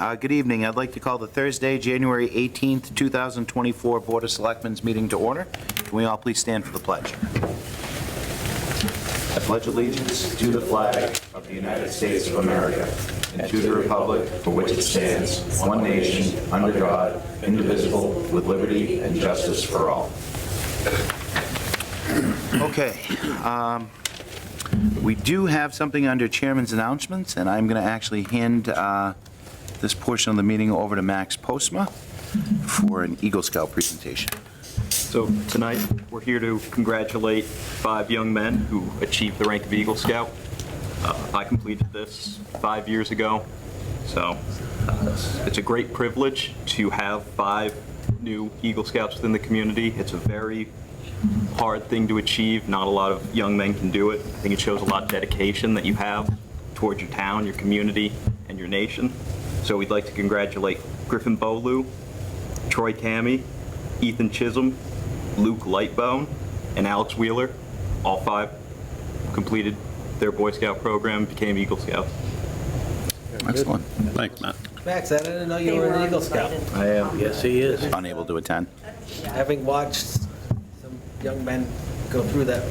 Good evening. I'd like to call the Thursday, January 18th, 2024 Board of Selectmen's meeting to order. Can we all please stand for the pledge? I pledge allegiance to the flag of the United States of America and to the republic for which it stands, one nation, under God, indivisible, with liberty and justice for all. Okay. We do have something under Chairman's announcements, and I'm going to actually hand this portion of the meeting over to Max Postma for an Eagle Scout presentation. So tonight, we're here to congratulate 5 young men who achieved the rank of Eagle Scout. I completed this 5 years ago, so it's a great privilege to have 5 new Eagle Scouts within the community. It's a very hard thing to achieve. Not a lot of young men can do it. I think it shows a lot of dedication that you have towards your town, your community, and your nation. So we'd like to congratulate Griffin Bolu, Troy Cammy, Ethan Chisholm, Luke Lightbone, and Alex Wheeler. All 5 completed their Boy Scout program, became Eagle Scouts. Excellent. Thanks, Matt. Max, I didn't know you were an Eagle Scout. I am. Yes, he is. Unable to attend. Having watched some young men go through that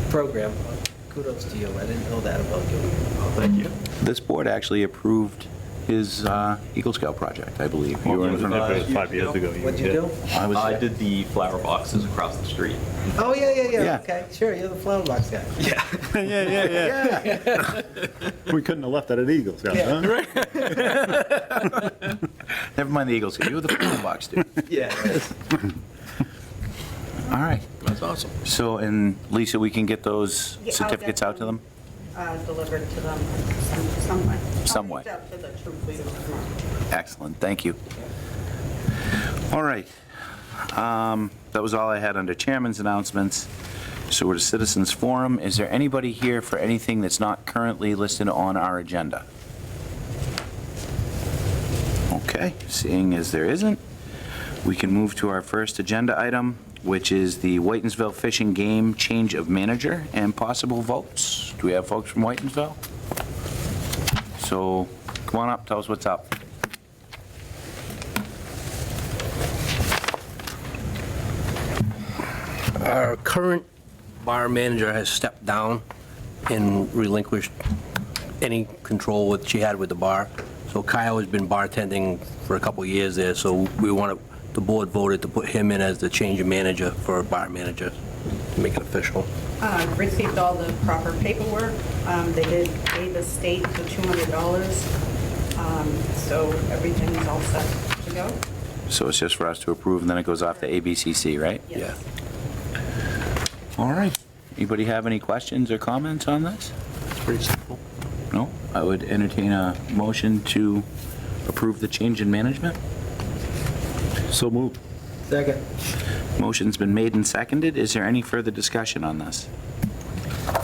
program, kudos to you. I didn't know that about you. Oh, thank you. This board actually approved his Eagle Scout project, I believe. You were in front of It was 5 years ago. What'd you do? I was I there. did the flower boxes across the street. Oh, yeah. Yeah. Okay, sure, you're the flower box guy. Yeah. Yeah. We couldn't have left that at Eagle Scout, huh? Never mind the Eagle Scout. You were the flower box dude. Yeah. All right. That's awesome. So, and Lisa, we can get those Yeah, I'll certificates get out to them? Delivered to them some way. Some way. I'll reach out to the troop leaders tomorrow. Excellent, thank you. All right. That was all I had under Chairman's announcements. So we're to Citizens Forum. Is there anybody here for anything that's not currently listed on our agenda? Okay, seeing as there isn't, we can move to our first agenda item, which is the Whitensville Fishing Game change of manager and possible votes. Do we have folks from Whitensville? So come on up, tell us what's up. Our current bar manager has stepped down and relinquished any control what she had with the bar. So Kyle has been bartending for a couple of years there, so the board voted to put him in as the change of manager for a bar manager, to make it official. Received all the proper paperwork. They did pay the state the $200. So everything's all set to go. So it's just for us to approve, and then it goes off to ABCC, right? Yes. All right. Anybody have any questions or comments on this? It's pretty simple. No? I would entertain a motion to approve the change in management. So moved. Second. Motion's been made and seconded. Is there any further discussion on this?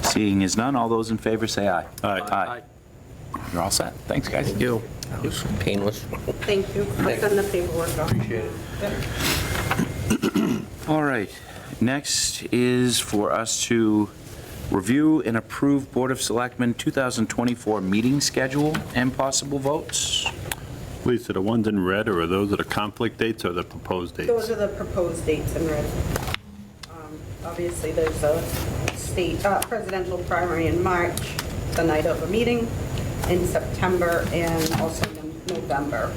Seeing as none, all those in favor say aye. Aye. You're all set. Thanks, guys. Thank you. That was painless. Thank you. I'll send the paperwork off. Appreciate it. All right. Next is for us to review and approve Board of Selectmen 2024 meeting schedule and possible votes. Lisa, the ones in red, or are those the conflict dates or the proposed dates? Those are the proposed dates in red. Obviously, there's a state presidential primary in March, the night of a meeting, in September, and also in November.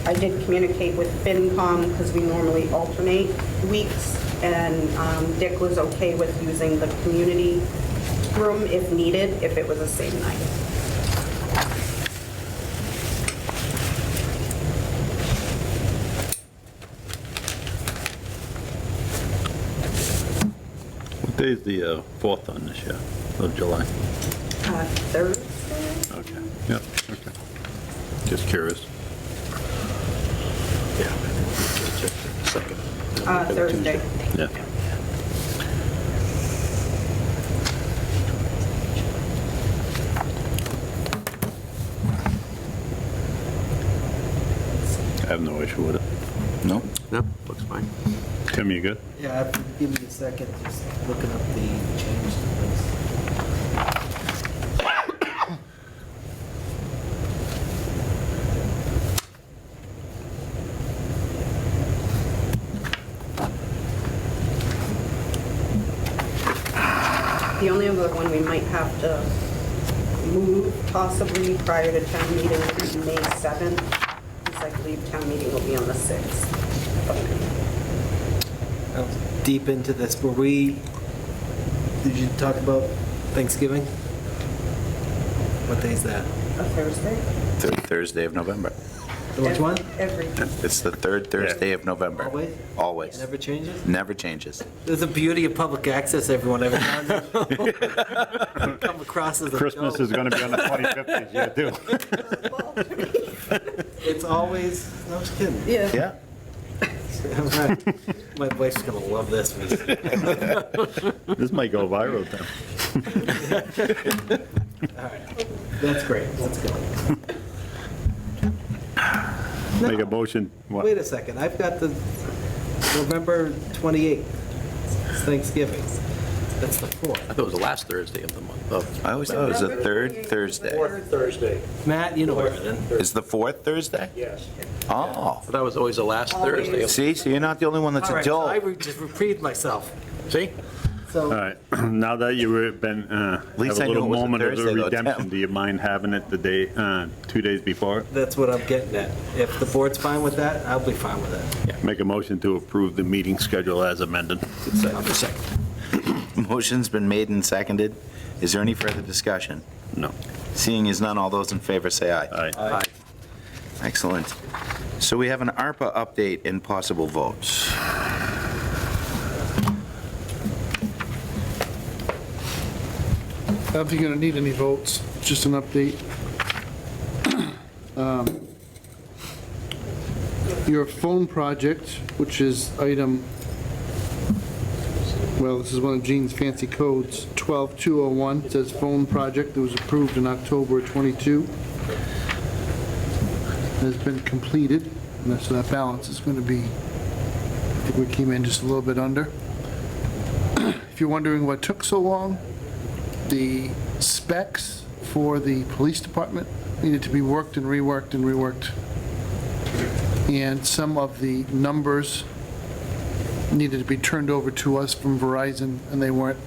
I did communicate with FinCom because we normally alternate weeks, and Dick was okay with using the community room if needed, if it was the same night. What day is the 4th on this year, of July? Thursday? Okay, yep, okay. Just curious. Thursday. Yeah. I have no issue with it. No? No, looks fine. Tim, you good? Yeah, give me a second, just looking up the change to this. the one we might have to move possibly prior to town meeting would be May 7th, because I believe town meeting will be on the 6th. I'm deep into this. Did you talk about Thanksgiving? What day is that? A Thursday? Third Thursday of November. Which one? Every, It's the third Thursday of November. Always? Always. Never changes? Never changes. There's the beauty of public access, everyone. Every time you come across as a Christmas joke. is going to be on the 25th this year, too. It's always, I was kidding. yeah. Yeah. All right. My wife's gonna love this. This might go viral, then. All right, that's great, let's go. Make a motion. What? Wait a second, I've got the November 28th, it's Thanksgiving. That's the 4th. I thought it was the last Thursday of the month. Oh, I always thought it was the third Thursday. Thursday, Matt, you know better than. Is the fourth Thursday? yes. Oh. That was always the last Thursday. See, so you're not the only one that's All a right, so I dolt. just reprieved myself. See? All So, right, now that you've been, have a least I knew little it was a moment of Thursday, though, redemption, Tim. do you mind having it the day, 2 days before? that's what I'm getting at. If the board's fine with that, I'll be fine with that. Make a motion to approve the meeting schedule as amended. Motion's been made and seconded. Is there any further discussion? No. Seeing as none, all those in favor say aye. Aye. Excellent. So we have an ARPA update and possible votes. I don't think you're going to need any votes, just an update. Your phone project, which is item, well, this is one of Gene's fancy codes, 12201, it says phone project that was approved in October 22. Has been completed, and so that balance is going to be, I think we came in just a little bit under. If you're wondering what took so long, the specs for the police department needed to be worked and reworked and reworked. And some of the numbers needed to be turned over to us from Verizon, and they weren't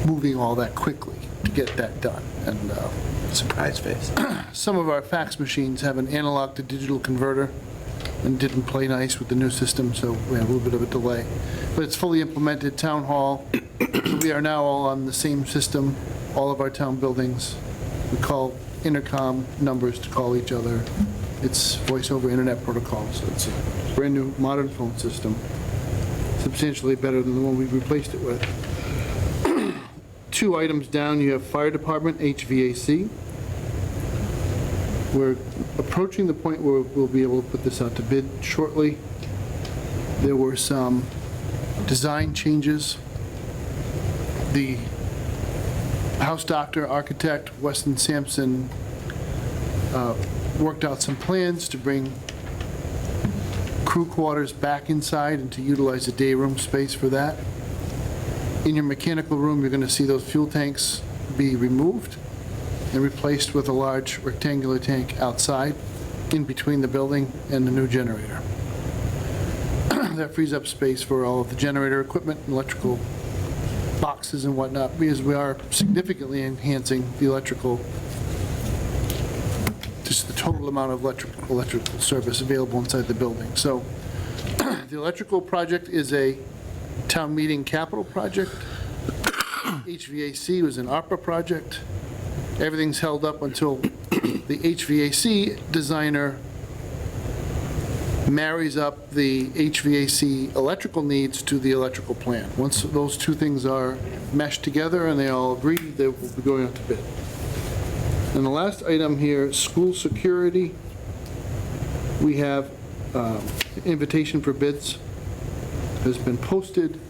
moving all that quickly to get that done. And Surprise face. some of our fax machines have an analog to digital converter and didn't play nice with the new system, so we had a little bit of a delay. But it's fully implemented, town hall. We are now all on the same system, all of our town buildings. We call intercom numbers to call each other. It's voice over internet protocol, so it's a brand-new modern phone system, substantially better than the one we replaced it with. 2 items down, you have fire department, HVAC. We're approaching the point where we'll be able to put this out to bid shortly. There were some design changes. The house doctor, architect, Weston Sampson, worked out some plans to bring crew quarters back inside and to utilize the day room space for that. In your mechanical room, you're going to see those fuel tanks be removed and replaced with a large rectangular tank outside in between the building and the new generator. That frees up space for all of the generator equipment, electrical boxes and whatnot, because we are significantly enhancing the electrical, just the total amount of electrical service available inside the building. So the electrical project is a town meeting capital project. HVAC was an ARPA project. Everything's held up until the HVAC designer marries up the HVAC electrical needs to the electrical plan. Once those two things are meshed together and they all agree, they will be going out to bid. And the last item here, school security. We have invitation for bids has been posted.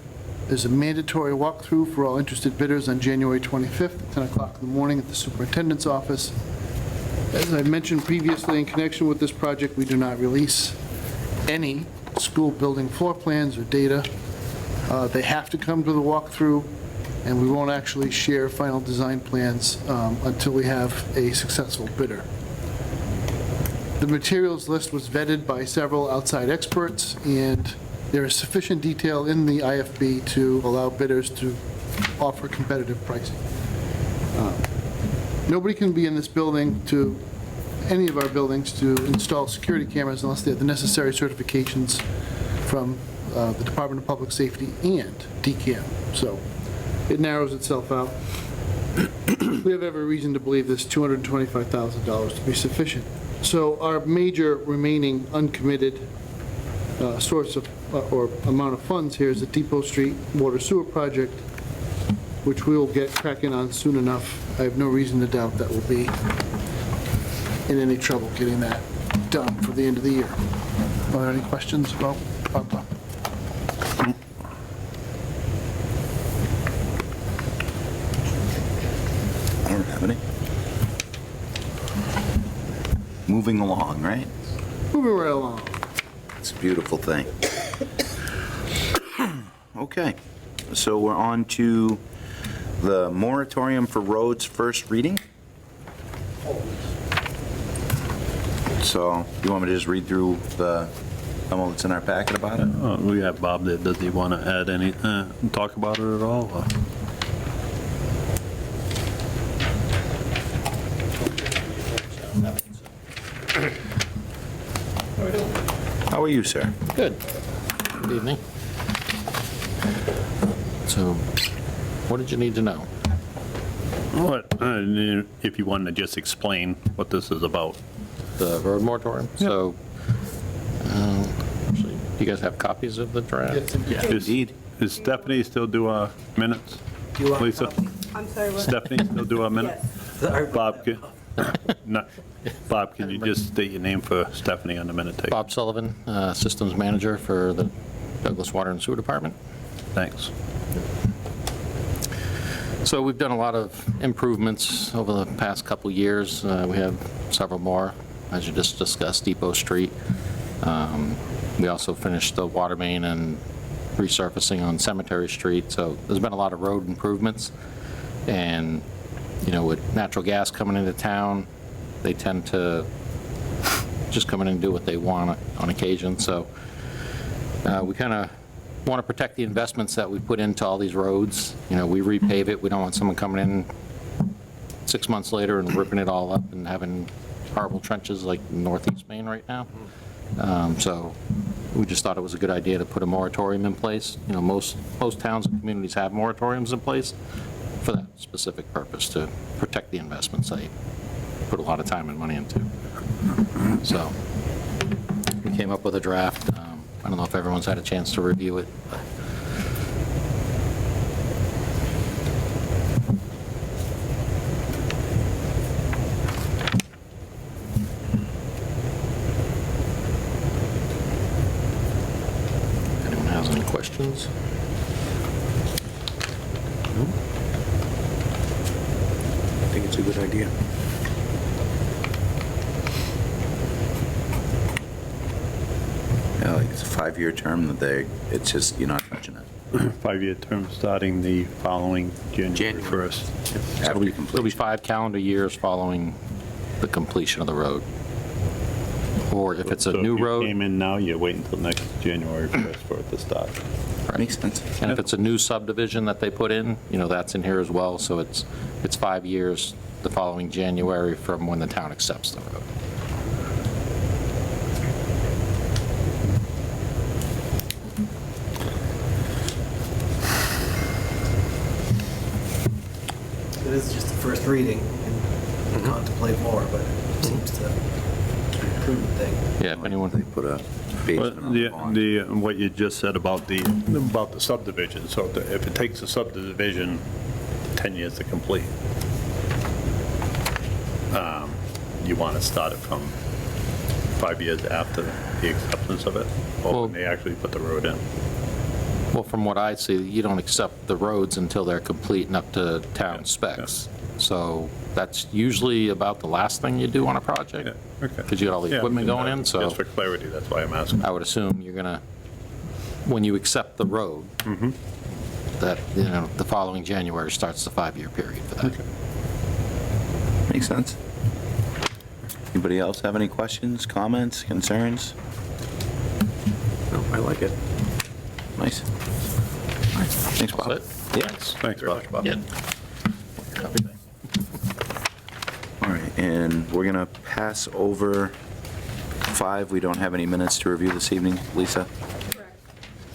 There's a mandatory walkthrough for all interested bidders on January 25th at 10 o'clock in the morning at the superintendent's office. As I mentioned previously, in connection with this project, we do not release any school building floor plans or data. They have to come to the walkthrough, and we won't actually share final design plans until we have a successful bidder. The materials list was vetted by several outside experts, and there is sufficient detail in the IFB to allow bidders to offer competitive pricing. Nobody can be in this building to, any of our buildings, to install security cameras unless they have the necessary certifications from the Department of Public Safety and DCAM. So it narrows itself out. We have every reason to believe this $225,000 to be sufficient. So our major remaining uncommitted source of, or amount of funds here is the Depot Street Water Sewer Project, which we'll get cracking on soon enough. I have no reason to doubt that we'll be in any trouble getting that done for the end of the year. Are there any questions about that? I don't have any. Moving along, right? Moving right along. It's a beautiful thing. Okay, so we're on to the moratorium for roads first reading. So you want me to just read through the memo that's in our packet about it? We have Bob there. Does he want to add any, talk about it at all? or- How are you, sir? Good. Good evening. So, what did you need to know? What, if you wanted to just explain what this is about? The road moratorium? So, actually, do you guys have copies of the draft? Indeed. Is Stephanie still do our minutes? Do you want a Lisa? copy? I'm sorry, what? Stephanie still do our minutes? Yes. Bob, Bob, can you just state your name for Stephanie on the minute tape? Bob Sullivan, Systems Manager for the Douglas Water and Sewer Department. Thanks. So we've done a lot of improvements over the past couple years. We have several more, as you just discussed, Depot Street. We also finished the water main and resurfacing on Cemetery Street. So there's been a lot of road improvements. And, you know, with natural gas coming into town, they tend to just come in and do what they want on occasion. So we kind of want to protect the investments that we put into all these roads. You know, we repave it. We don't want someone coming in 6 months later and ripping it all up and having horrible trenches like Northeast Maine right now. So we just thought it was a good idea to put a moratorium in place. You know, most towns and communities have moratoriums in place for that specific purpose, to protect the investments they put a lot of time and money into. So we came up with a draft. I don't know if everyone's had a chance to review it. Anyone has any questions? I think it's a good idea. Yeah, like it's a 5-year term that it's just, you're not touching it. 5-year term starting the following January 1st. After It'll be completion. 5 calendar years following the completion of the road. Or if it's a new So if you road, came in now, you're waiting until next January 1st for it to start. Makes sense. and if it's a new subdivision that they put in, you know, that's in here as well. So it's 5 years the following January from when the town accepts the road. It is just the first reading, and contemplate more, but it seems to be a prudent thing. Yeah, if anyone, They put a basement on the bond. What you just said about the subdivision, so if it takes a subdivision 10 years to complete, you want to start it from 5 years after the acceptance of it, or Well- when they actually put the road in? well, from what I see, you don't accept the roads until they're complete and up to town specs. So that's usually about the last thing you do on a project. Yeah, okay. Because you got all the Yeah, equipment going in, so. Just for clarity, that's why I'm asking. I would assume you're going to, when you accept the road, that, you know, the following January starts the 5-year period for that. Makes sense. Anybody else have any questions, comments, concerns? No, I like it. Nice. All right. Thanks, Bob. That's it? Yes. Thanks, Bob. Yeah. All right, and we're going to pass over 5. We don't have any minutes to review this evening. Lisa?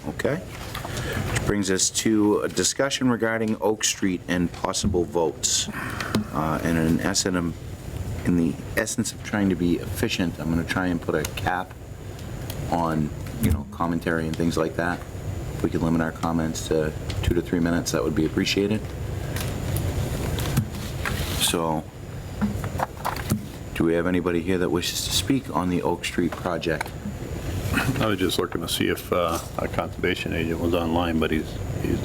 Okay. Which brings us to a discussion regarding Oak Street and possible votes. And in the essence of trying to be efficient, I'm going to try and put a cap on, commentary and things like that. If we could limit our comments to 2 to 3 minutes, that would be appreciated. So, do we have anybody here that wishes to speak on the Oak Street project? I was just looking to see if our conservation agent was online, but he's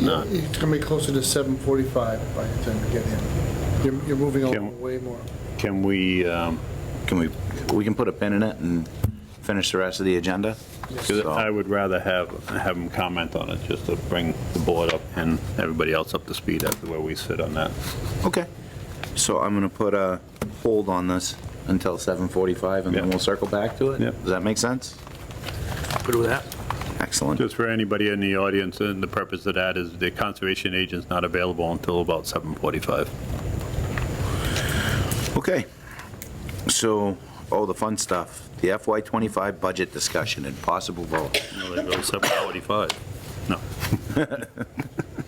not. It's going to be closer to 7:45 by the time we get in. You're moving along way more. Can we, We can put a pin in it and finish the rest of the agenda? 'cause I would rather have him comment on it, just to bring the board up and everybody else up to speed as to where we sit on that. Okay. So I'm going to put a hold on this until 7:45, and then Yeah. we'll circle back to it? Yeah. Does that make sense? Good with that? Excellent. Just for anybody in the audience, and the purpose of that is the conservation agent's not available until about 7:45. Okay. So, the fun stuff, the FY25 budget discussion and possible vote. No, they go 7:45. No.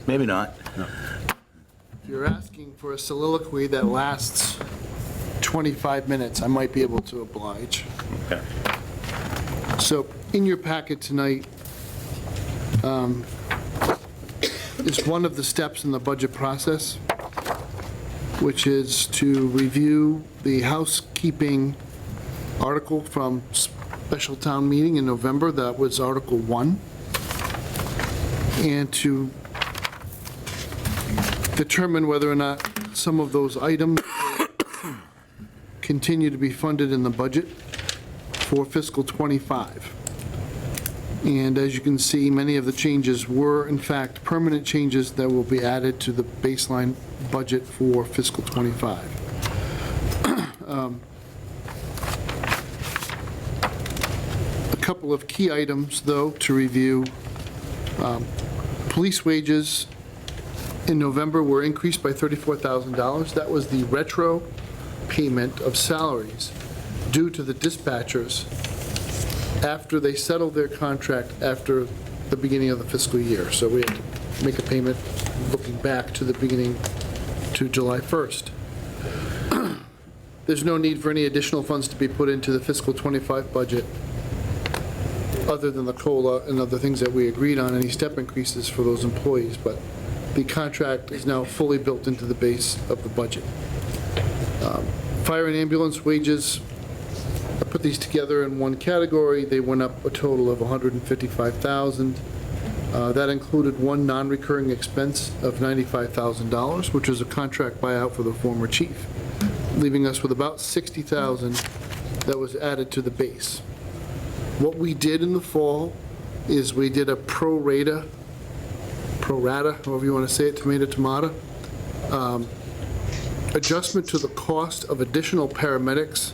Maybe not. If you're asking for a soliloquy that lasts 25 minutes, I might be able to oblige. Okay. So in your packet tonight is one of the steps in the budget process, which is to review the housekeeping article from special town meeting in November. That was Article 1. And to determine whether or not some of those items continue to be funded in the budget for fiscal '25. And as you can see, many of the changes were, in fact, permanent changes that will be added to the baseline budget for fiscal '25. A couple of key items, though, to review. Police wages in November were increased by $34,000. That was the retro payment of salaries due to the dispatchers after they settled their contract after the beginning of the fiscal year. So we had to make a payment looking back to the beginning to July 1st. There's no need for any additional funds to be put into the fiscal '25 budget other than the COLA and other things that we agreed on, any step increases for those employees, but the contract is now fully built into the base of the budget. Fire and ambulance wages, I put these together in one category. They went up a total of $155,000. That included one non-recurring expense of $95,000, which was a contract buyout for the former chief, leaving us with about $60,000 that was added to the base. What we did in the fall is we did a pro rata, however you want to say it, tomato, adjustment to the cost of additional paramedics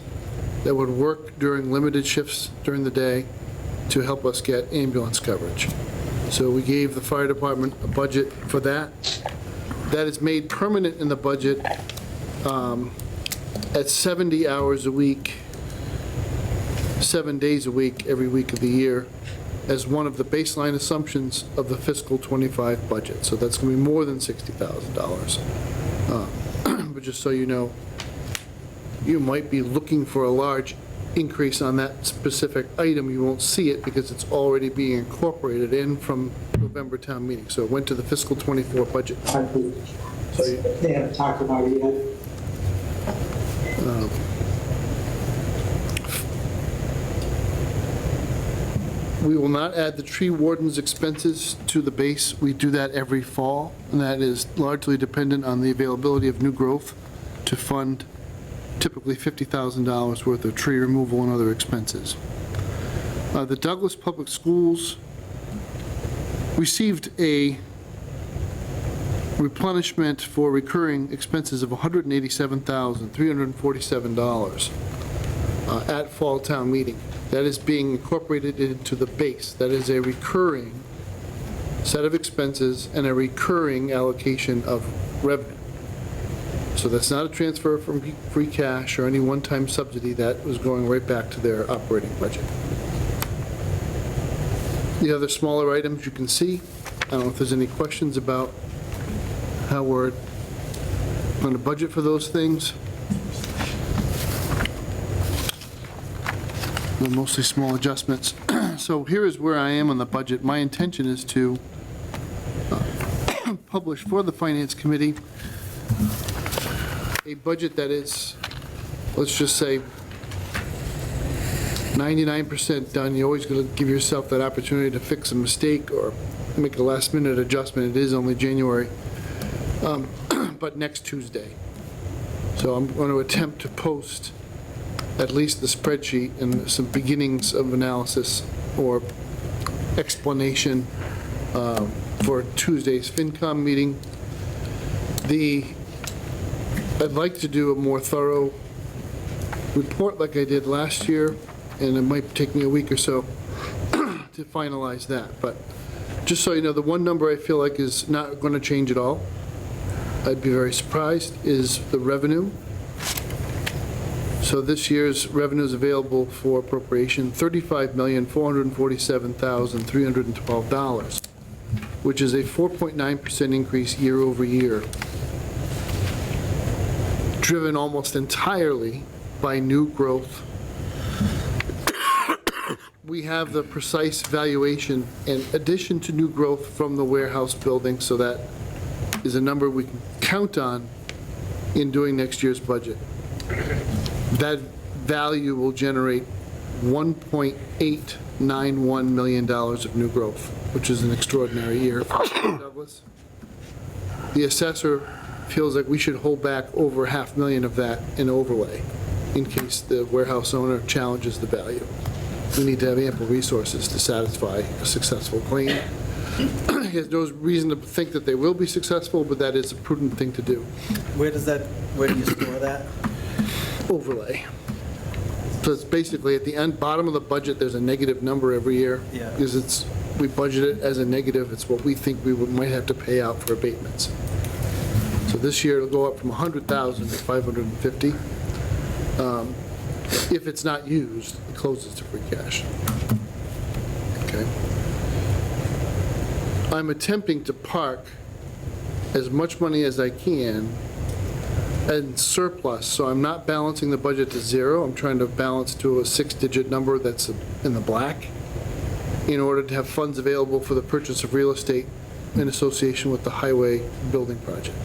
that would work during limited shifts during the day to help us get ambulance coverage. So we gave the fire department a budget for that. That is made permanent in the budget at 70 hours a week, 7 days a week, every week of the year, as one of the baseline assumptions of the fiscal '25 budget. So that's going to be more than $60,000. But just so you know, you might be looking for a large increase on that specific item. You won't see it because it's already being incorporated in from November town meeting. So it went to the fiscal '24 budget. They haven't talked about it yet. We will not add the tree warden's expenses to the base. We do that every fall, and that is largely dependent on the availability of new growth to fund typically $50,000 worth of tree removal and other expenses. The Douglas Public Schools received a replenishment for recurring expenses of $187,347 at fall town meeting. That is being incorporated into the base. That is a recurring set of expenses, and a recurring allocation of revenue. So that's not a transfer from free cash or any one-time subsidy. That was going right back to their operating budget. The other smaller items you can see, I don't know if there's any questions about how we're going to budget for those things. They're mostly small adjustments. So here is where I am on the budget. My intention is to publish for the Finance Committee a budget that is, let's just say, 99% done. You're always going to give yourself that opportunity to fix a mistake or make a last-minute adjustment. It is only January, but next Tuesday. So I'm going to attempt to post at least the spreadsheet and some beginnings of analysis or explanation for Tuesday's FinCom meeting. I'd like to do a more thorough report like I did last year, and it might take me a week or so to finalize that. But just so you know, the one number I feel like is not going to change at all, I'd be very surprised, is the revenue. So this year's revenues available for appropriation, $35,447,312, which is a 4.9% increase year over year, driven almost entirely by new growth. We have the precise valuation in addition to new growth from the warehouse building, so that is a number we can count on in doing next year's budget. That value will generate $1.891 million of new growth, which is an extraordinary year for Douglas. The assessor feels like we should hold back over $500,000 of that in overlay in case the warehouse owner challenges the value. We need to have ample resources to satisfy a successful claim. He has no reason to think that they will be successful, but that is a prudent thing to do. Where do you store that? Overlay. So it's basically at the end, bottom of the budget, there's a negative number every year. Yeah. Because we budget it as a negative. It's what we think we might have to pay out for abatements. So this year it'll go up from 100,000 to 550. If it's not used, it closes to free cash. Okay. I'm attempting to park as much money as I can and surplus, so I'm not balancing the budget to zero. I'm trying to balance to a 6-digit number that's in the black in order to have funds available for the purchase of real estate in association with the highway building project.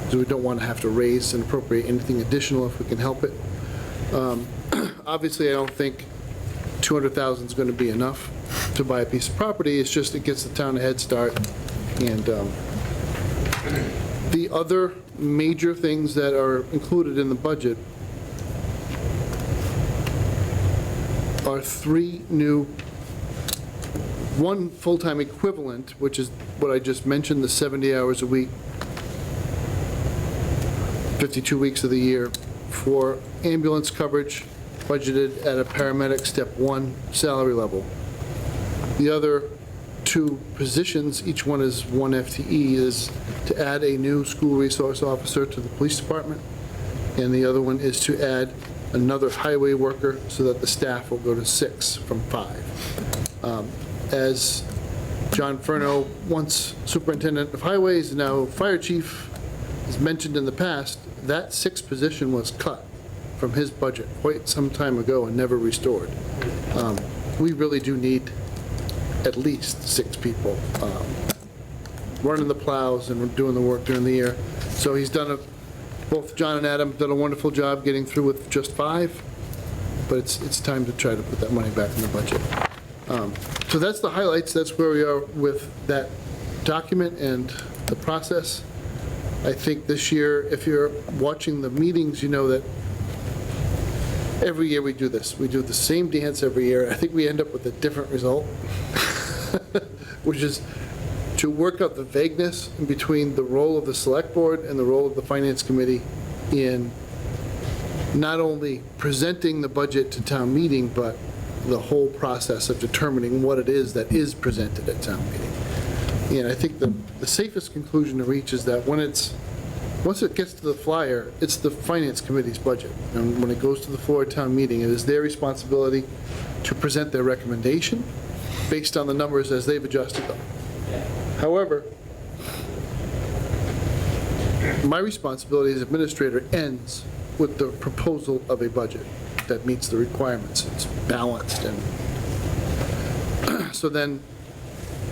So we don't want to have to raise and appropriate anything additional if we can help it. Obviously, I don't think 200,000 is going to be enough to buy a piece of property. It's just it gets the town a head start. And the other major things that are included in the budget are 3 new, 1 full-time equivalent, which is what I just mentioned, the 70 hours a week, 52 weeks of the year, for ambulance coverage budgeted at a paramedic step 1 salary level. The other 2 positions, each one is 1 FTE, is to add a new school resource officer to the police department, and the other one is to add another highway worker so that the staff will go to 6 from 5. As John Furno, once superintendent of highways, now fire chief, has mentioned in the past, that 6th position was cut from his budget quite some time ago and never restored. We really do need at least 6 people running the plows and doing the work during the year. So he's done both John and Adam have done a wonderful job getting through with just 5, but it's time to try to put that money back in the budget. So that's the highlights. That's where we are with that document and the process. I think this year, if you're watching the meetings, you know that every year we do this. We do the same dance every year. I think we end up with a different result, which is to work out the vagueness in between the role of the select board and the role of the finance committee in not only presenting the budget to town meeting, but the whole process of determining what it is that is presented at town meeting. And I think the safest conclusion to reach is that once it gets to the flyer, it's the finance committee's budget. And when it goes to the floor of town meeting, it is their responsibility to present their recommendation based on the numbers as they've adjusted them. However, my responsibility as administrator ends with the proposal of a budget that meets the requirements. It's balanced, and so then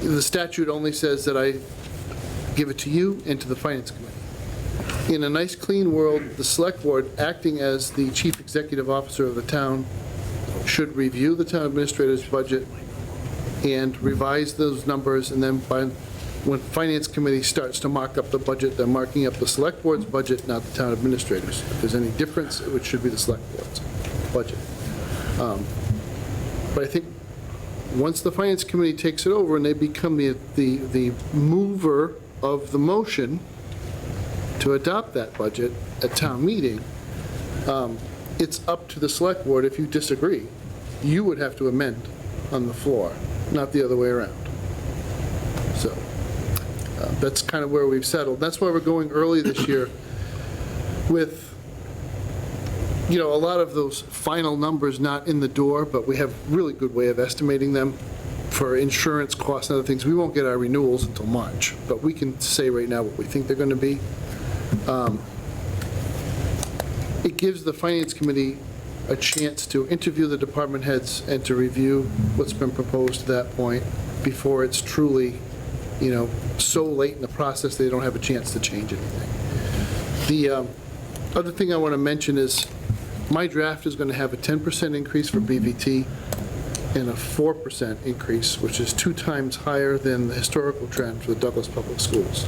the statute only says that I give it to you and to the finance committee. In a nice, clean world, the select board, acting as the chief executive officer of the town, should review the town administrator's budget and revise those numbers, and then when finance committee starts to mark up the budget, they're marking up the select board's budget, not the town administrator's. If there's any difference, it should be the select board's budget. But I think once the finance committee takes it over and they become the mover of the motion to adopt that budget at town meeting, it's up to the select board. If you disagree, you would have to amend on the floor, not the other way around. So that's kind of where we've settled. That's why we're going early this year with, a lot of those final numbers not in the door, but we have really good way of estimating them for insurance costs and other things. We won't get our renewals until March, but we can say right now what we think they're going to be. It gives the finance committee a chance to interview the department heads and to review what's been proposed to that point before it's truly, so late in the process they don't have a chance to change anything. The other thing I want to mention is my draft is going to have a 10% increase for BVT and a 4% increase, which is 2 times higher than the historical trend for the Douglas Public Schools.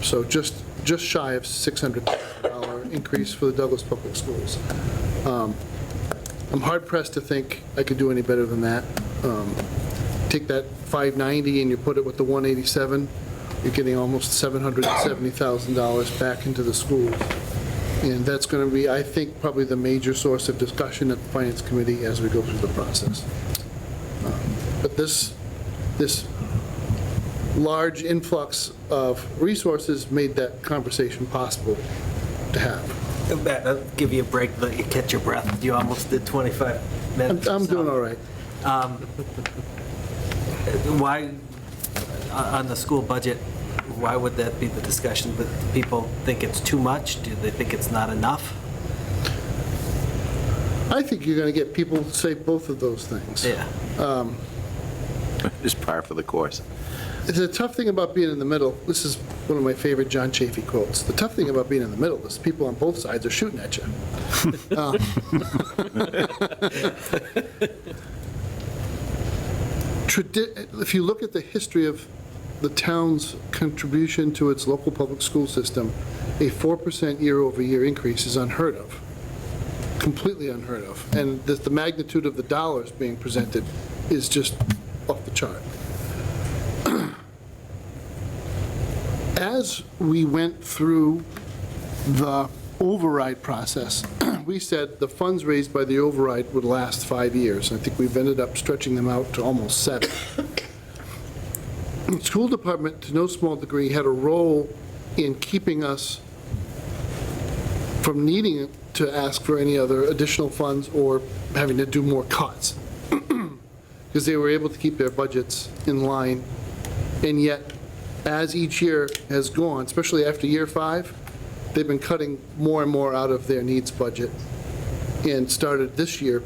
So just shy of $600,000 increase for the Douglas Public Schools. I'm hard-pressed to think I could do any better than that. Take that 590 and you put it with the 187, you're getting almost $770,000 back into the schools. And that's going to be, I think, probably the major source of discussion at the Finance Committee as we go through the process. But this large influx of resources made that conversation possible to have. Matt, I'll give you a break, let you catch your breath. You almost did 25 minutes. I'm doing all right. Why, on the school budget, why would that be the discussion? But people think it's too much? Do they think it's not enough? I think you're going to get people to say both of those things. Yeah. Just par for the course. The tough thing about being in the middle, this is one of my favorite John Chafee quotes, the tough thing about being in the middle is people on both sides are shooting at you. If you look at the history of the town's contribution to its local public school system, a 4% year-over-year increase is unheard of, completely unheard of. And the magnitude of the dollars being presented is just off the chart. As we went through the override process, we said the funds raised by the override would last 5 years. I think we've ended up stretching them out to almost 7. The school department, to no small degree, had a role in keeping us from needing to ask for any other additional funds or having to do more cuts, because they were able to keep their budgets in line. And yet, as each year has gone, especially after year 5, they've been cutting more and more out of their needs budget, and started this year.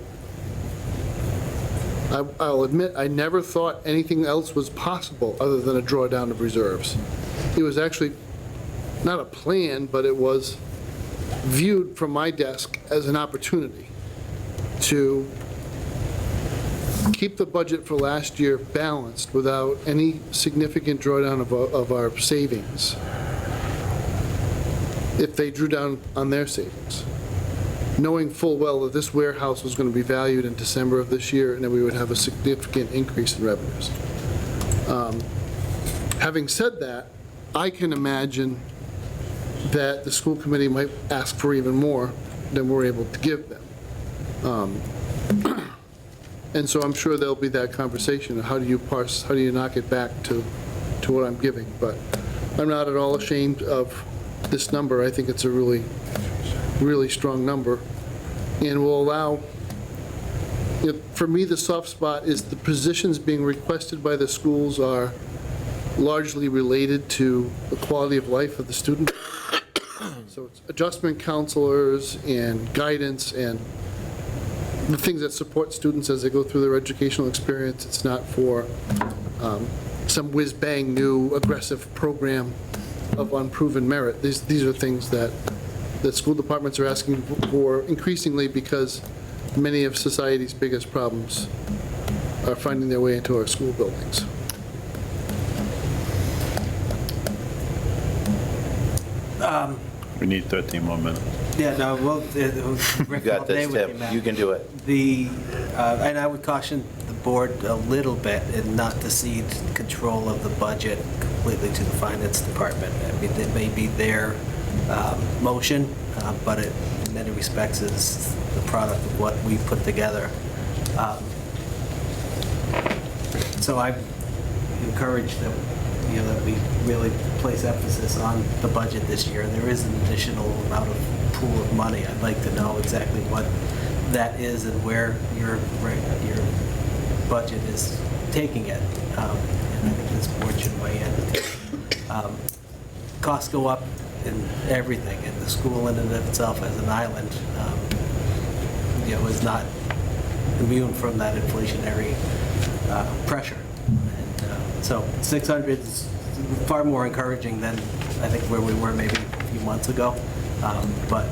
I'll admit, I never thought anything else was possible other than a drawdown of reserves. It was actually not a plan, but it was viewed from my desk as an opportunity to keep the budget for last year balanced without any significant drawdown of our savings if they drew down on their savings, knowing full well that this warehouse was going to be valued in December of this year and that we would have a significant increase in revenues. Having said that, I can imagine that the school committee might ask for even more than we're able to give them. And so I'm sure there'll be that conversation of how do you knock it back to to what I'm giving, but I'm not at all ashamed of this number. I think it's a really, really strong number, and will allow, for me, the soft spot is the positions being requested by the schools are largely related to the quality of life of the student. So it's adjustment counselors and guidance and the things that support students as they go through their educational experience. It's not for some whiz-bang new aggressive program of unproven merit. These are things that school departments are asking for increasingly because many of society's biggest problems are finding their way into our school buildings. We need 13 more minutes. Yeah, no, well, You Rick, got all day this, with you, Tim. Matt. You can do it. And I would caution the board a little bit and not to cede control of the budget completely to the finance department. I mean, it may be their motion, but it, in many respects, is the product of what we put together. So I encourage that, that we really place emphasis on the budget this year. There is an additional amount of pool of money. I'd like to know exactly what that is and where your budget is taking it. And I think this board should weigh in. Costs go up in everything, and the school in and of itself as an island, is not immune from that inflationary pressure. And so 600 is far more encouraging than I think where we were maybe a few months ago. But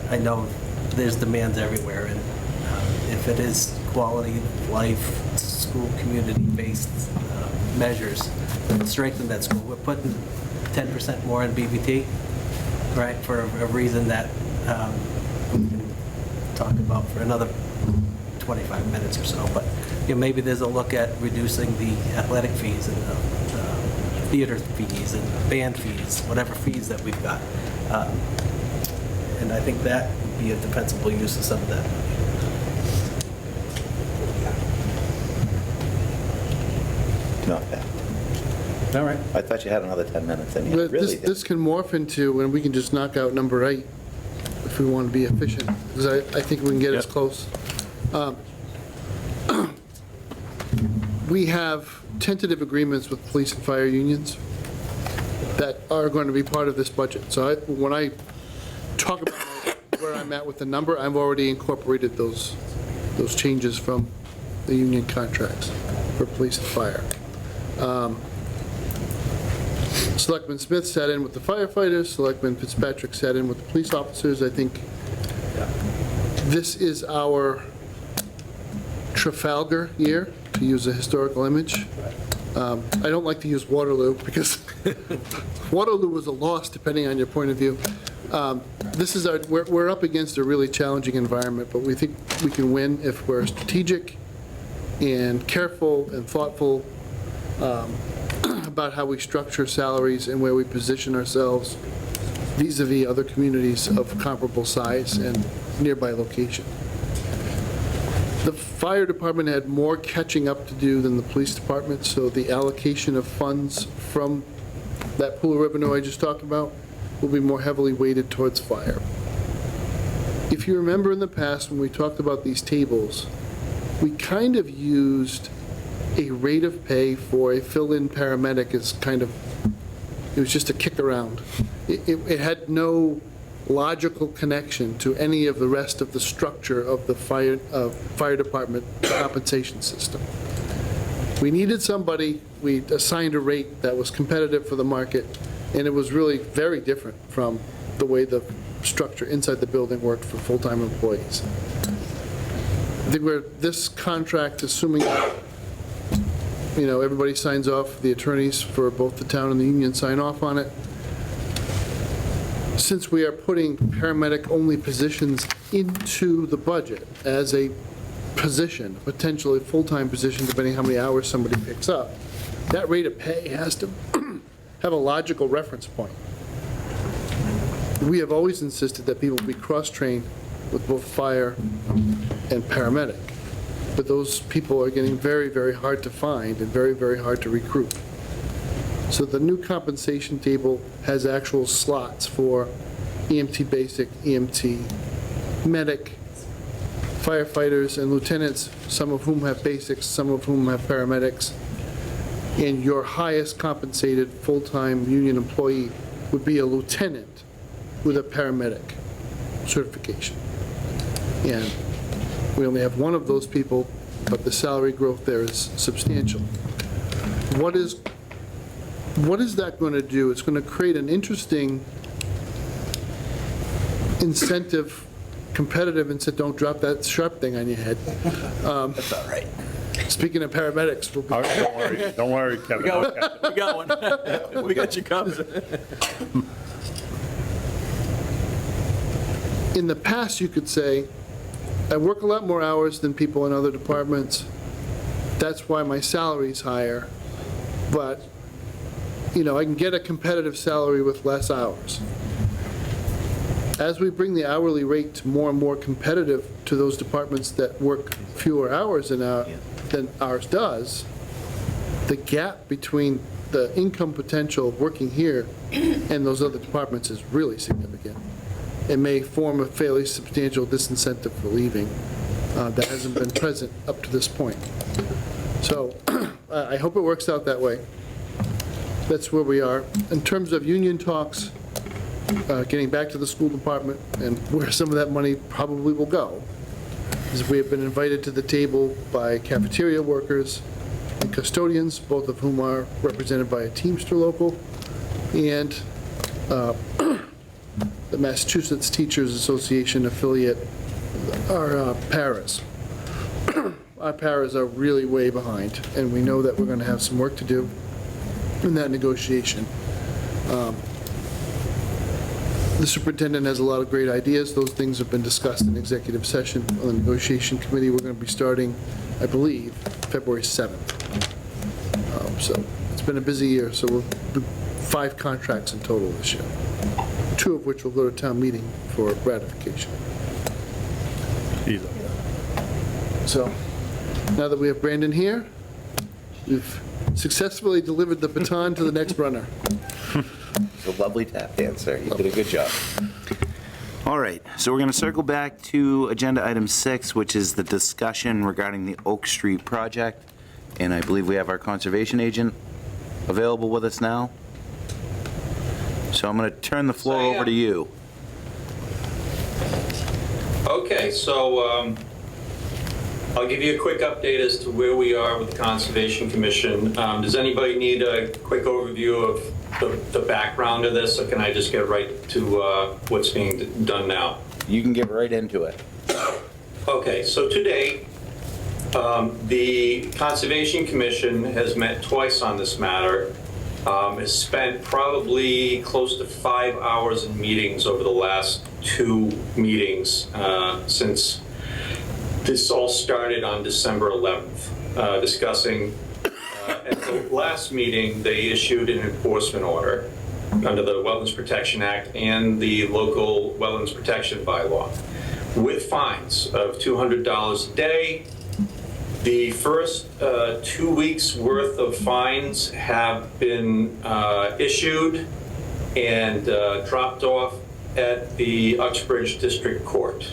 I know there's demands everywhere, and if it is quality of life, school community-based measures that strengthen that school, we're putting 10% more in BBT, right, for a reason that we can talk about for another 25 minutes or so. But maybe there's a look at reducing the athletic fees and the theater fees and the band fees, whatever fees that we've got. And I think that would be a defensible use of some of that money. Not bad. All right. I thought you had another 10 minutes, and you But really did. this can morph into, and we can just knock out number 8 if we want to be efficient, because I think we can get as close. We have tentative agreements with police and fire unions that are going to be part of this budget. So when I talk about where I'm at with the number, I've already incorporated those changes from the union contracts for police and fire. Selectman Smith sat in with the firefighters, Selectman Fitzpatrick sat in with the police officers. I think this is our Trafalgar year, to use a historical image. I don't like to use Waterloo because Waterloo was a loss depending on your point of view. This is we're up against a really challenging environment, but we think we can win if we're strategic and careful and thoughtful about how we structure salaries and where we position ourselves vis-a-vis other communities of comparable size and nearby location. The fire department had more catching up to do than the police department, so the allocation of funds from that pool of revenue I just talked about will be more heavily weighted towards fire. If you remember in the past when we talked about these tables, we kind of used a rate of pay for a fill-in paramedic as kind of, it was just a kick around. It had no logical connection to any of the rest of the structure of the fire department compensation system. We needed somebody, we assigned a rate that was competitive for the market, and it was really very different from the way the structure inside the building worked for full-time employees. I think this contract, assuming everybody signs off, the attorneys for both the town and the union sign off on it. Since we are putting paramedic-only positions into the budget as a position, potentially full-time position, depending how many hours somebody picks up, that rate of pay has to have a logical reference point. We have always insisted that people be cross-trained with both fire and paramedic. But those people are getting very, very hard to find and very, very hard to recruit. So the new compensation table has actual slots for EMT basic, EMT medic, firefighters, and lieutenants, some of whom have basics, some of whom have paramedics. And your highest compensated full-time union employee would be a lieutenant with a paramedic certification. And we only have one of those people, but the salary growth there is substantial. What is that going to do? It's going to create an interesting incentive, competitive incentive. Don't drop that sharp thing on your head. That's all right. Speaking of paramedics, we'll be All right, don't worry, Kevin. We got one. We got you covered. in the past, you could say, I work a lot more hours than people in other departments. That's why my salary's higher. But, you know, I can get a competitive salary with less hours. As we bring the hourly rate to more and more competitive to those departments that work fewer hours than ours does, the gap between the income potential of working here and those other departments is really significant. It may form a fairly substantial disincentive for leaving that hasn't been present up to this point. So I hope it works out that way. That's where we are. In terms of union talks, getting back to the school department and where some of that money probably will go, is we have been invited to the table by cafeteria workers and custodians, both of whom are represented by a Teamster local, and the Massachusetts Teachers Association affiliate, our paras. Our paras are really way behind, and we know that we're going to have some work to do in that negotiation. The superintendent has a lot of great ideas. Those things have been discussed in executive session on the negotiation committee. We're going to be starting, I believe, February 7th. So it's been a busy year, so we'll do 5 contracts in total this year, 2 of which will go to town meeting for ratification. Either. So now that we have Brandon here, we've successfully delivered the baton to the next runner. It's a lovely tap dancer. You did a good job. All right, so we're going to circle back to agenda item 6, which is the discussion regarding the Oak Street project. And I believe we have our conservation agent available with us now. So I'm going to turn the floor over to you. Okay, so I'll give you a quick update as to where we are with the Conservation Commission. Does anybody need a quick overview of the background of this, or can I just get right to what's being done now? You can get right into it. Okay, so today, the Conservation Commission has met twice on this matter. Has spent probably close to 5 hours in meetings over the last 2 meetings since this all started on December 11th, discussing, at the last meeting, they issued an enforcement order under the Wetlands Protection Act and the local Wetlands Protection Bylaw with fines of $200 a day. The first 2 weeks worth of fines have been issued and dropped off at the Uxbridge District Court.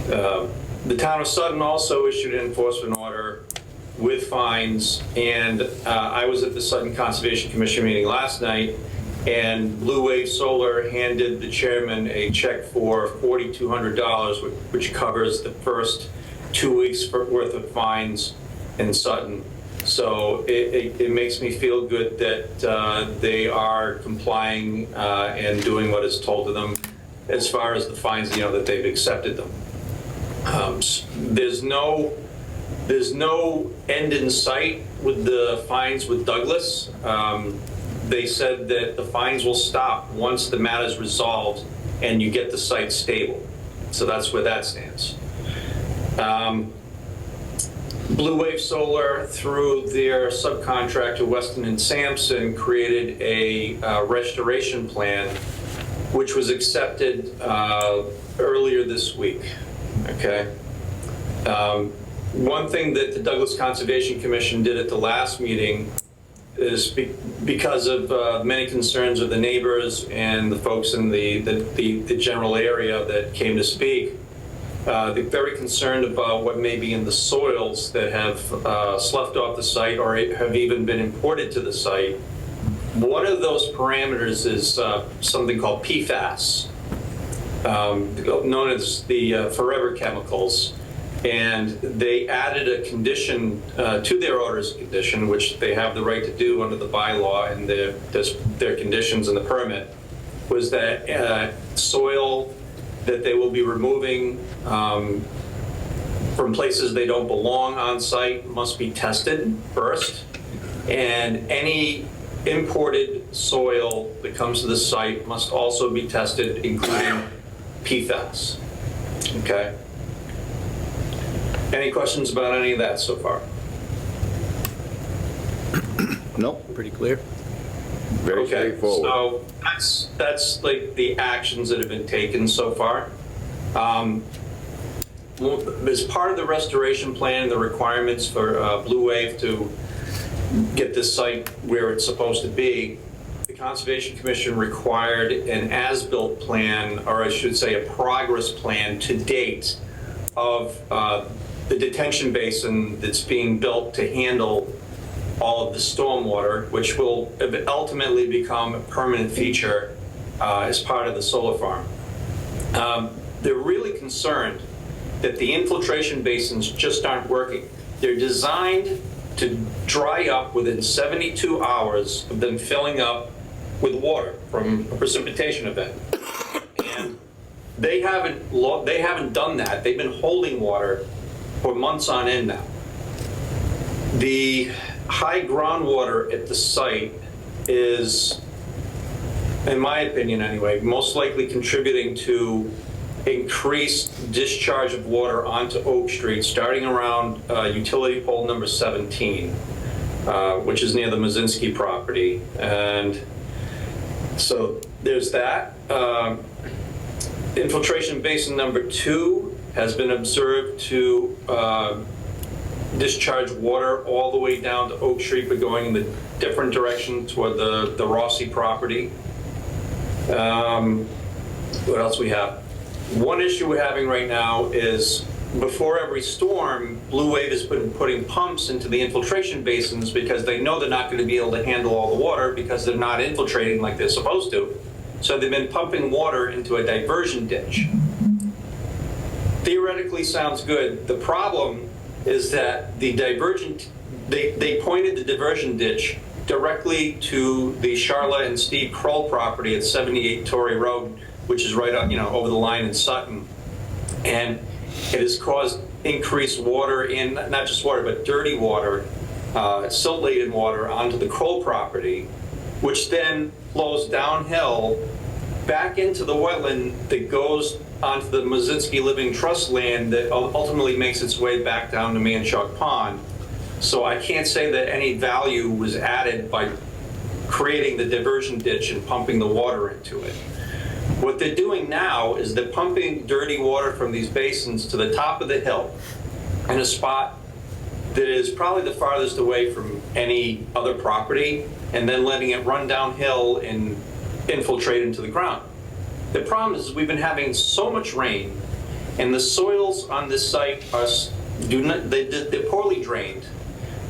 The town of Sutton also issued an enforcement order with fines, and I was at the Sutton Conservation Commission meeting last night, and Blue Wave Solar handed the chairman a check for $4,200, which covers the first 2 weeks worth of fines in Sutton. So it makes me feel good that they are complying and doing what is told to them as far as the fines, you know, that they've accepted them. There's no end in sight with the fines with Douglas. They said that the fines will stop once the matter is resolved and you get the site stable. So that's where that stands. Blue Wave Solar, through their subcontractor Weston and Sampson, created a restoration plan, which was accepted earlier this week. Okay. One thing that the Douglas Conservation Commission did at the last meeting, is because of many concerns of the neighbors and the folks in the general area that came to speak. They're very concerned about what may be in the soils that have sloughed off the site or have even been imported to the site. One of those parameters is something called PFAS, known as the forever chemicals. And they added a condition to their orders condition, which they have the right to do under the bylaw and their conditions in the permit, was that soil that they will be removing from places they don't belong on site must be tested first. And any imported soil that comes to the site must also be tested, including PFAS. Okay? Any questions about any of that so far? Nope, Pretty clear. very Okay, straightforward. so that's like the actions that have been taken so far. As part of the restoration plan, the requirements for Blue Wave to get this site where it's supposed to be, the Conservation Commission required an as-built plan, or I should say a progress plan to date of the detention basin that's being built to handle all of the stormwater, which will ultimately become a permanent feature as part of the solar farm. They're really concerned that the infiltration basins just aren't working. They're designed to dry up within 72 hours of them filling up with water from a precipitation event. And they haven't done that. They've been holding water for months on end now. The high groundwater at the site is, in my opinion anyway, most likely contributing to increased discharge of water onto Oak Street, starting around utility pole number 17, which is near the Mazinski property. And so there's that. Infiltration basin number 2 has been observed to discharge water all the way down to Oak Street, but going in the different direction toward the Rossi property. What else we have? One issue we're having right now is before every storm, Blue Wave has been putting pumps into the infiltration basins because they know they're not going to be able to handle all the water because they're not infiltrating like they're supposed to. So they've been pumping water into a diversion ditch. Theoretically sounds good. The problem is that the divergent, they pointed the diversion ditch directly to the Charlotte and Steve Kroll property at 78 Torrey Road, which is right up, over the line in Sutton. And it has caused increased water in, not just water, but dirty water, silt-laden water onto the Kroll property, which then flows downhill back into the wetland that goes onto the Mazinski Living Trust land that ultimately makes its way back down to Manchock Pond. So I can't say that any value was added by creating the diversion ditch and pumping the water into it. What they're doing now is they're pumping dirty water from these basins to the top of the hill in a spot that is probably the farthest away from any other property, and then letting it run downhill and infiltrate into the ground. The problem is we've been having so much rain, and the soils on this site are they're poorly drained.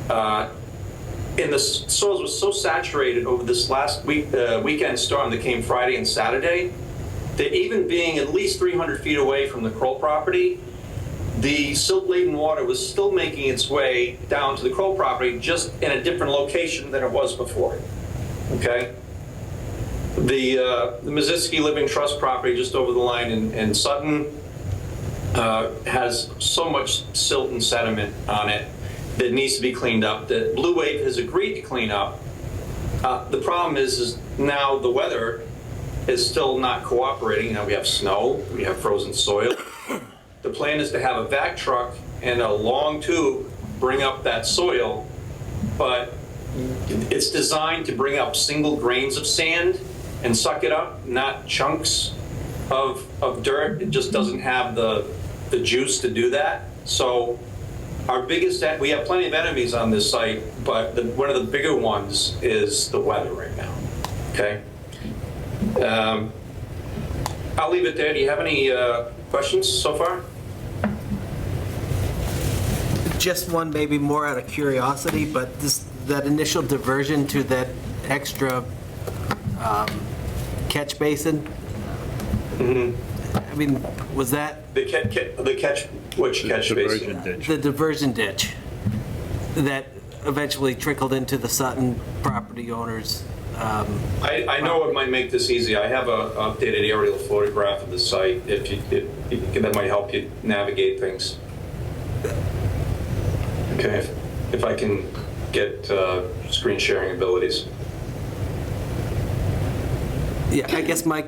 And the soils were so saturated over this last weekend storm that came Friday and Saturday that even being at least 300 feet away from the Kroll property, the silt-laden water was still making its way down to the Kroll property, just in a different location than it was before. Okay? The Mazinski Living Trust property just over the line in Sutton has so much silt and sediment on it that needs to be cleaned up, that Blue Wave has agreed to clean up. The problem is now the weather is still not cooperating. Now we have snow, we have frozen soil. The plan is to have a vac truck and a long tube bring up that soil, but it's designed to bring up single grains of sand and suck it up, not chunks of dirt. It just doesn't have the juice to do that. So our biggest, we have plenty of enemies on this site, but one of the bigger ones is the weather right now, okay? I'll leave it there. Do you have any questions so far? Just one, maybe more out of curiosity, but that initial diversion to that extra catch basin, I mean, was that Which catch basin? Diversion ditch. the diversion ditch that eventually trickled into the Sutton property owners? I know it might make this easy. I have a updated aerial photograph of the site, that might help you navigate things. Okay, if I can get screen sharing abilities. Yeah, I guess my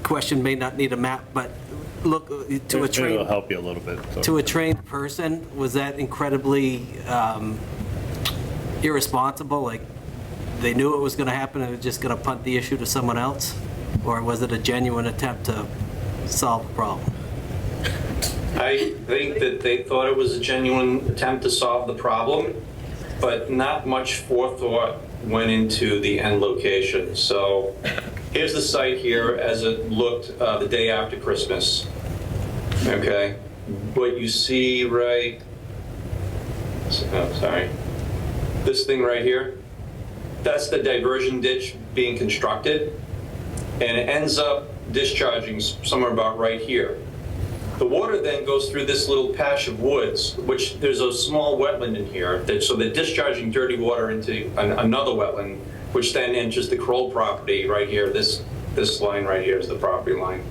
question may not need a map, but look, to a It'll trained, help you a little bit. so. to a trained person, was that incredibly irresponsible? Like, they knew it was going to happen and were just going to punt the issue to someone else? Or was it a genuine attempt to solve the problem? I think that they thought it was a genuine attempt to solve the problem, but not much forethought went into the end location. So here's the site here as it looked the day after Christmas. Okay, what you see right, sorry, this thing right here, that's the diversion ditch being constructed, and it ends up discharging somewhere about right here. The water then goes through this little patch of woods, which there's a small wetland in here, so they're discharging dirty water into another wetland, which then enters the Kroll property right here. This line right here is the property line.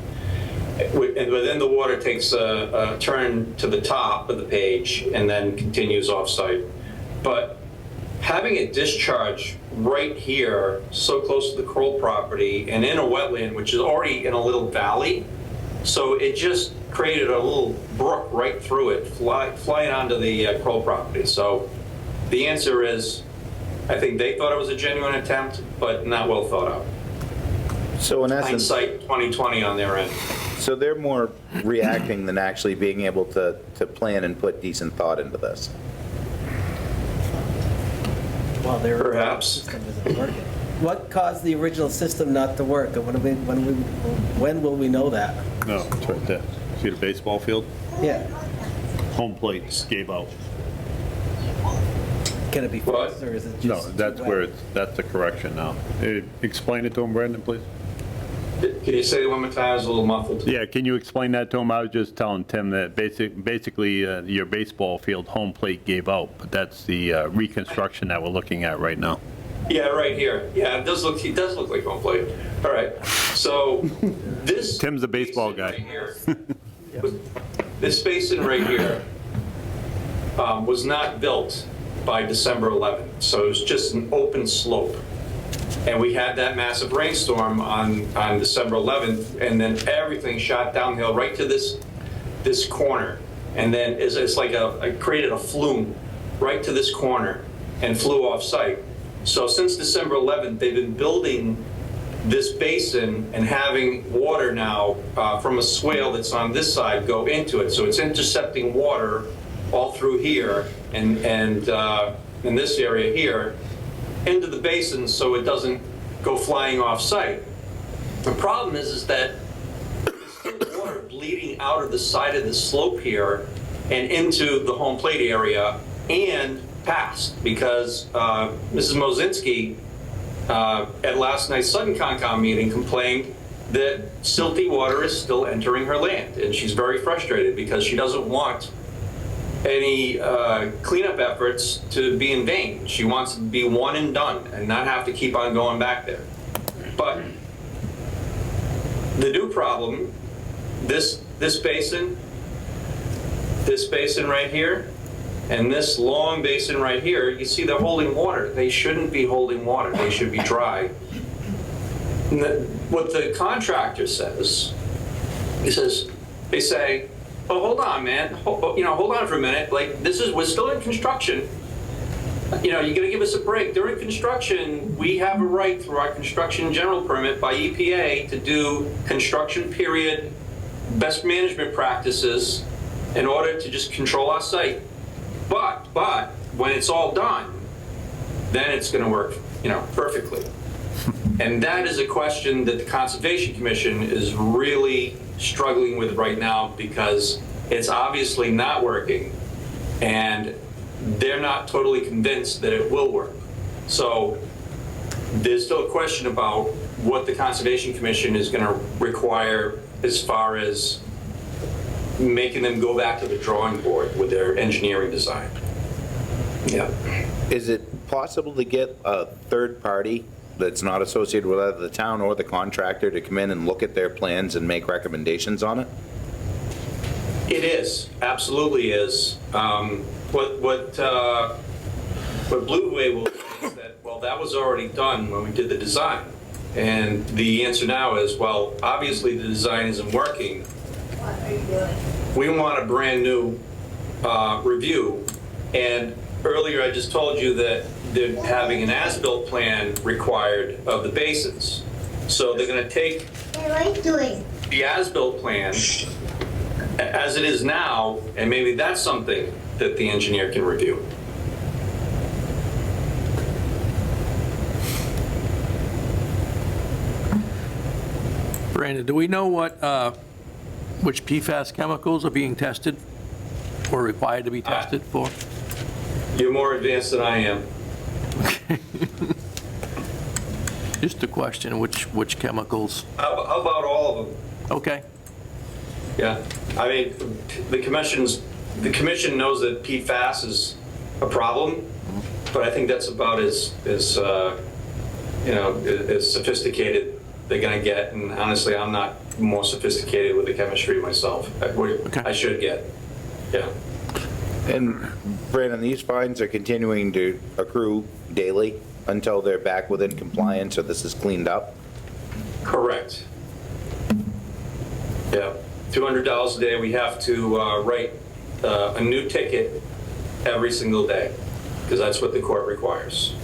And then the water takes a turn to the top of the page and then continues off-site. But having it discharge right here, so close to the Kroll property and in a wetland, which is already in a little valley, so it just created a little brook right through it, flying onto the Kroll property. So the answer is, I think they thought it was a genuine attempt, but not well thought out. So in essence, Hindsight 2020 on their end. so they're more reacting than actually being able to plan and put decent thought into this. Well, their Perhaps. system isn't working. What caused the original system not to work? And when will we know that? No, it's right there. See the baseball field? Yeah. Home plate gave out. Can it be What? fixed, or is it No, just? that's too where wet? that's the correction now. Explain it to him, Brandon, please. Can you say it one more time? It was a little muffled. Yeah, can you explain that to him? I was just telling Tim that basically your baseball field home plate gave out, but that's the reconstruction that we're looking at right now. Yeah, right here. Yeah, it does look like home plate. All right. So this Tim's a baseball basin guy. right here- this basin right here was not built by December 11th, so it was just an open slope. And we had that massive rainstorm on December 11th, and then everything shot downhill right to this corner, and then it's like it created a flume right to this corner and flew off site. So since December 11th, they've been building this basin and having water now from a swale that's on this side go into it. So it's intercepting water all through here and in this area here into the basin so it doesn't go flying off site. The problem is that there's still water bleeding out of the side of the slope here and into the home plate area and past, because Mrs. Mosinski at last night's Sutton Concom meeting complained that silty water is still entering her land, and she's very frustrated because she doesn't want any cleanup efforts to be in vain. She wants it to be one and done and not have to keep on going back there. But the new problem, this basin right here, and this long basin right here, you see they're holding water. They shouldn't be holding water. They should be dry. What the contractor says, they say, oh, hold on, man. Hold on for a minute. Like, we're still in construction. You gotta give us a break. During construction, we have a right through our construction general permit by EPA to do construction period best management practices in order to just control our site. But when it's all done, then it's going to work, perfectly. And that is a question that the Conservation Commission is really struggling with right now because it's obviously not working, and they're not totally convinced that it will work. So there's still a question about what the Conservation Commission is going to require as far as making them go back to the drawing board with their engineering design. Yeah. Is it possible to get a third party that's not associated with either the town or the contractor to come in and look at their plans and make recommendations on it? It is, absolutely is. What Blue Way will say is that, well, that was already done when we did the design. And the answer now is, well, obviously the design isn't working. What are you doing? We want a brand new review. And earlier I just told you that they're having an as-built plan required of the basins. So they're going to take What are you doing? the as-built plan as it is now, and maybe that's something that the engineer can review. Brandon, do we know which PFAS chemicals are being tested or required to be tested for? You're more advanced than I am. Just a question, which chemicals? How about all of them? Okay. Yeah. I mean, the commission knows that PFAS is a problem, but I think that's about as sophisticated they're going to get. And honestly, I'm not more sophisticated with the chemistry myself. I should get. Yeah. And Brandon, these fines are continuing to accrue daily until they're back within compliance or this is cleaned up? Correct. Yeah. $200 a day. We have to write a new ticket every single day because that's what the court requires.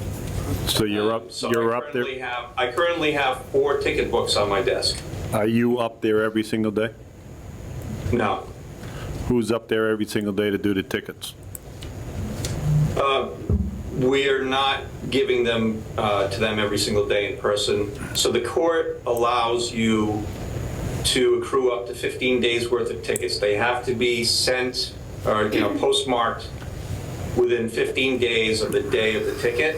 So you're up, you're up there? I currently have 4 ticket books on my desk. Are you up there every single day? No. Who's up there every single day to do the tickets? We are not giving them to them every single day in person. So the court allows you to accrue up to 15 days worth of tickets. They have to be sent or postmarked within 15 days of the day of the ticket.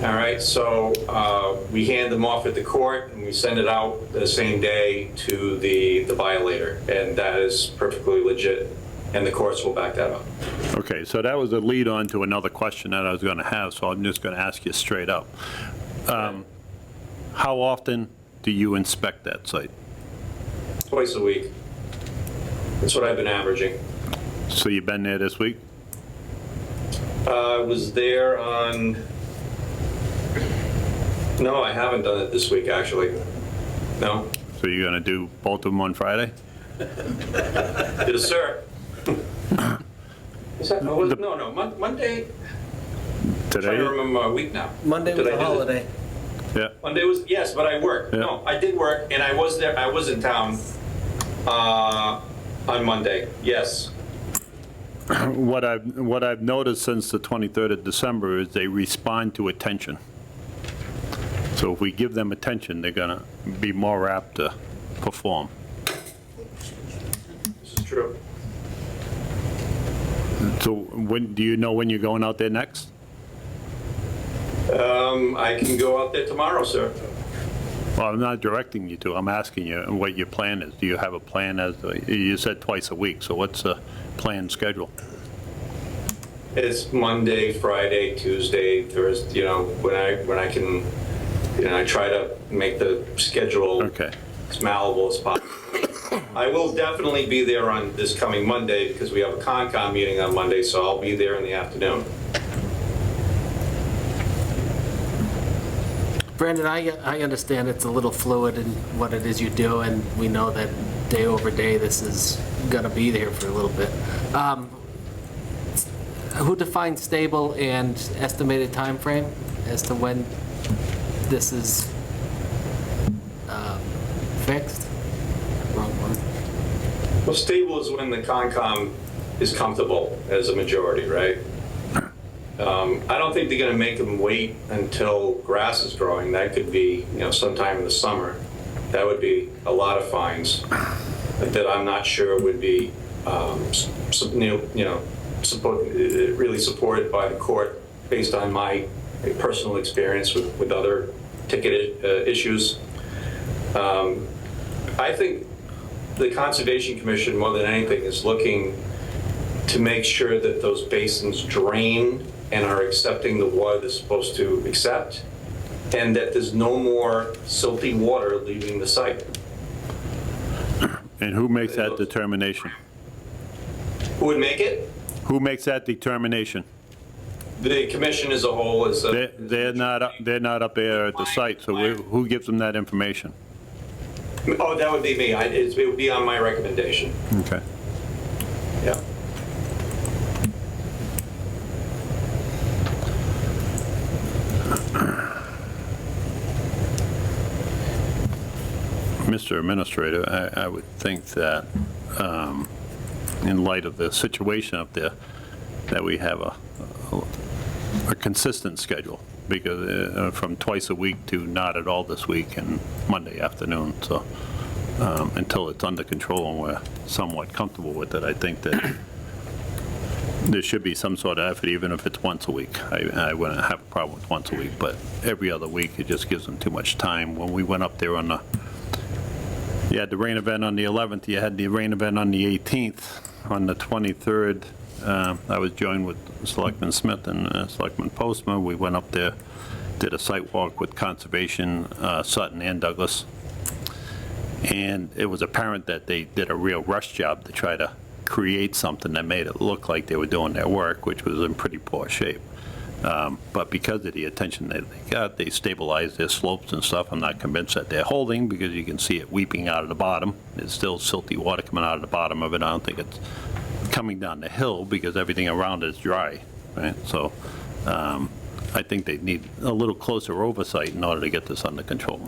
All right, so we hand them off at the court and we send it out the same day to the violator, and that is perfectly legit, and the courts will back that up. Okay, so that was a lead on to another question that I was going to have, so I'm just going to ask you straight up. How often do you inspect that site? Twice a week. That's what I've been averaging. So you've been there this week? I was there on... No, I haven't done it this week, actually. No. So you're going to do both of them on Friday? Yes, sir. Is that, no, Monday? I'm trying to remember my week now. Monday was Did I a do holiday. Yeah. Monday was, yes, but I worked. Yeah. No, I did work, and I was there, I was in town on Monday, yes. What I've noticed since the 23rd of December is they respond to attention. So if we give them attention, they're going to be more apt to perform. This is true. So do you know when you're going out there next? I can go out there tomorrow, sir. Well, I'm not directing you to. I'm asking you what your plan is. Do you have a plan you said twice a week, so what's the planned schedule? It's Monday, Friday, Tuesday, Thursday, when I can, I try to make the schedule as malleable as possible. I will definitely be there on this coming Monday because we have a Concom meeting on Monday, so I'll be there in the afternoon. Brandon, I understand it's a little fluid in what it is you do, and we know that day over day this is going to be there for a little bit. Who defines stable and estimated time frame as to when this is fixed? Wrong one. Well, stable is when the Concom is comfortable as a majority, right? I don't think they're going to make them wait until grass is growing. That could be, sometime in the summer. That would be a lot of fines that I'm not sure would be, really supported by the court based on my personal experience with other ticket issues. I think the Conservation Commission, more than anything, is looking to make sure that those basins drain and are accepting the water they're supposed to accept, and that there's no more silty water leaving the site. And who makes that determination? Who would make it? Who makes that determination? The commission as a whole is. They're not up there at the site, so who gives them that information? Oh, that would be me. It would be on my recommendation. Okay. Yeah. Mr. Administrator, I would think that in light of the situation up there, that we have a consistent schedule, because from twice a week to not at all this week and Monday afternoon. So until it's under control and we're somewhat comfortable with it, I think that there should be some sort of effort, even if it's once a week. I wouldn't have a problem with once a week, but every other week, it just gives them too much time. When we went up there you had the rain event on the 11th, you had the rain event on the 18th. On the 23rd, I was joined with Selectman Smith and Selectman Postma. We went up there, did a site walk with Conservation, Sutton and Douglas. And it was apparent that they did a real rush job to try to create something that made it look like they were doing their work, which was in pretty poor shape. But because of the attention that they got, they stabilized their slopes and stuff. I'm not convinced that they're holding, because you can see it weeping out of the bottom. There's still silty water coming out of the bottom of it. I don't think it's coming down the hill, because everything around it is dry, right? So I think they need a little closer oversight in order to get this under control.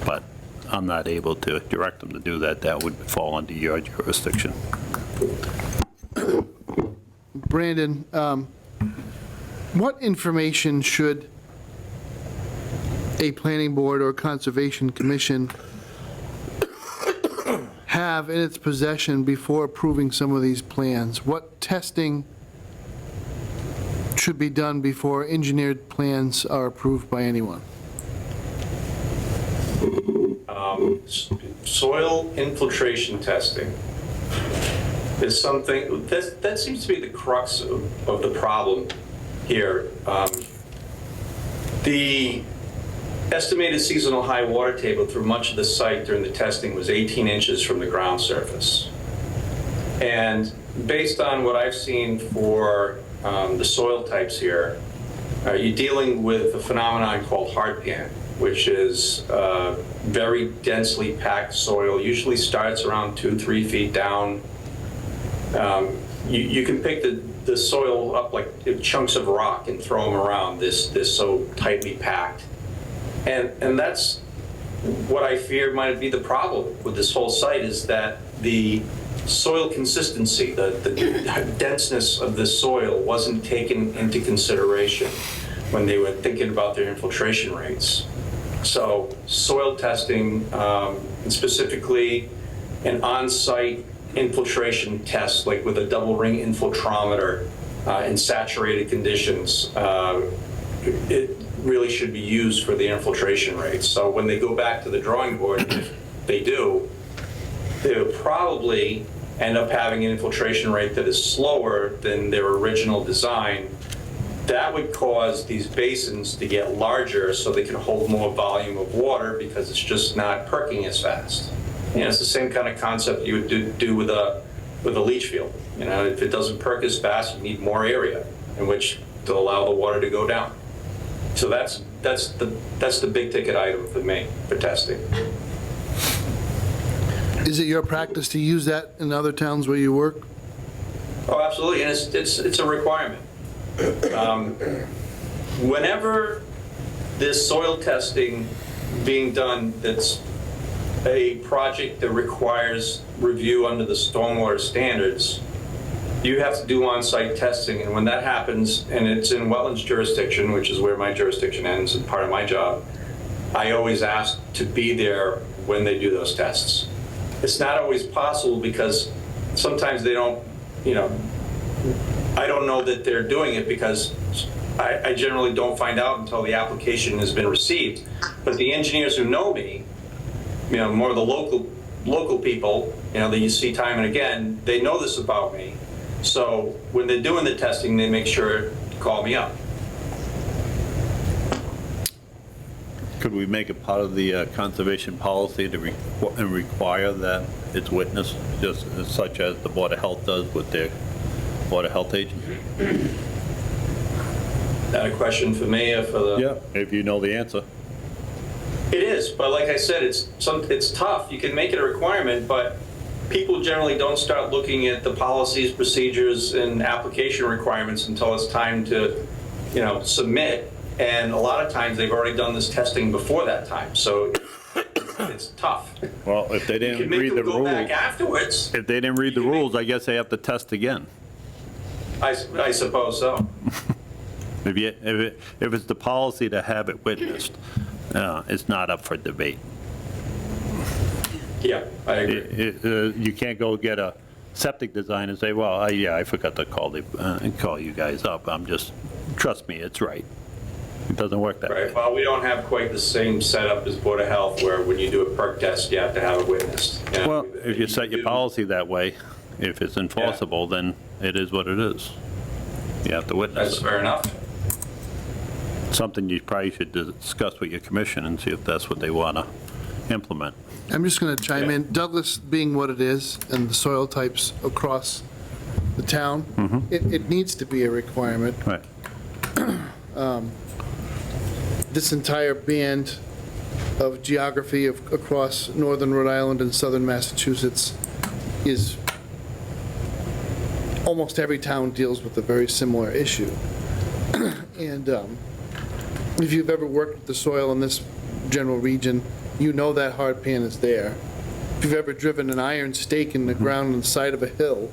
But I'm not able to direct them to do that. That would fall under your jurisdiction. Brandon, what information should a planning board or conservation commission have in its possession before approving some of these plans? What testing should be done before engineered plans are approved by anyone? Soil infiltration testing is something, that seems to be the crux of the problem here. The estimated seasonal high water table through much of the site during the testing was 18 inches from the ground surface. And based on what I've seen for the soil types here, you're dealing with a phenomenon called hard pan, which is very densely packed soil, usually starts around 2-3 feet down. You can pick the soil up like chunks of rock and throw them around. This so tightly packed, and that's what I fear might be the problem with this whole site, is that the soil consistency, the denseness of the soil wasn't taken into consideration when they were thinking about their infiltration rates. So soil testing, and specifically an on-site infiltration test, like with a double ring infiltrometer in saturated conditions, it really should be used for the infiltration rates. So when they go back to the drawing board, if they do, they'll probably end up having an infiltration rate that is slower than their original design. That would cause these basins to get larger so they can hold more volume of water, because it's just not perking as fast. It's the same kind of concept you would do with a leach field. If it doesn't perk as fast, you need more area in which to allow the water to go down. So that's the big ticket item for me for testing. Is it your practice to use that in other towns where you work? Oh, absolutely, and it's a requirement. Whenever there's soil testing being done that's a project that requires review under the stormwater standards, you have to do on-site testing, and when that happens, and it's in wetlands jurisdiction, which is where my jurisdiction ends and part of my job, I always ask to be there when they do those tests. It's not always possible because sometimes they don't, I don't know that they're doing it because I generally don't find out until the application has been received. But the engineers who know me, more of the local people, that you see time and again, they know this about me. So when they're doing the testing, they make sure to call me up. Could we make it part of the conservation policy to require that it's witnessed, just such as the Board of Health does with their Board of Health agent? Is that a question for me or for the? Yeah, if you know the answer. It is, but like I said, it's tough. You can make it a requirement, but people generally don't start looking at the policies, procedures, and application requirements until it's time to, submit. And a lot of times they've already done this testing before that time, so it's tough. Well, if they You didn't can make read the them go back rules, afterwards. if they didn't read the rules, I guess they have to test again. I suppose so. If it's the policy to have it witnessed, it's not up for debate. Yeah, I agree. You can't go get a septic design and say, well, I forgot to call you guys up. Trust me, it's right. It doesn't work that way. Right, well, we don't have quite the same setup as Board of Health where when you do a perk test, you have to have it witnessed. Well, if you set your policy that way, if it's enforceable, then it is what it is. You have to witness That's it. fair enough. Something you probably should discuss with your commission and see if that's what they want to implement. I'm just going to chime in. Douglas being what it is and the soil types across the town, it needs to be a requirement. Right. This entire band of geography across northern Rhode Island and southern Massachusetts is, almost every town deals with a very similar issue. And if you've ever worked with the soil in this general region, you know that hard pan is there. If you've ever driven an iron stake in the ground on the side of a hill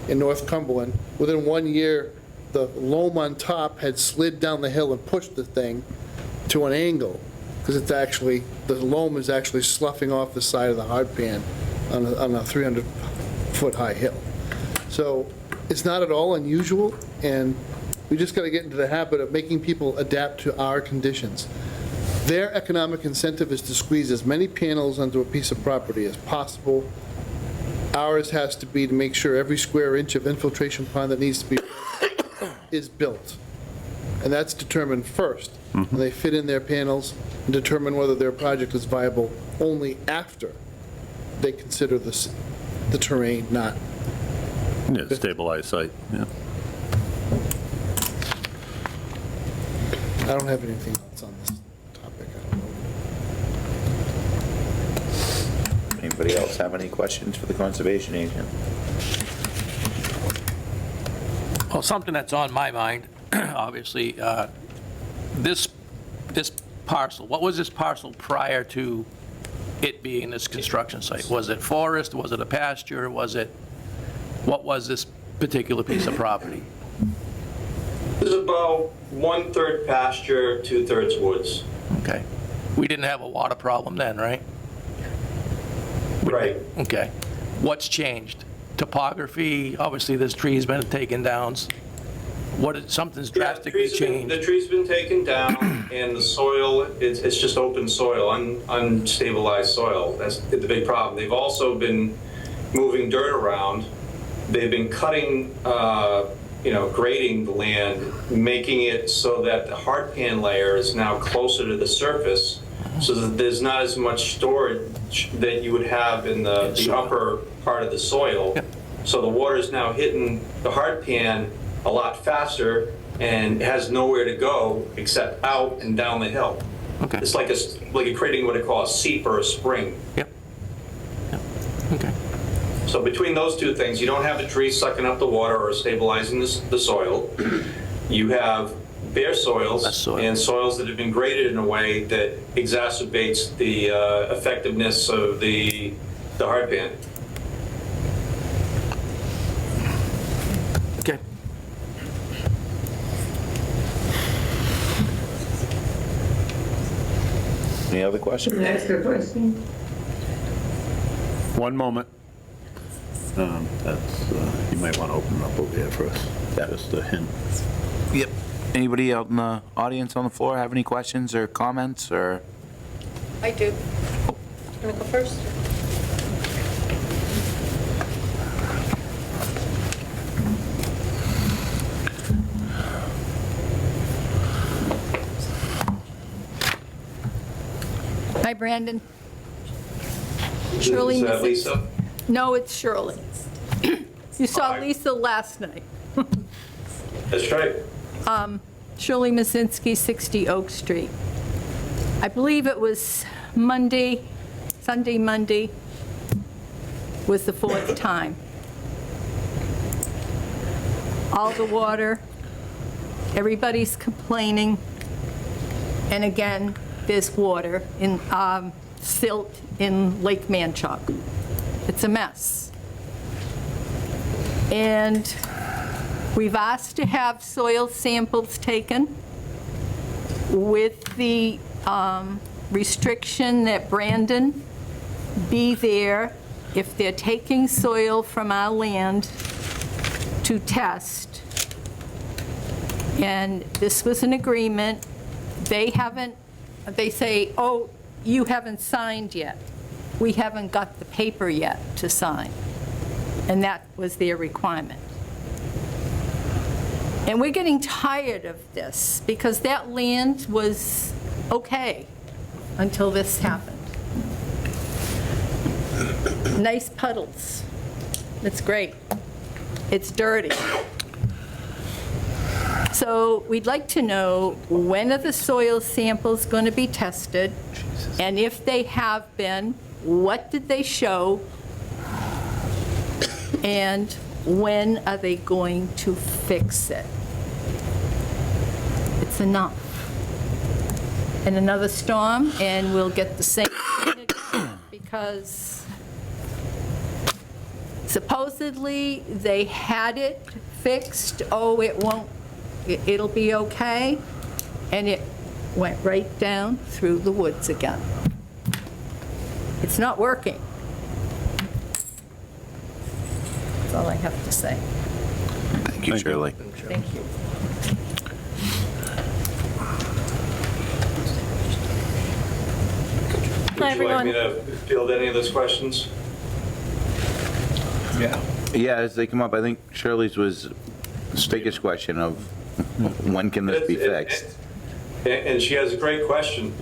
in North Cumberland, within 1 year, the loam on top had slid down the hill and pushed the thing to an angle, because it's actually, the loam is actually sloughing off the side of the hard pan on a 300-foot high hill. So it's not at all unusual, and we just got to get into the habit of making people adapt to our conditions. Their economic incentive is to squeeze as many panels onto a piece of property as possible. Ours has to be to make sure every square inch of infiltration pond that needs to be is built. And that's determined first. And they fit in their panels and determine whether their project is viable only after they consider the terrain, not. Yeah, stabilized site, yeah. I don't have anything else on this topic. I don't know. Anybody else have any questions for the conservation agent? Well, something that's on my mind, obviously, this parcel, what was this parcel prior to it being this construction site? Was it forest, was it a pasture, what was this particular piece of property? There's about 1/3 pasture, 2/3 woods. Okay. We didn't have a water problem then, right? Right. Okay. What's changed? Topography, obviously this tree's been taken down. Something's drastically changed. The tree's been taken down, and the soil, it's just open soil, unstabilized soil. That's the big problem. They've also been moving dirt around. They've been cutting, grading the land, making it so that the hard pan layer is now closer to the surface, so that there's not as much storage that you would have in the upper part of the soil. Yep. So the water is now hitting the hard pan a lot faster and has nowhere to go except out and down the hill. Okay. It's like creating what I call a seep or a spring. Yep. Okay. So between those two things, you don't have the tree sucking up the water or stabilizing the soil. You have bare soils Less soil. and soils that have been graded in a way that exacerbates the effectiveness of the hard pan. Okay. Any other questions? Can I ask a question? One moment. That's, you might want to open it up over here first. Just a hint. Yep. Anybody out in the audience on the floor have any questions or comments, or? I do. You want to go first? Hi, Brandon. Shirley. Is that Lisa? No, it's Shirley. You saw Hi. Lisa last night. That's right. Shirley Mazinski, 60 Oak Street. I believe it was Monday was the fourth time. All the water, everybody's complaining, and again, there's water in, silt in Lake Manchoc. It's a mess. And we've asked to have soil samples taken with the restriction that Brandon be there if they're taking soil from our land to test. And this was an agreement. They say, oh, you haven't signed yet. We haven't got the paper yet to sign. And that was their requirement. And we're getting tired of this because that land was okay until this happened. Nice puddles. It's great. It's dirty. So we'd like to know, when are the soil samples going to be tested? And if they have been, what did they show? And when are they going to fix it? It's enough. And another storm, and we'll get the same thing again, because supposedly they had it fixed. Oh, it'll be okay. And it went right down through the woods again. It's not working. That's all I have to say. Thank you, Shirley. Thank you. Hi, Would you like me everyone. to field any of those questions? Yeah, as they come up, I think Shirley's was the biggest question of when can this be fixed? And she has a great question.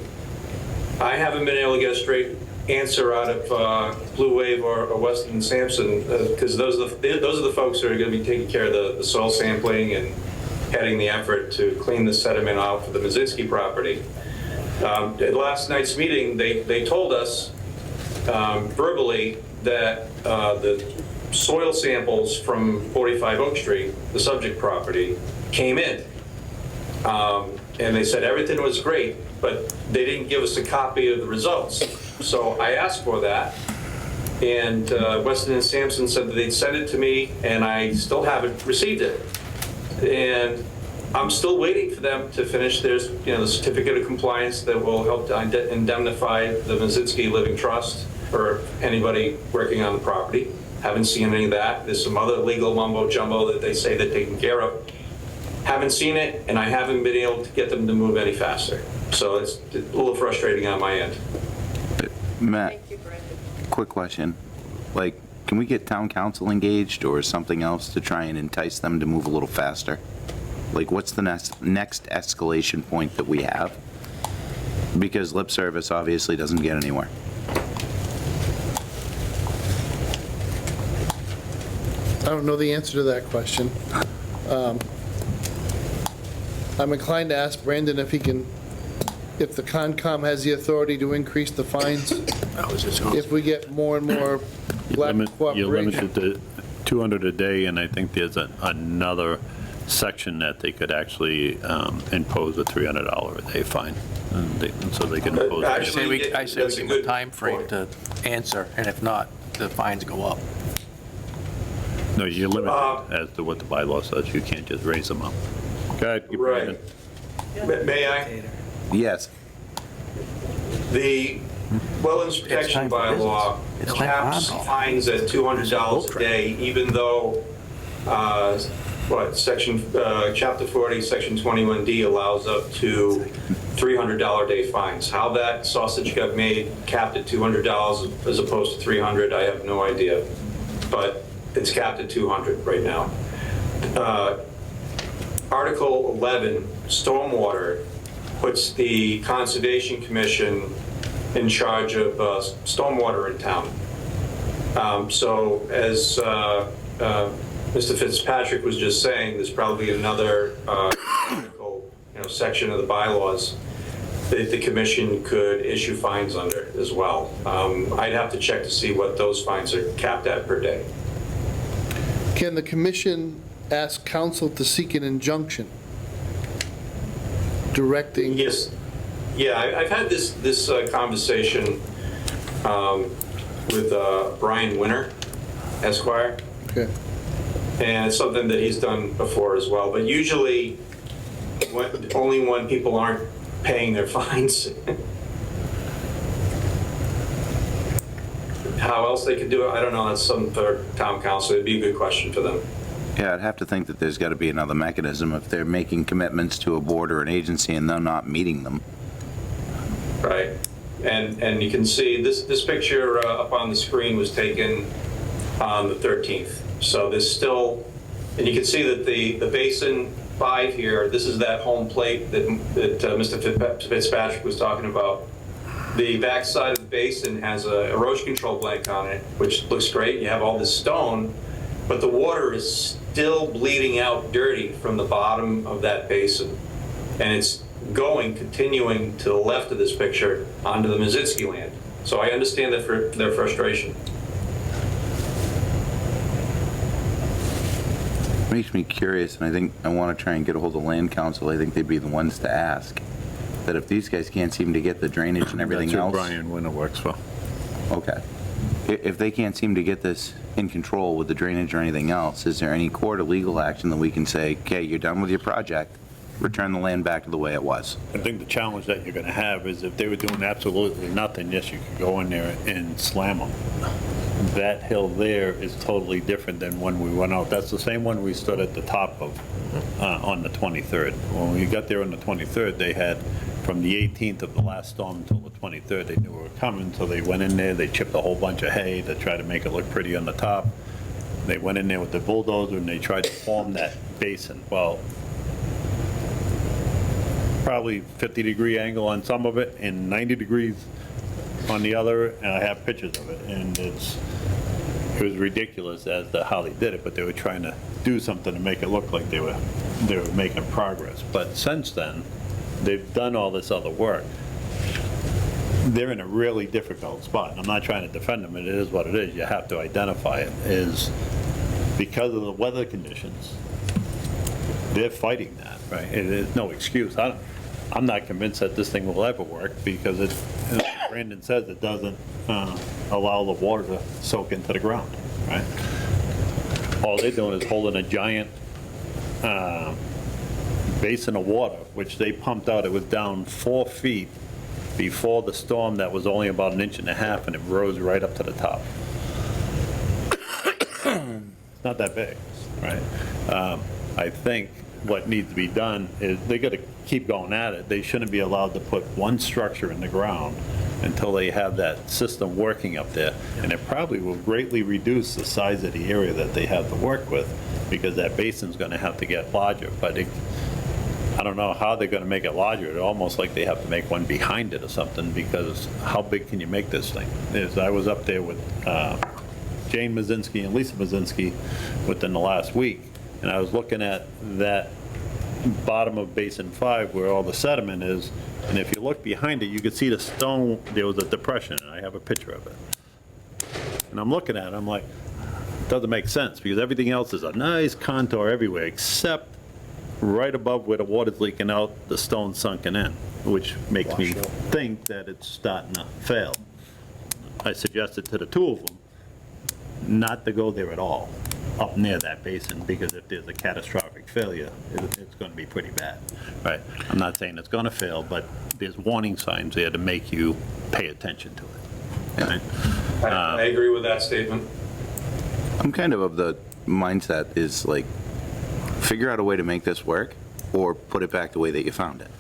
I haven't been able to get a straight answer out of Blue Wave or Weston and Sampson, because those are the folks that are going to be taking care of the soil sampling and heading the effort to clean the sediment out for the Mazinski property. At last night's meeting, they told us verbally that the soil samples from 45 Oak Street, the subject property, came in. And they said everything was great, but they didn't give us a copy of the results. So I asked for that, and Weston and Sampson said that they'd send it to me, and I still haven't received it. And I'm still waiting for them to finish their, the certificate of compliance that will help to indemnify the Mazinski Living Trust or anybody working on the property. Haven't seen any of that. There's some other legal mumbo jumbo that they say they're taking care of. Haven't seen it, and I haven't been able to get them to move any faster. So it's a little frustrating on my end. Matt, Thank you, Brandon. quick question. Like, can we get town council engaged or something else to try and entice them to move a little faster? Like, what's the next escalation point that we have? Because lip service obviously doesn't get anywhere. I don't know the answer to that question. I'm inclined to ask Brandon if if the Concom has the authority to increase the fines, if we get more and more black You're cooperation. limited to 200 a day, and I think there's another section that they could actually impose a $300 a day fine. And so they can impose. I say we That's a give them a good time frame point. to answer, and if not, the fines go up. No, you're limited as to what the bylaw says. You can't just raise them up. Go ahead. keep Right. reading. May I? Yes. The wetlands protection bylaw It's time for caps hardball. fines at $200 a day, even though, Chapter 40, Section 21D allows up to $300 a day fines. How that sausage got made, capped at $200 as opposed to $300, I have no idea. But it's capped at $200 right now. Article 11, stormwater, puts the Conservation Commission in charge of stormwater in town. So as Mr. Fitzpatrick was just saying, there's probably another article, section of the bylaws that the commission could issue fines under as well. I'd have to check to see what those fines are capped at per day. Can the commission ask council to seek an injunction directing? Yes. Yeah, I've had this conversation with Brian Winter, Esquire, Okay. and it's something that he's done before as well. But usually, only when people aren't paying their fines. How else they could do it, I don't know. That's something for town council. It'd be a good question for them. Yeah, I'd have to think that there's got to be another mechanism if they're making commitments to a board or an agency and they're not meeting them. Right. And you can see this picture up on the screen was taken on the 13th. So there's still, and you can see that the basin 5 here, this is that home plate that Mr. Fitzpatrick was talking about. The back side of the basin has a erosion control blanket on it, which looks great. You have all this stone, but the water is still bleeding out dirty from the bottom of that basin. And it's continuing to the left of this picture onto the Mazinski land. So I understand their frustration. Makes me curious, and I think I want to try and get a hold of land council. I think they'd be the ones to ask. That if these guys can't seem to get the drainage and everything That's who else. Brian Winter works for. Okay. If they can't seem to get this in control with the drainage or anything else, is there any court or legal action that we can say, okay, you're done with your project, return the land back to the way it was? I think the challenge that you're going to have is if they were doing absolutely nothing, yes, you could go in there and slam them. That hill there is totally different than when we went out. That's the same one we stood at the top of on the 23rd. When we got there on the 23rd, they had, from the 18th of the last storm until the 23rd, they knew we were coming, so they went in there, they chipped a whole bunch of hay to try to make it look pretty on the top. They went in there with the bulldozer and they tried to form that basin. Well, probably 50-degree angle on some of it and 90 degrees on the other, and I have pictures of it, and it was ridiculous as to how they did it, but they were trying to do something to make it look like they were making progress. But since then, they've done all this other work. They're in a really difficult spot. I'm not trying to defend them. It is what it is. You have to identify it. Is because of the weather conditions, they're fighting that, right? It is no excuse. I'm not convinced that this thing will ever work because it, as Brandon says, it doesn't allow the water to soak into the ground, right? All they're doing is holding a giant basin of water, which they pumped out. It was down 4 feet before the storm that was only about 1.5 inches, and it rose right up to the top. It's not that big, right? I think what needs to be done is they got to keep going at it. They shouldn't be allowed to put one structure in the ground until they have that system working up there. And it probably will greatly reduce the size of the area that they have to work with because that basin's going to have to get larger. But I don't know how they're going to make it larger. It's almost like they have to make one behind it or something because how big can you make this thing? I was up there with Jane Mazinski and Lisa Mazinski within the last week, and I was looking at that bottom of Basin 5 where all the sediment is, and if you look behind it, you could see the stone, there was a depression, and I have a picture of it. And I'm looking at it, I'm like, it doesn't make sense, because everything else is a nice contour everywhere, except right above where the water's leaking out, the stone's sunken in, which makes me think that it's starting to fail. I suggested to the two of them not to go there at all, up near that basin, because if there's a catastrophic failure, it's going to be pretty bad, right? I'm not saying it's going to fail, but there's warning signs there to make you pay attention to it. Right? I agree with that statement. I'm kind of the mindset is like, figure out a way to make this work or put it back the way that you found it.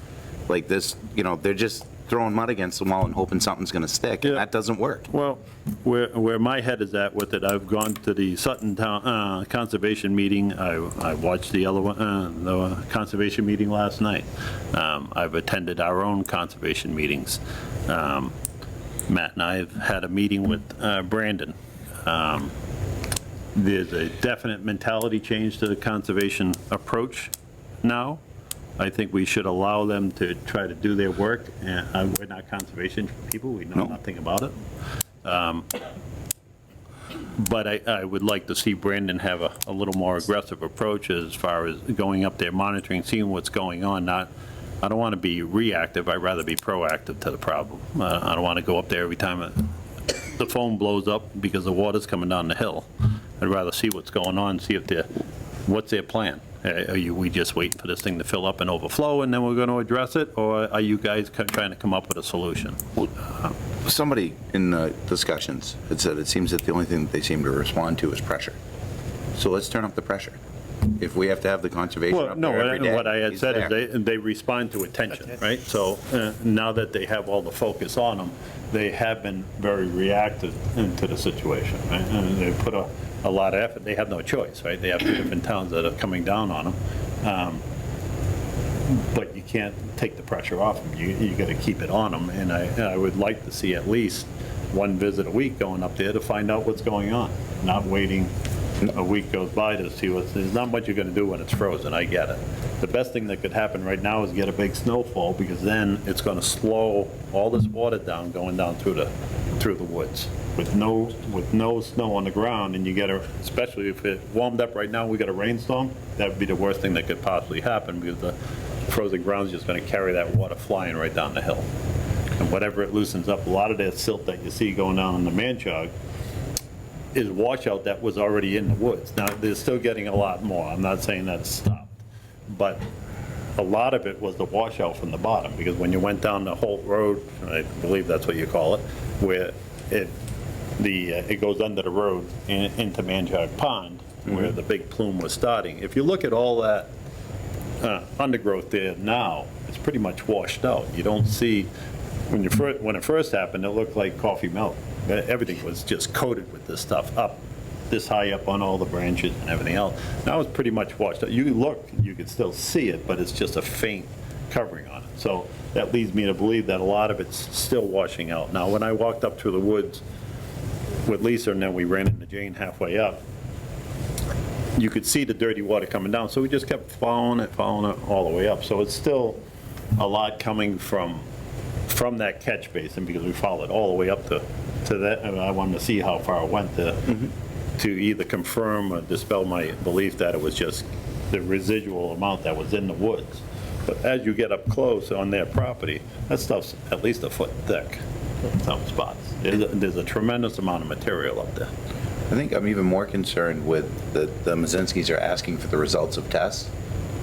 Like this, they're just throwing mud against the wall and hoping something's going to stick, and that doesn't work. Well, where my head is at with it, I've gone to the Sutton Town Conservation meeting. I watched the other one, the conservation meeting last night. I've attended our own conservation meetings. Matt and I have had a meeting with Brandon. There's a definite mentality change to the conservation approach now. I think we should allow them to try to do their work, and we're not conservation people, we know nothing about it. But I would like to see Brandon have a little more aggressive approach as far as going up there, monitoring, seeing what's going on. I don't want to be reactive, I'd rather be proactive to the problem. I don't want to go up there every time the phone blows up because the water's coming down the hill. I'd rather see what's going on, see if what's their plan? Are we just waiting for this thing to fill up and overflow and then we're going to address it? Or are you guys trying to come up with a solution? Somebody in the discussions had said it seems that the only thing that they seem to respond to is pressure. So let's turn up the pressure. If we have to have the conservation Well, up no, there every day, what I had he's said there. is they respond to attention, right? So now that they have all the focus on them, they have been very reactive into the situation, right? And they put a lot of effort. They have no choice, right? They have two different towns that are coming down on them. But you can't take the pressure off them. You got to keep it on them. And I would like to see at least one visit a week going up there to find out what's going on, not waiting a week goes by to see there's not much you're going to do when it's frozen, I get it. The best thing that could happen right now is get a big snowfall, because then it's going to slow all this water down going down through the woods. With no snow on the ground, and you get especially if it warmed up right now, we got a rainstorm, that would be the worst thing that could possibly happen, because the frozen ground is just going to carry that water flying right down the hill. And whatever it loosens up, a lot of that silt that you see going down in the Manchog is washout that was already in the woods. Now, they're still getting a lot more. I'm not saying that's stopped. But a lot of it was the washout from the bottom, because when you went down the Holt Road, I believe that's what you call it, where it goes under the road into Manchog Pond, where the big plume was starting. If you look at all that undergrowth there now, it's pretty much washed out. You don't see, when it first happened, it looked like coffee milk. Everything was just coated with this stuff up, this high up on all the branches and everything else. Now it's pretty much washed out. You can still see it, but it's just a faint covering on it. So that leads me to believe that a lot of it's still washing out. Now, when I walked up through the woods with Lisa, and then we ran into Jane halfway up, you could see the dirty water coming down. So we just kept following it all the way up. So it's still a lot coming from that catch basin, because we followed all the way up to that, and I wanted to see how far it went to either confirm or dispel my belief that it was just the residual amount that was in the woods. But as you get up close on their property, that stuff's at least a foot thick in some spots. There's a tremendous amount of material up there. I think I'm even more concerned with the Mazinskis are asking for the results of tests,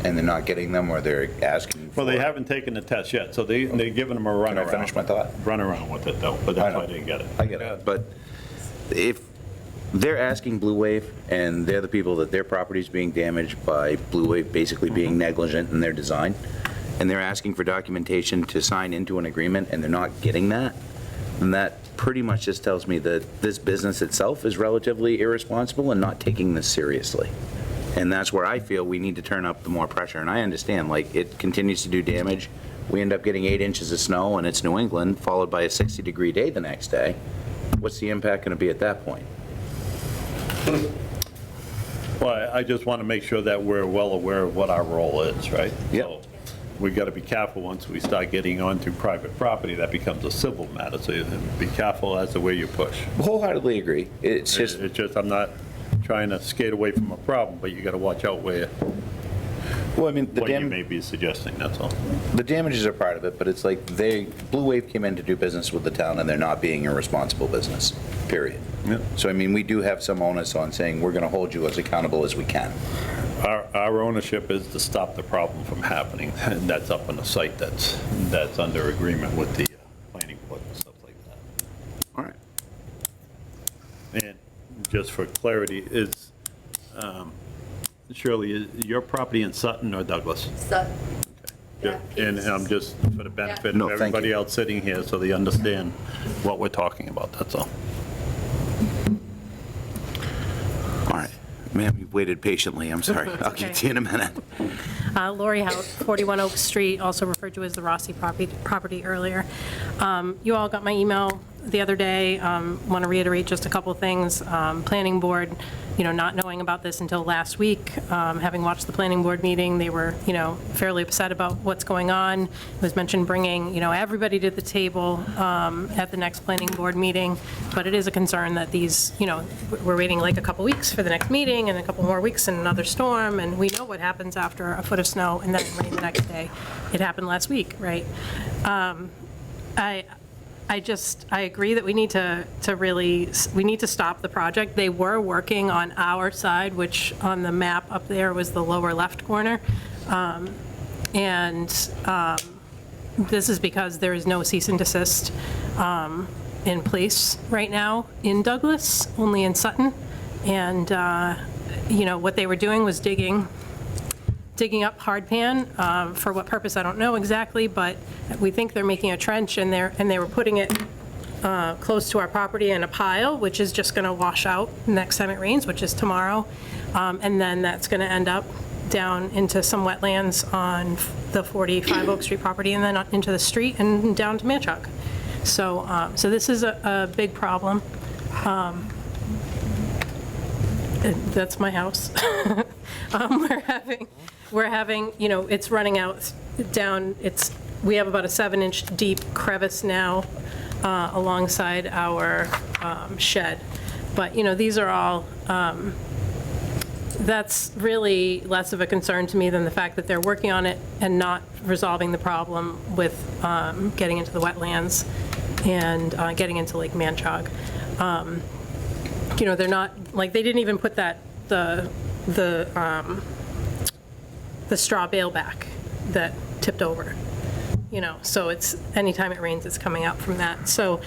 and they're not getting them, or they're asking for... Well, they haven't taken the test yet, so they're giving them a runaround. Can I finish my thought? Runaround with it, though, but that's why I didn't get it. I get it, but if they're asking Blue Wave, and they're the people that their property's being damaged by Blue Wave basically being negligent in their design, and they're asking for documentation to sign into an agreement, and they're not getting that, then that pretty much just tells me that this business itself is relatively irresponsible and not taking this seriously. And that's where I feel we need to turn up the more pressure. And I understand, like, it continues to do damage. We end up getting 8 inches of snow, and it's New England, followed by a 60-degree day the next day. What's the impact going to be at that point? Well, I just want to make sure that we're well aware of what our role is, right? Yep. So we got to be careful once we start getting onto private property, that becomes a civil matter. So be careful as to where you push. Wholeheartedly agree. It's just... I'm not trying to skate away from a problem, but you got to watch out where Well, I mean, what you may be suggesting, that's all. the damages are part of it, but it's like Blue Wave came in to do business with the town, and they're not being a responsible business, period. Yep. So, I mean, we do have some onus on saying, we're going to hold you as accountable as we can. Our ownership is to stop the problem from happening. That's up on the site that's under agreement with the planning board and stuff like that. All right. And just for clarity, is, Shirley, is your property in Sutton or Douglas? So, Yeah, and I'm just, for the benefit No, of thank everybody you. else sitting here, so they understand what we're talking about, that's all. All right. Ma'am, you've waited patiently. I'm sorry. I'll get to you in a minute. Lori Hout, 41 Oak Street, also referred to as the Rossi property earlier. You all got my email the other day. Want to reiterate just a couple of things. Planning board, not knowing about this until last week, having watched the planning board meeting, they were, fairly upset about what's going on. It was mentioned bringing, everybody to the table at the next planning board meeting, but it is a concern that these, we're waiting like a couple weeks for the next meeting and a couple more weeks and another storm, and we know what happens after a foot of snow and then rain the next day. It happened last week, right? I agree that we need to stop the project. They were working on our side, which on the map up there was the lower left corner. This is because there is no cease and desist in place right now in Douglas, only in Sutton. And, what they were doing was digging up hardpan. For what purpose, I don't know exactly, but we think they're making a trench, and they were putting it close to our property in a pile, which is just going to wash out next time it rains, which is tomorrow. And then that's going to end up down into some wetlands on the 45 Oak Street property, and then into the street and down to Manchuk. So this is a big problem. That's my house. We're having, it's running out down, we have about a 7-inch deep crevice now alongside our shed. But, these are all, that's really less of a concern to me than the fact that they're working on it and not resolving the problem with getting into the wetlands and getting into Lake Manchog. They're not, like, they didn't even put the straw bale back that tipped over, so it's, anytime it rains, it's coming up from that. So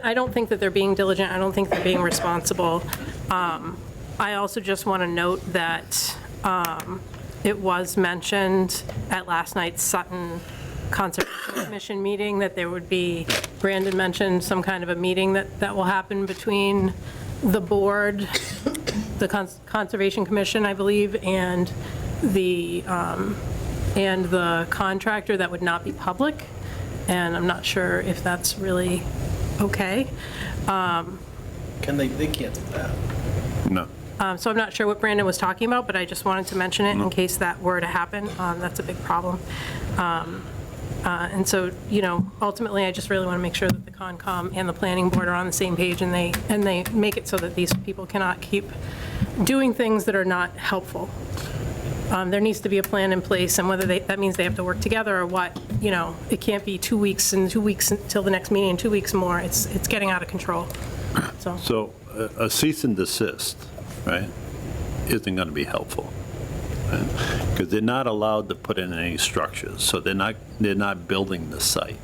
I don't think that they're being diligent. I don't think they're being responsible. I also just want to note that it was mentioned at last night's Sutton Conservation Commission meeting that there would be, Brandon mentioned some kind of a meeting that will happen between the board, the Conservation Commission, I believe, and the contractor that would not be public, and I'm not sure if that's really okay. They can't do that. No. So I'm not sure what Brandon was talking about, but I just wanted to mention it in case that were to happen. That's a big problem. And so, ultimately, I just really want to make sure that the Concom and the planning board are on the same page, and they make it so that these people cannot keep doing things that are not helpful. There needs to be a plan in place, and whether that means they have to work together or what, it can't be 2 weeks and 2 weeks until the next meeting and 2 weeks more. It's getting out of control. So a cease and desist, right, isn't going to be helpful. Because they're not allowed to put in any structures, so they're not building the site.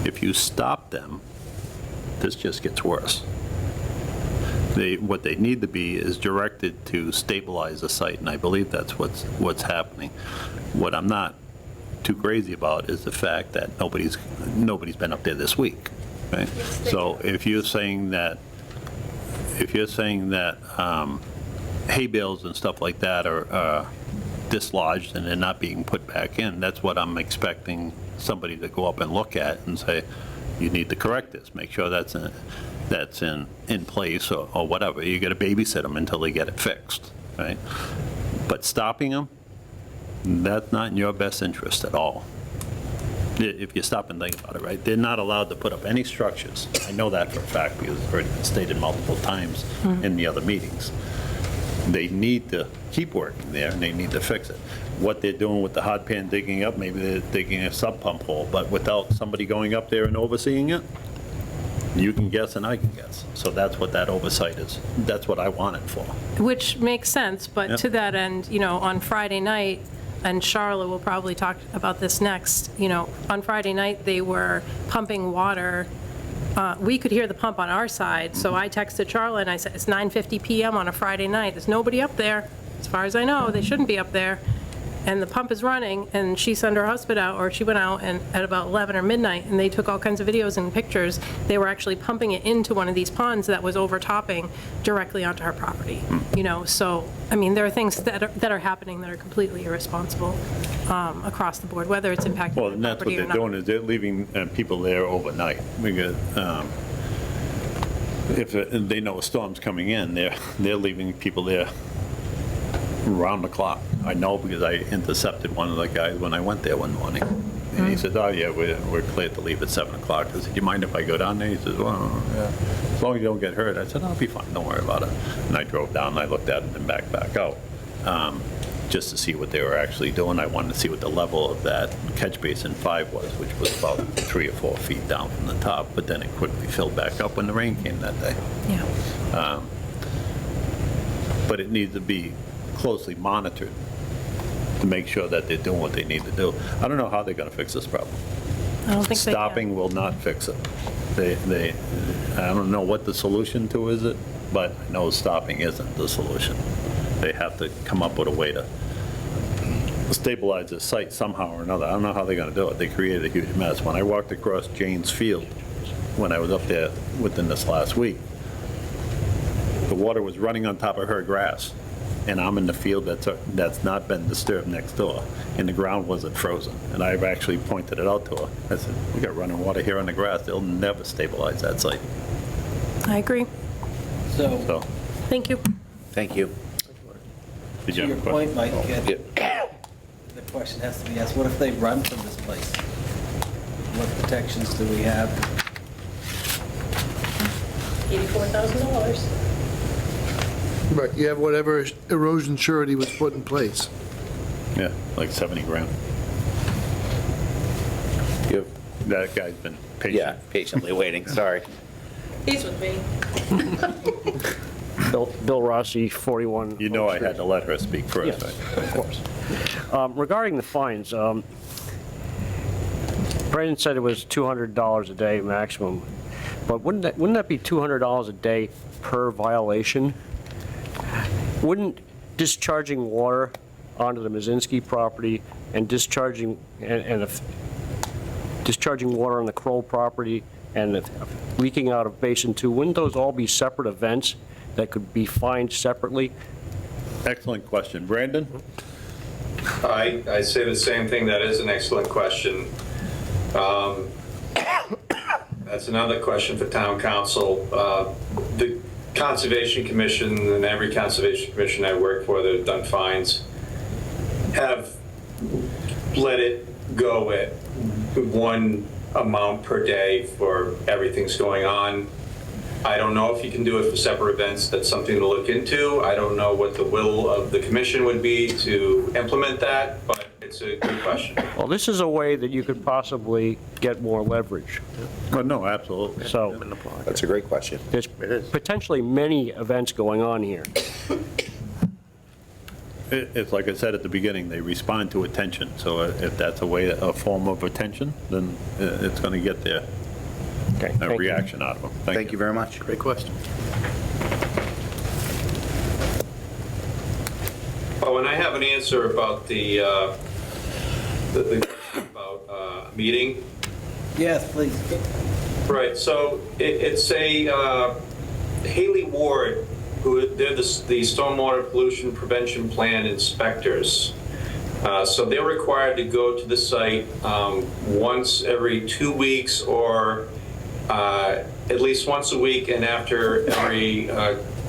If you stop them, this just gets worse. What they need to be is directed to stabilize the site, and I believe that's what's happening. What I'm not too crazy about is the fact that nobody's been up there this week, right? So if you're saying that hay bales and stuff like that are dislodged and they're not being put back in, that's what I'm expecting somebody to go up and look at and say, you need to correct this, make sure that's in place or whatever. You got to babysit them until they get it fixed, right? But stopping them, that's not in your best interest at all. If you stop and think about it, right? They're not allowed to put up any structures. I know that for a fact because it's already been stated multiple times in the other meetings. They need to keep working there, and they need to fix it. What they're doing with the hot pan digging up, maybe they're digging a sub pump hole, but without somebody going up there and overseeing it, you can guess and I can guess. So that's what that oversight is. That's what I want it for. Which makes sense, but Yep. to that end, on Friday night, and Charlotte will probably talk about this next, on Friday night, they were pumping water. We could hear the pump on our side, so I texted Charlotte and I said, it's 9:50 PM on a Friday night. There's nobody up there. As far as I know, they shouldn't be up there. And the pump is running, and she sent her husband out, or she went out and at about 11 or midnight, and they took all kinds of videos and pictures. They were actually pumping it into one of these ponds that was overtopping directly onto her property. So, I mean, there are things that are happening that are completely irresponsible across the board, whether it's impacting Well, the and that's what property or they're not. doing, is they're leaving people there overnight. Because if they know a storm's coming in, they're leaving people there around the clock. I know because I intercepted one of the guys when I went there one morning. And he said, oh, yeah, we're cleared to leave at 7 o'clock. I said, do you mind if I go down there? He says, well, yeah, as long as you don't get hurt. I said, I'll be fine, don't worry about it. And I drove down, and I looked at it and back out, just to see what they were actually doing. I wanted to see what the level of that catch basin 5 was, which was about 3 or 4 feet down from the top, but then it quickly filled back up when the rain came that day. Yeah. But it needs to be closely monitored to make sure that they're doing what they need to do. I don't know how they're going to fix this problem. I don't think they can. Stopping will not fix it. I don't know what the solution to is it, but I know stopping isn't the solution. They have to come up with a way to stabilize the site somehow or another. I don't know how they're going to do it. They created a huge mess. When I walked across Jane's Field, when I was up there within this last week, the water was running on top of her grass. And I'm in the field that's not been disturbed next door, and the ground wasn't frozen. And I've actually pointed it out to her. I said, we got running water here on the grass. They'll never stabilize that site. I agree. So, Thank you. Thank you. did To you your have a question? point, Mike, the question has to be asked, what if they run from this place? What protections do we have? $84,000. Right, you have whatever erosion surety was put in place. Yeah, like 70 grand. Good. That guy's been patient. Yeah, patiently waiting, sorry. He's with me. Bill Rossi, 41. You know I had to let her speak first, Yes, right? of course. Regarding the fines, Brandon said it was $200 a day maximum, but wouldn't that be $200 a day per violation? Wouldn't discharging water onto the Mazinski property and discharging water on the Kroll property and leaking out of Basin 2, wouldn't those all be separate events that could be fined separately? Excellent question. Brandon? I say the same thing. That is an excellent question. That's another question for town council. The Conservation Commission and every Conservation Commission I work for that have done fines have let it go at one amount per day for everything's going on. I don't know if you can do it for separate events. That's something to look into. I don't know what the will of the commission would be to implement that, but it's a good question. Well, this is a way that you could possibly get more leverage. Oh, no, absolutely. So That's a great question. there's potentially many events going on here. It's like I said at the beginning, they respond to attention. So if that's a form of attention, then it's going to get there. Okay, A thank you. reaction out of them. Thank you very much. Great question. Oh, and I have an answer about the about meeting. Yes, please. Right, so it's a Haley Ward, who they're the stormwater pollution prevention plan inspectors. So they're required to go to the site once every 2 weeks or at least once a week and after every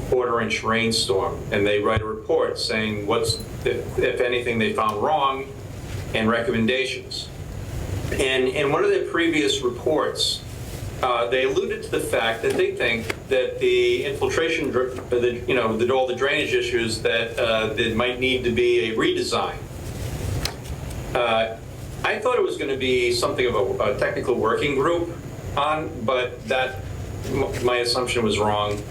quarter-inch rainstorm. And they write a report saying if anything they found wrong and recommendations. And in one of their previous reports, they alluded to the fact that they think that the infiltration, all the drainage issues, that there might need to be a redesign. I thought it was going to be something of a technical working group on, but my assumption was wrong.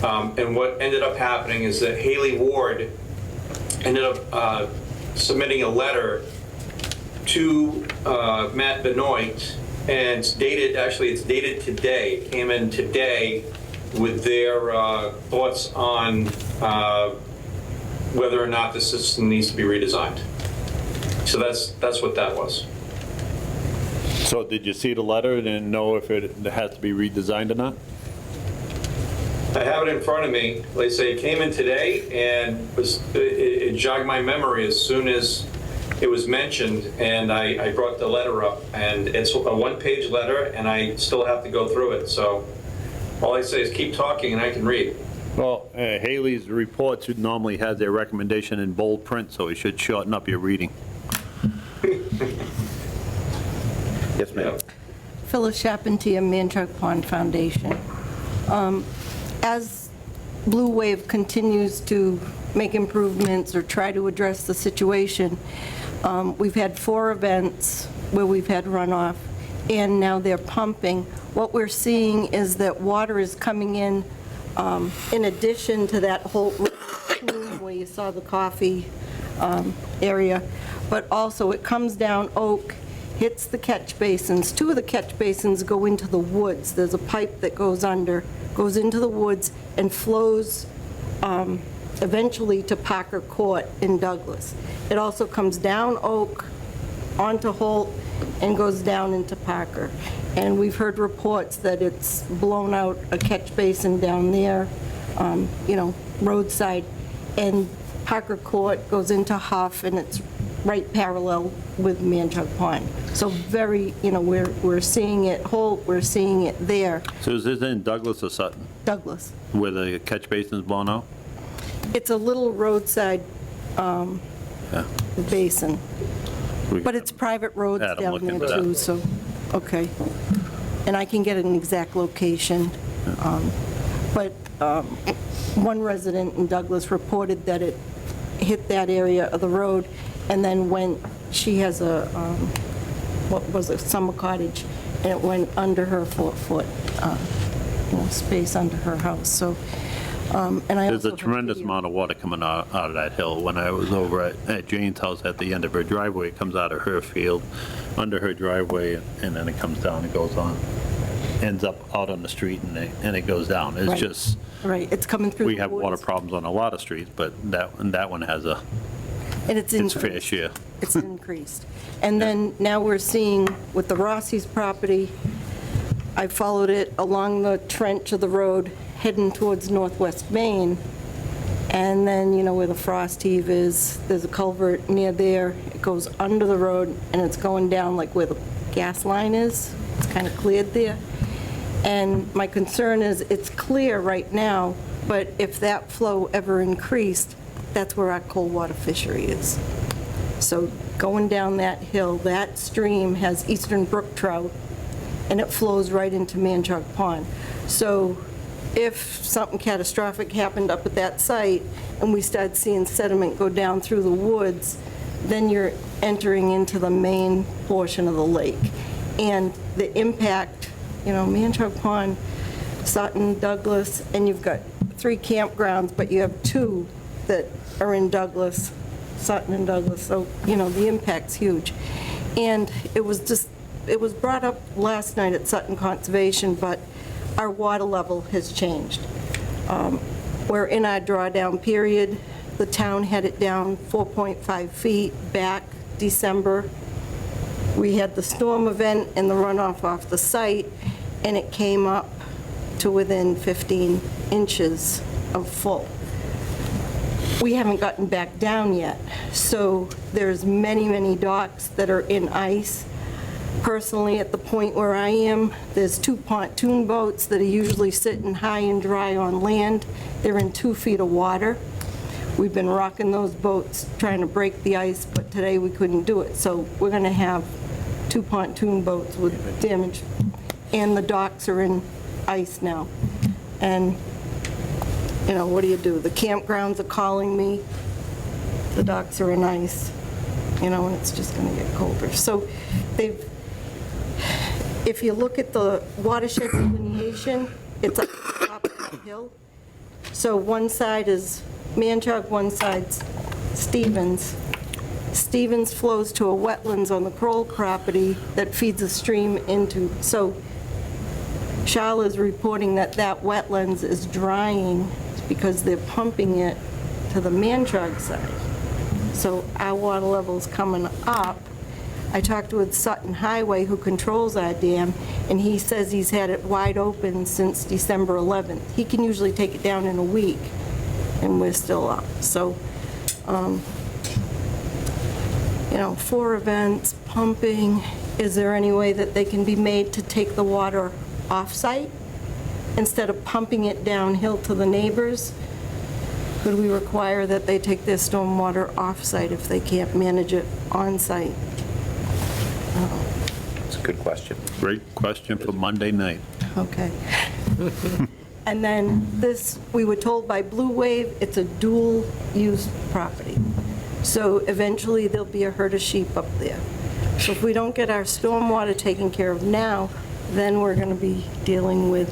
And what ended up happening is that Haley Ward ended up submitting a letter to Matt Benoit, and it's dated today. It came in today with their thoughts on whether or not the system needs to be redesigned. So that's what that was. So did you see the letter and know if it has to be redesigned or not? I have it in front of me. They say it came in today, and it jogged my memory as soon as it was mentioned, and I brought the letter up, and it's a one-page letter, and I still have to go through it. So all I say is keep talking, and I can read. Well, Haley's reports normally has their recommendation in bold print, so it should shorten up your reading. Yes, ma'am. Phyllis Charpentier, Manchug Pond Foundation. As Blue Wave continues to make improvements or try to address the situation, we've had 4 events where we've had runoff, and now they're pumping. What we're seeing is that water is coming in addition to that whole room where you saw the coffee area, but also it comes down Oak, hits the catch basins. 2 of the catch basins go into the woods. There's a pipe that goes into the woods and flows eventually to Parker Court in Douglas. It also comes down Oak, onto Holt, and goes down into Parker. And we've heard reports that it's blown out a catch basin down there, roadside. And Parker Court goes into Huff, and it's right parallel with Manchug Pond. So very, we're seeing it Holt, we're seeing it there. So is this in Douglas or Sutton, Douglas. where the catch basin's blown out? It's a little roadside basin, but it's private roads Adam, down look there into that. too, so, okay. And I can get an exact location. But one resident in Douglas reported that it hit that area of the road and then she has a, summer cottage, and it went under her 4-foot space under her house, so. And I There's also a have tremendous video. amount of water coming out of that hill. When I was over at Jane's house at the end of her driveway, it comes out of her field, under her driveway, and then it comes down and goes on, ends up out on the street, and it goes down. It's Right. just, Right, it's coming through we the have water woods, problems on a lot of streets, but that one has and it's its fair increased. share. It's increased. And then now we're seeing with the Rossi's property, I followed it along the trench of the road heading towards Northwest Maine. And then, where the frost heave is, there's a culvert near there. It goes under the road and it's going down like where the gas line is. It's kind of cleared there. And my concern is it's clear right now, but if that flow ever increased, that's where our cold water fishery is. So going down that hill, that stream has eastern brook trout, and it flows right into Manchug Pond. So if something catastrophic happened up at that site, and we start seeing sediment go down through the woods, then you're entering into the main portion of the lake. And the impact, Manchug Pond, Sutton, Douglas, and you've got 3 campgrounds, but you have 2 that are in Douglas, Sutton and Douglas, so, the impact's huge. And it was brought up last night at Sutton Conservation, but our water level has changed. We're in our drawdown period. The town had it down 4.5 feet back December. We had the storm event and the runoff off the site, and it came up to within 15 inches of full. We haven't gotten back down yet, so there's many, many docks that are in ice. Personally, at the point where I am, there's 2 pontoon boats that are usually sitting high and dry on land. They're in 2 feet of water. We've been rocking those boats, trying to break the ice, but today we couldn't do it. So we're going to have 2 pontoon boats with damaged and the docks are in ice now. And, you know, what do you do? The campgrounds are calling me, the docks are in ice, you know, and it's just gonna get colder. So they've, if you look at the watershed delineation, it's up at the top of the hill. So one side is Manchog, one side's Stevens. Stevens flows to a wetlands on the Kroll property that feeds a stream into, so Charlotte's reporting that that wetlands is drying because they're pumping it to the Manchog side. So our water level's coming up. I talked with Sutton Highway, who controls our dam, and he says he's had it wide open since December 11th. He can usually take it down in a week, and we're still up. So, you know, 4 events, pumping, is there any way that they can be made to take the water off-site instead of pumping it downhill to the neighbors? Could we require that they take their stormwater off-site if they can't manage it on-site? It's a good question. Great question for Monday night. Okay. And then this, we were told by Blue Wave, it's a dual-use property. So eventually there'll be a herd of sheep up there. So if we don't get our stormwater taken care of now, then we're going to be dealing with,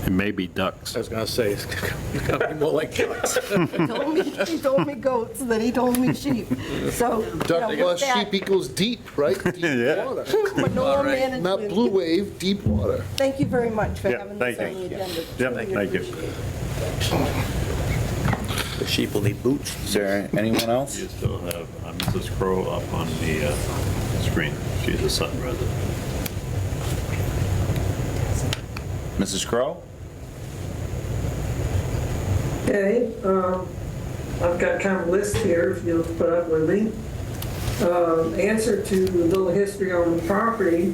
It may be ducks. I was going to say, it's going to be more like ducks. he told me goats, then he told me sheep. So, you know, Duck with plus that, sheep equals deep, right? Deep water. manure management. Not Blue Wave, deep water. Thank you very much for Yeah, having this thank on you. the agenda. Yep, thank you. The sheep will need boots. Is there anyone else? You still have Mrs. Crowe up on the screen. She's a Sutton resident. Mrs. Crowe? Okay, I've got kind of a list here if you'll put up with me. Answer to a little history on the property.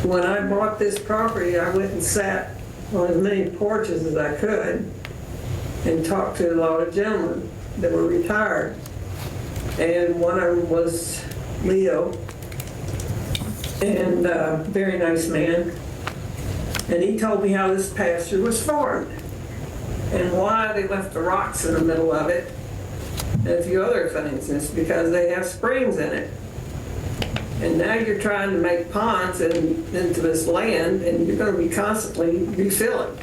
When I bought this property, I went and sat on as many porches as I could and talked to a lot of gentlemen that were retired. And one of them was Leo, and a very nice man. And he told me how this pasture was formed and why they left the rocks in the middle of it and a few other things. It's because they have springs in it. And now you're trying to make ponds into this land, and you're going to be constantly refilling.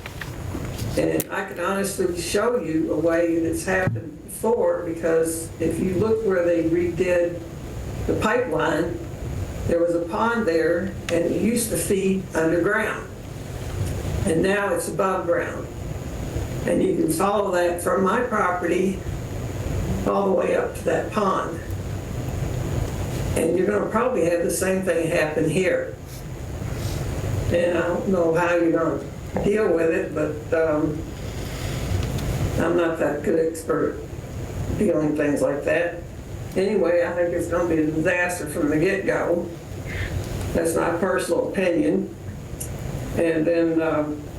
And I can honestly show you a way that's happened before, because if you look where they redid the pipeline, there was a pond there, and it used to feed underground. And now it's above ground. And you can follow that from my property all the way up to that pond. And you're going to probably have the same thing happen here. And I don't know how you're going to deal with it, but I'm not that good expert dealing things like that. Anyway, I think it's going to be a disaster from the get-go. That's my personal opinion. And then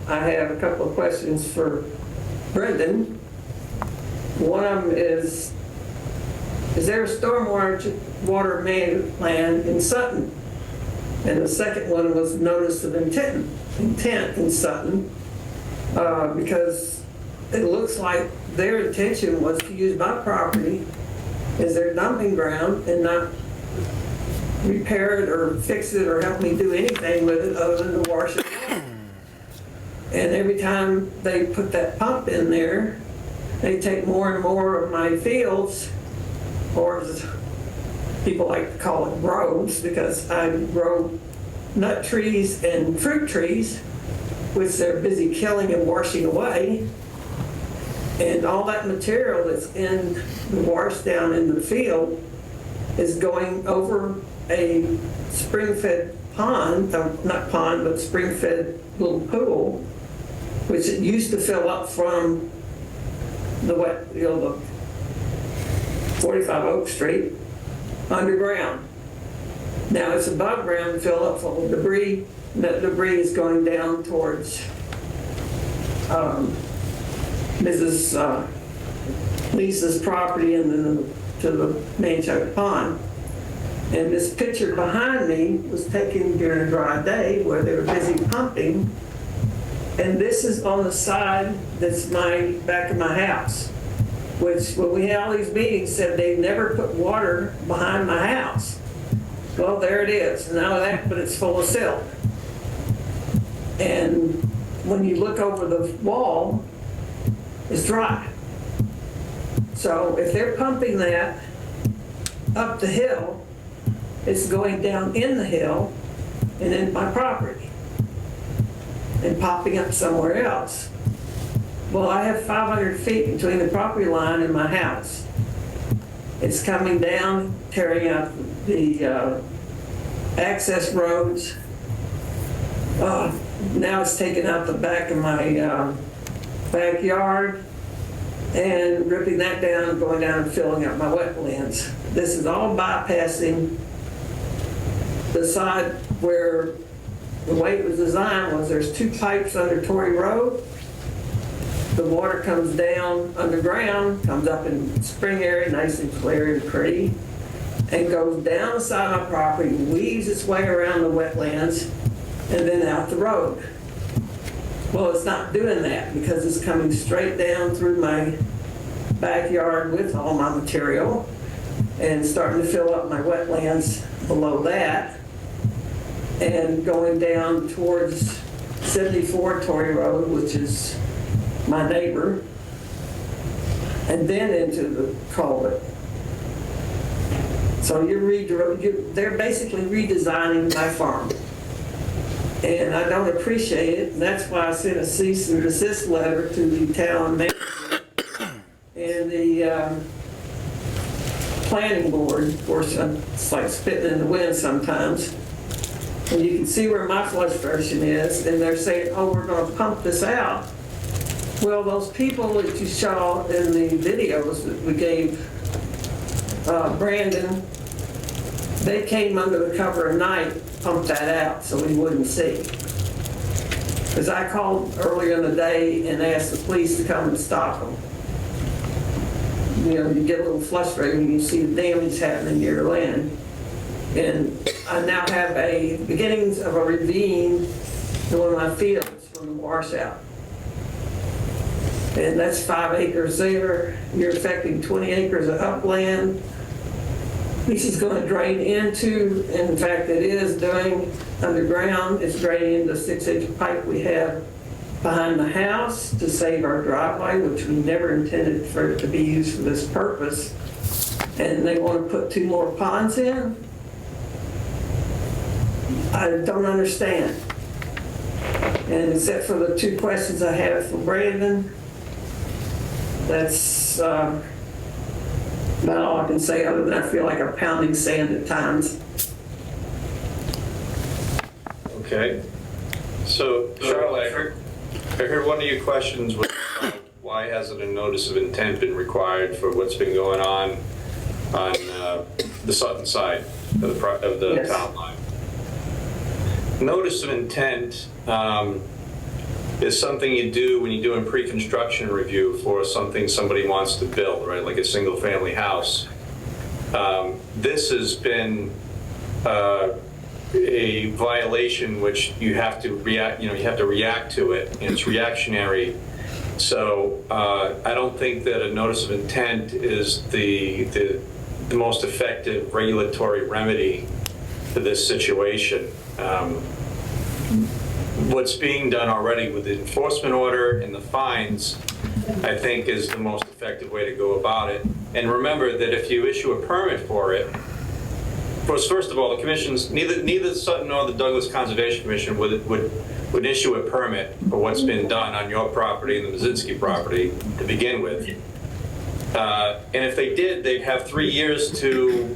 I have a couple of questions for Brendan. One of them is there a stormwater main plan in Sutton? And the second one was notice of intent in Sutton, because it looks like their intention was to use my property as their dumping ground and not repair it or fix it or help me do anything with it other than to wash it off. And every time they put that pump in there, they take more and more of my fields, or as people like to call it groves, because I grow nut trees and fruit trees, which they're busy killing and washing away. And all that material that's in the wash down in the field is going over a spring-fed pond, not pond, but spring-fed little pool, which it used to fill up from the 45 Oak Street underground. Now it's above ground and filled up full of debris, and that debris is going down towards Mrs. Lisa's property and then to the Manchog Pond. And this picture behind me was taken during a dry day where they were busy pumping. And this is on the side that's my back of my house, which when we had all these meetings said they never put water behind my house. Well, there it is. None of that, but it's full of silt. And when you look over the wall, it's dry. So if they're pumping that up the hill, it's going down in the hill and in my property and popping up somewhere else. Well, I have 500 feet between the property line and my house. It's coming down, tearing out the access roads. Now it's taking out the back of my backyard and ripping that down and going down and filling up my wetlands. This is all bypassing the side where the way it was designed was there's 2 pipes under Torrey Road. The water comes down underground, comes up in spring area, nice and clear and pretty, and goes down the side of my property, weaves its way around the wetlands, and then out the road. Well, it's not doing that because it's coming straight down through my backyard with all my material and starting to fill up my wetlands below that and going down towards 74 Torrey Road, which is my neighbor, and then into the culvert. So they're basically redesigning my farm. And I don't appreciate it, and that's why I sent a cease and desist letter to the town manager and the planning board. Of course, it's like spitting in the wind sometimes. And you can see where my frustration is, and they're saying, oh, we're gonna pump this out. Well, those people that you saw in the videos that we gave Brandon, they came under the cover of night, pumped that out so we wouldn't see. Because I called earlier in the day and asked the police to come and stop them. You know, you get a little frustrated when you see the damage happening to your land. And I now have beginnings of a ravine in one of my fields from the washout. And that's 5 acres there. You're affecting 20 acres of upland. This is going to drain into, in fact it is doing underground, it's draining into the 6-inch pipe we have behind the house to save our driveway, which we never intended for it to be used for this purpose. And they want to put 2 more ponds in. I don't understand. And except for the 2 questions I have for Brandon, that's about all I can say, other than I feel like I'm pounding sand at times. Okay. So, Charlotte, I heard one of your questions was why hasn't a notice of intent been required for what's been going on the Sutton side of the Yes. town line? Notice of intent is something you do when you're doing pre-construction review for something somebody wants to build, right? Like a single-family house. This has been a violation which you have to react. You have to react to it, and it's reactionary. So I don't think that a notice of intent is the most effective regulatory remedy for this situation. What's being done already with the enforcement order and the fines, I think, is the most effective way to go about it. And remember that if you issue a permit for it, first of all, the commissions, neither Sutton nor the Douglas Conservation Commission would issue a permit for what's been done on your property and the Mazinski property to begin with. And if they did, they'd have 3 years to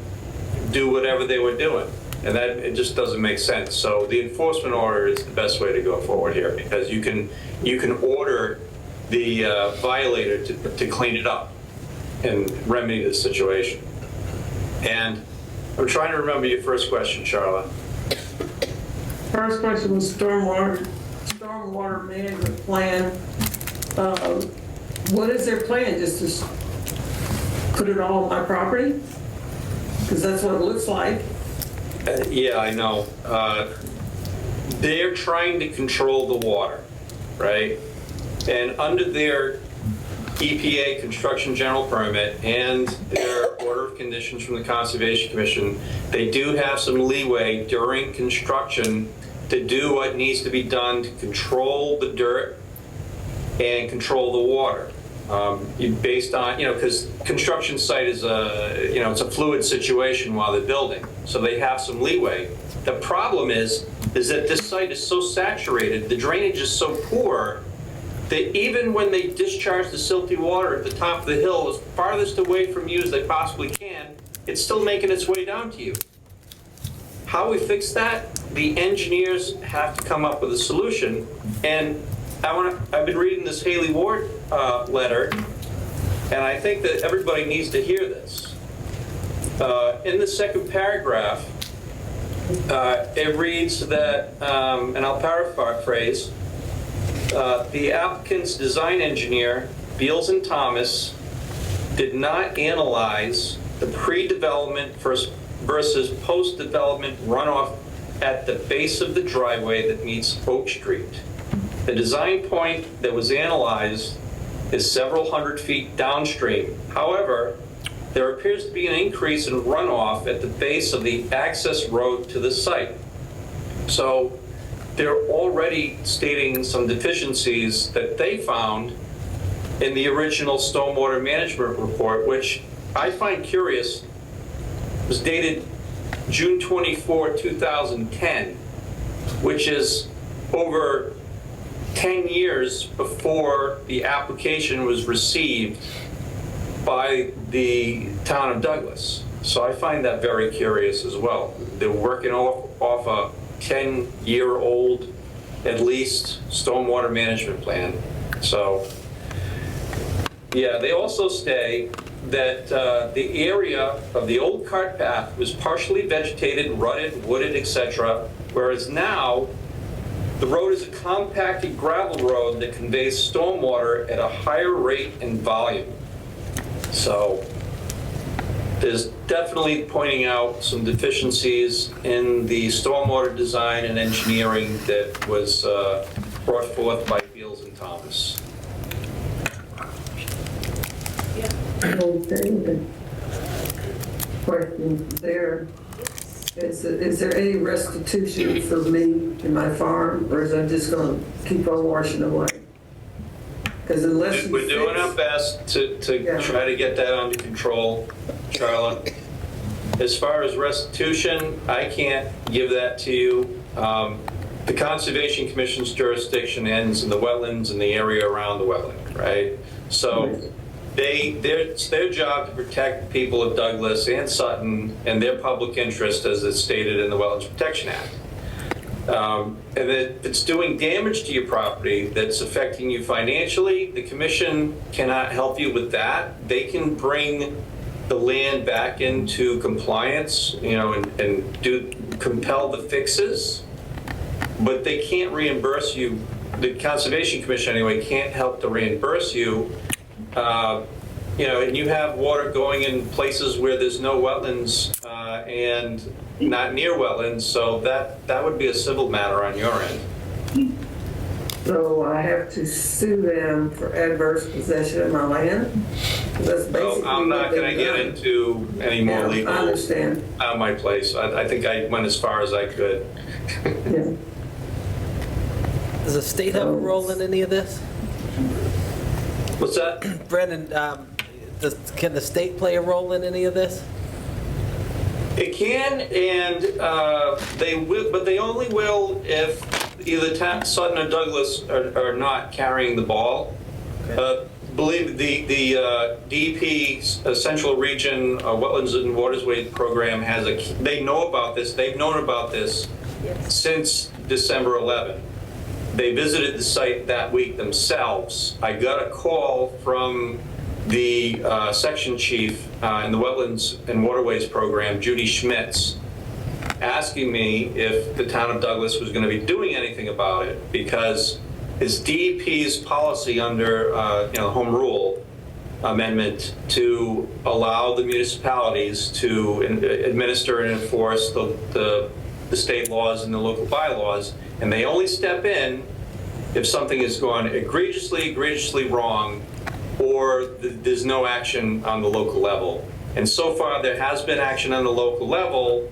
do whatever they were doing. And that, it just doesn't make sense. So the enforcement order is the best way to go forward here, because you can order the violator to clean it up and remedy the situation. And I'm trying to remember your first question, Charlotte. First question was stormwater management plan. What is their plan? Just to put it all on my property? Because that's what it looks like. Yeah, I know. They're trying to control the water, right? And under their EPA construction general permit and their order of conditions from the Conservation Commission, they do have some leeway during construction to do what needs to be done to control the dirt and control the water. Based on, because construction site is it's a fluid situation while they're building, so they have some leeway. The problem is that this site is so saturated, the drainage is so poor, that even when they discharge the silty water at the top of the hill as farthest away from you as they possibly can, it's still making its way down to you. How we fix that? The engineers have to come up with a solution, and I've been reading this Haley Ward letter, and I think that everybody needs to hear this. In the second paragraph, it reads that, and I'll paraphrase, the applicant's design engineer, Beals and Thomas, did not analyze the pre-development versus post-development runoff at the base of the driveway that meets Oak Street. The design point that was analyzed is several hundred feet downstream. However, there appears to be an increase in runoff at the base of the access road to the site. So they're already stating some deficiencies that they found in the original stormwater management report, which I find curious, was dated June 24, 2010, which is over 10 years before the application was received by the town of Douglas. So I find that very curious as well. They're working off a 10-year-old, at least, stormwater management plan. So, yeah, they also say that the area of the old cart path was partially vegetated, rutted, wooded, etc., whereas now the road is a compacted gravel road that conveys stormwater at a higher rate and volume. So there's definitely pointing out some deficiencies in the stormwater design and engineering that was brought forth by Beals and Thomas. Okay. Question there. Is there any restitution for me and my farm, or is that just going to keep on washing away? Because unless We're doing our best to try to get that under control, Charlotte. As far as restitution, I can't give that to you. The Conservation Commission's jurisdiction ends in the wetlands and the area around the wetland, right? So it's their job to protect the people of Douglas and Sutton and their public interest as it's stated in the Wetlands Protection Act. And if it's doing damage to your property that's affecting you financially, the commission cannot help you with that. They can bring the land back into compliance, and compel the fixes, but they can't reimburse you. The Conservation Commission, anyway, can't help to reimburse you. And you have water going in places where there's no wetlands and not near wetlands, so that would be a civil matter on your end. So I have to sue them for adverse possession of my land? That's basically I'm not going to get into any more legal. I understand. Out of my place. I think I went as far as I could. Yeah. Does the state have a role in any of this? What's that? Brendan, can the state play a role in any of this? It can, and they will, but they only will if either Sutton or Douglas are not carrying the ball. Believe the DEP Central Region Wetlands and Waterways Program has they know about this. They've known about this since December 11. They visited the site that week themselves. I got a call from the section chief in the Wetlands and Waterways Program, Judy Schmitz, asking me if the town of Douglas was going to be doing anything about it, because it's DEP's policy under home rule amendment to allow the municipalities to administer and enforce the state laws and the local bylaws, and they only step in if something has gone egregiously wrong, or there's no action on the local level. And so far, there has been action on the local level.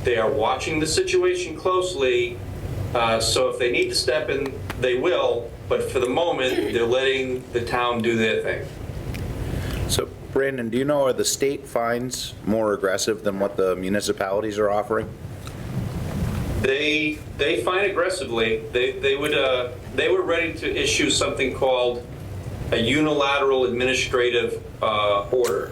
They are watching the situation closely, so if they need to step in, they will, but for the moment, they're letting the town do their thing. So Brandon, do you know, are the state fines more aggressive than what the municipalities are offering? They fine aggressively. They were ready to issue something called a unilateral administrative order,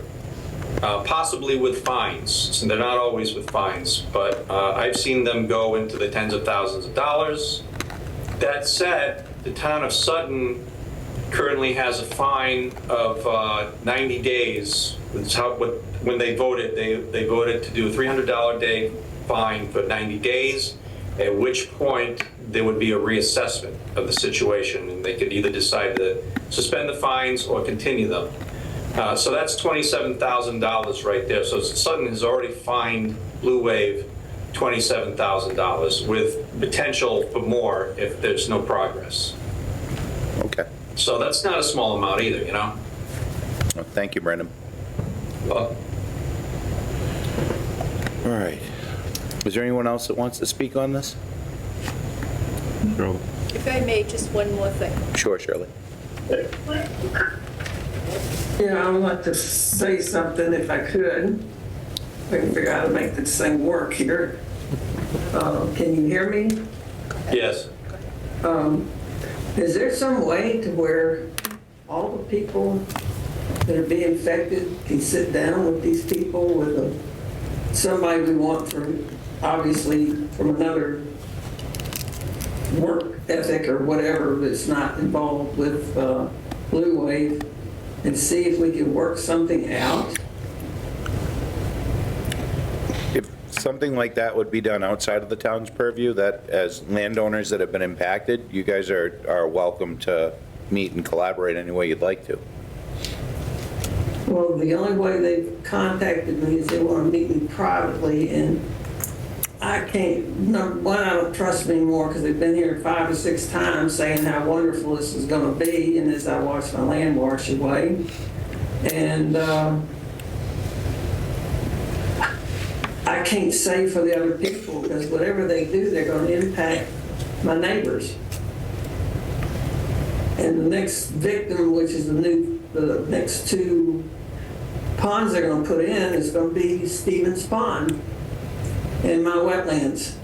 possibly with fines. So they're not always with fines, but I've seen them go into the tens of thousands of dollars. That said, the town of Sutton currently has a fine of 90 days. That's how, when they voted, they voted to do a $300 a day fine for 90 days, at which point there would be a reassessment of the situation, and they could either decide to suspend the fines or continue them. So that's $27,000 right there. So Sutton has already fined Blue Wave $27,000 with potential for more if there's no progress. Okay. So that's not a small amount either, you know? Well, thank you, Brandon. Well, All right. Is there anyone else that wants to speak on this? Sure. If I may, just one more thing. Sure, Shirley. Yeah, I would like to say something if I could. We can figure out how to make this thing work here. Can you hear me? yes. Is there some way to where all the people that are being affected can sit down with these people, with somebody we want from, obviously, from another work ethic or whatever that's not involved with Blue Wave, and see if we can work something out? If something like that would be done outside of the town's purview, that as landowners that have been impacted, you guys are welcome to meet and collaborate any way you'd like to. Well, the only way they've contacted me is they want to meet me privately, and I can't, number one, I don't trust them anymore because they've been here 5 or 6 times saying how wonderful this is going to be, and as I watch my land wash away. And I can't say for the other people, because whatever they do, they're going to impact my neighbors. And the next victim, which is the next 2 ponds they're going to put in, is going to be Stevens Pond in my wetlands.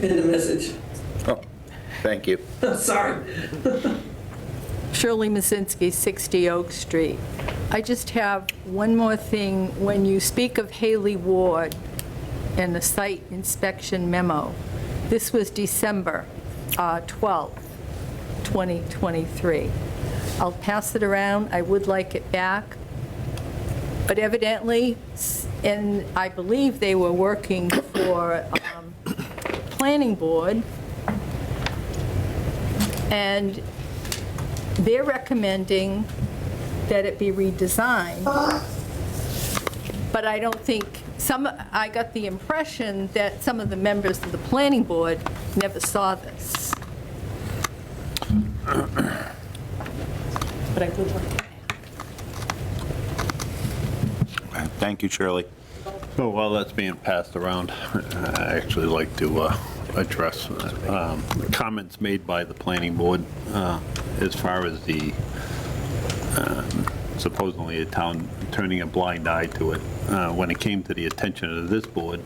End of message. Oh, thank you. Sorry. Shirley Mazinski, 60 Oak Street. I just have one more thing. When you speak of Haley Ward and the site inspection memo, this was December 12th, 2023. I'll pass it around. I would like it back. But evidently, and I believe they were working for planning board, and they're recommending that it be redesigned. But I don't think, I got the impression that some of the members of the planning board never saw this. But I would like it. Thank you, Shirley. So while that's being passed around, I actually like to address comments made by the planning board as far as the supposedly a town turning a blind eye to it. When it came to the attention of this board,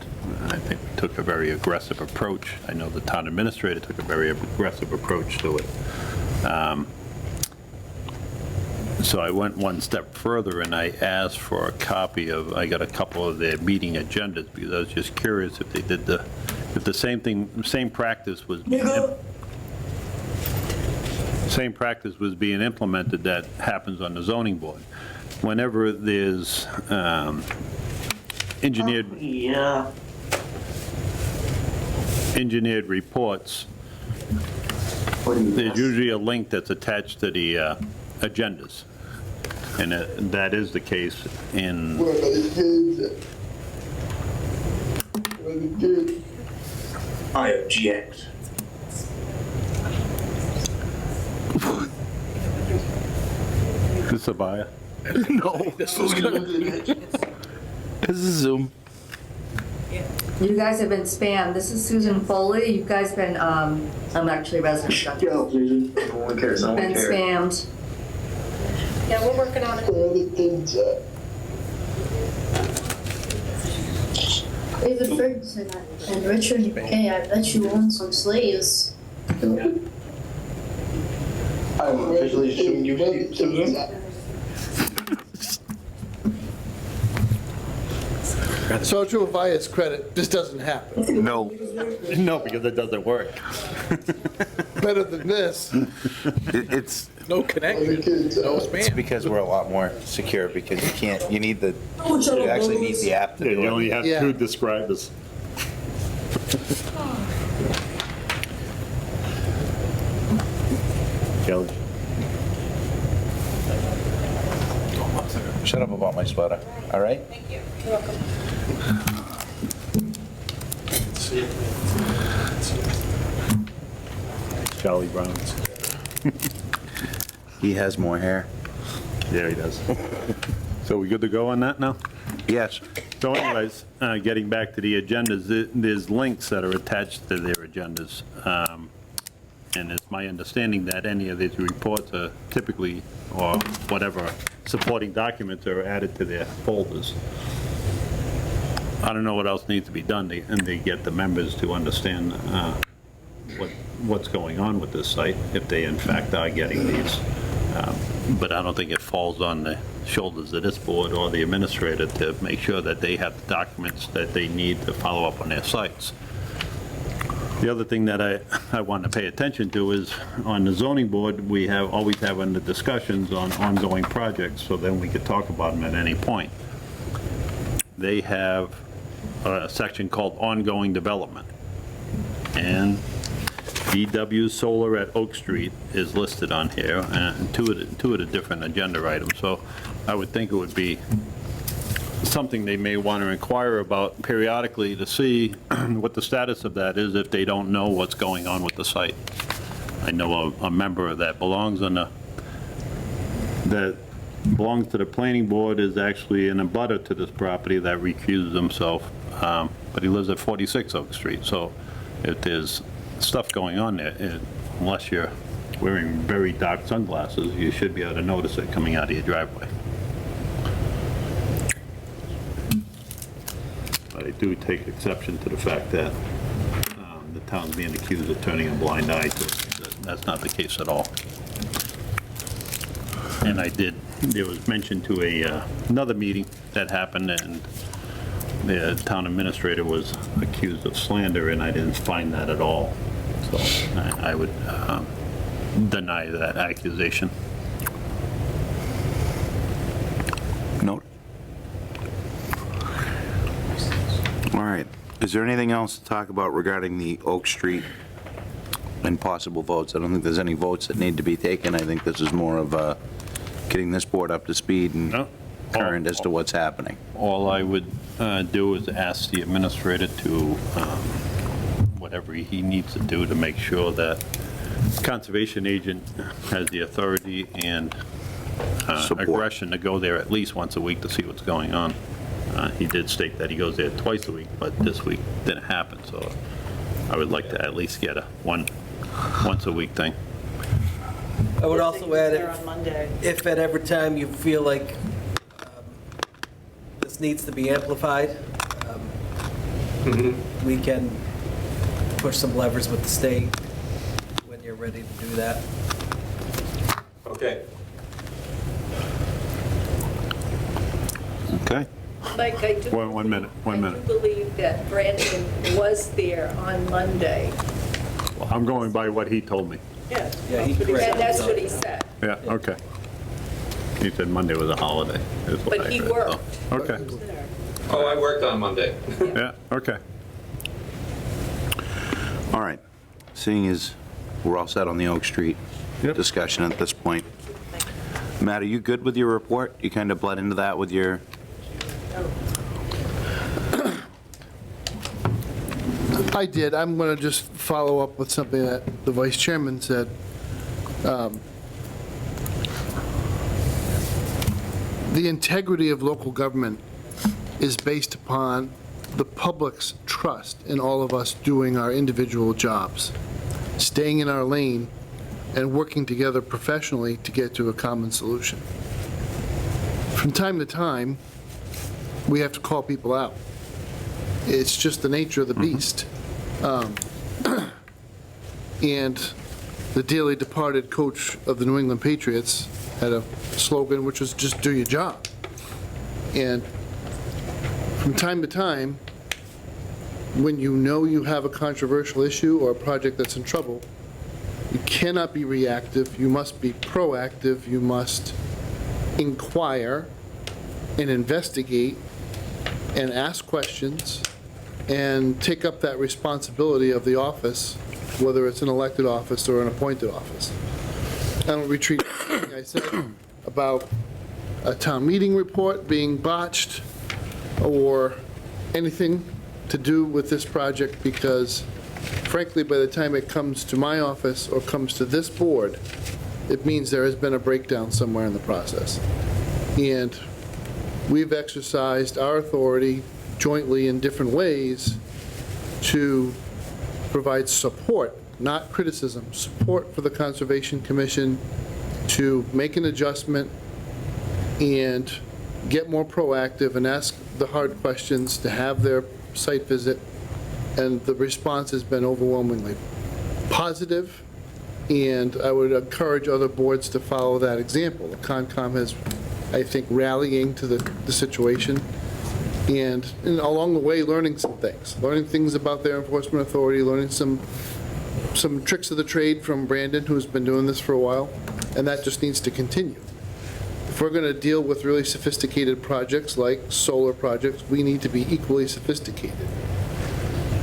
I think we took a very aggressive approach. I know the town administrator took a very aggressive approach to it. So I went one step further and I asked for a copy of, I got a couple of their meeting agendas because I was just curious if they did if the same practice was being implemented that happens on the zoning board. Whenever there's engineered reports, there's usually a link that's attached to the agendas. And that is the case in, Where are the kids? Where are the kids? I object. this is a buyer. No, this is Zoom. You guys have been spammed. This is Susan Foley. You guys been, I'm actually a resident. Get up, Susan. No one cares. No one Been cares. spammed. Yeah, we're working on it. Where are the kids at? David Ferguson and Richard, hey, I bet you own some slaves. I'm officially shooting you, Susan. So to Avaya's credit, this doesn't happen. No. No, because it doesn't work. Better than this. It's No connection. it's because we're a lot more secure, because you need the, you actually need the app to Yeah, do you it. only have Yeah. two describers. Kelly? Shut up about my sweater, all right? Charlie Brown's. He has more hair. Yeah, he does. So we good to go on that now? Yes. So anyways, getting back to the agendas, there's links that are attached to their agendas. And it's my understanding that any of these reports are typically, or whatever, supporting documents are added to their folders. I don't know what else needs to be done, and they get the members to understand what's going on with this site, if they in fact are getting these. But I don't think it falls on the shoulders of this board or the administrator to make sure that they have the documents that they need to follow up on their sites. The other thing that I want to pay attention to is, on the zoning board, we always have under discussions on ongoing projects, so then we could talk about them at any point. They have a section called ongoing development. And DW Solar at Oak Street is listed on here, and two of the different agenda items. So I would think it would be something they may want to inquire about periodically to see what the status of that is if they don't know what's going on with the site. I know a member that belongs to the planning board is actually an abutter to this property that recuses himself, but he lives at 46 Oak Street. So if there's stuff going on there, unless you're wearing very dark sunglasses, you should be able to notice it coming out of your driveway. But I do take exception to the fact that the town's being accused of turning a blind eye to it. That's not the case at all. And there was mention to another meeting that happened, and the town administrator was accused of slander, and I didn't find that at all. So I would deny that accusation. Note. All right. Is there anything else to talk about regarding the Oak Street and possible votes? I don't think there's any votes that need to be taken. I think this is more of getting this board up to speed and current as to what's happening. All I would do is ask the administrator to, whatever he needs to do to make sure that conservation agent has the authority and aggression to go there at least once a week to see what's going on. He did state that he goes there twice a week, but this week didn't happen, so I would like to at least get a once a week thing. I would also add, if at every time you feel like this needs to be amplified, we can push some levers with the state when you're ready to do that. Okay. Okay. Mike, I do. One minute. I do believe that Brandon was there on Monday. Well, I'm going by what he told me. Yeah. Yeah, he And corrected that's what himself. he said. Yeah, okay. He said Monday was a holiday, is what I But he heard, so. worked. Okay, Oh, I worked on Monday. yeah, okay. All right. Seeing as we're all set on the Oak Street discussion at this point. Matt, are you good with your report? You kind of bled into that with your... I did. I'm going to just follow up with something that the vice chairman said. The integrity of local government is based upon the public's trust in all of us doing our individual jobs, staying in our lane, and working together professionally to get to a common solution. From time to time, we have to call people out. It's just the nature of the beast. And the dearly departed coach of the New England Patriots had a slogan which was just do your job. And from time to time, when you know you have a controversial issue or a project that's in trouble, you cannot be reactive, you must be proactive, you must inquire and investigate and ask questions and take up that responsibility of the office, whether it's an elected office or an appointed office. I don't retreat from anything I said about a town meeting report being botched or anything to do with this project, because frankly, by the time it comes to my office or comes to this board, it means there has been a breakdown somewhere in the process. And we've exercised our authority jointly in different ways to provide support, not criticism, support for the Conservation Commission to make an adjustment and get more proactive and ask the hard questions, to have their site visit. And the response has been overwhelmingly positive, and I would encourage other boards to follow that example. The Concom has, I think, rallying to the situation, and along the way, learning things about their enforcement authority, learning some tricks of the trade from Brandon, who's been doing this for a while, and that just needs to continue. If we're going to deal with really sophisticated projects like solar projects, we need to be equally sophisticated.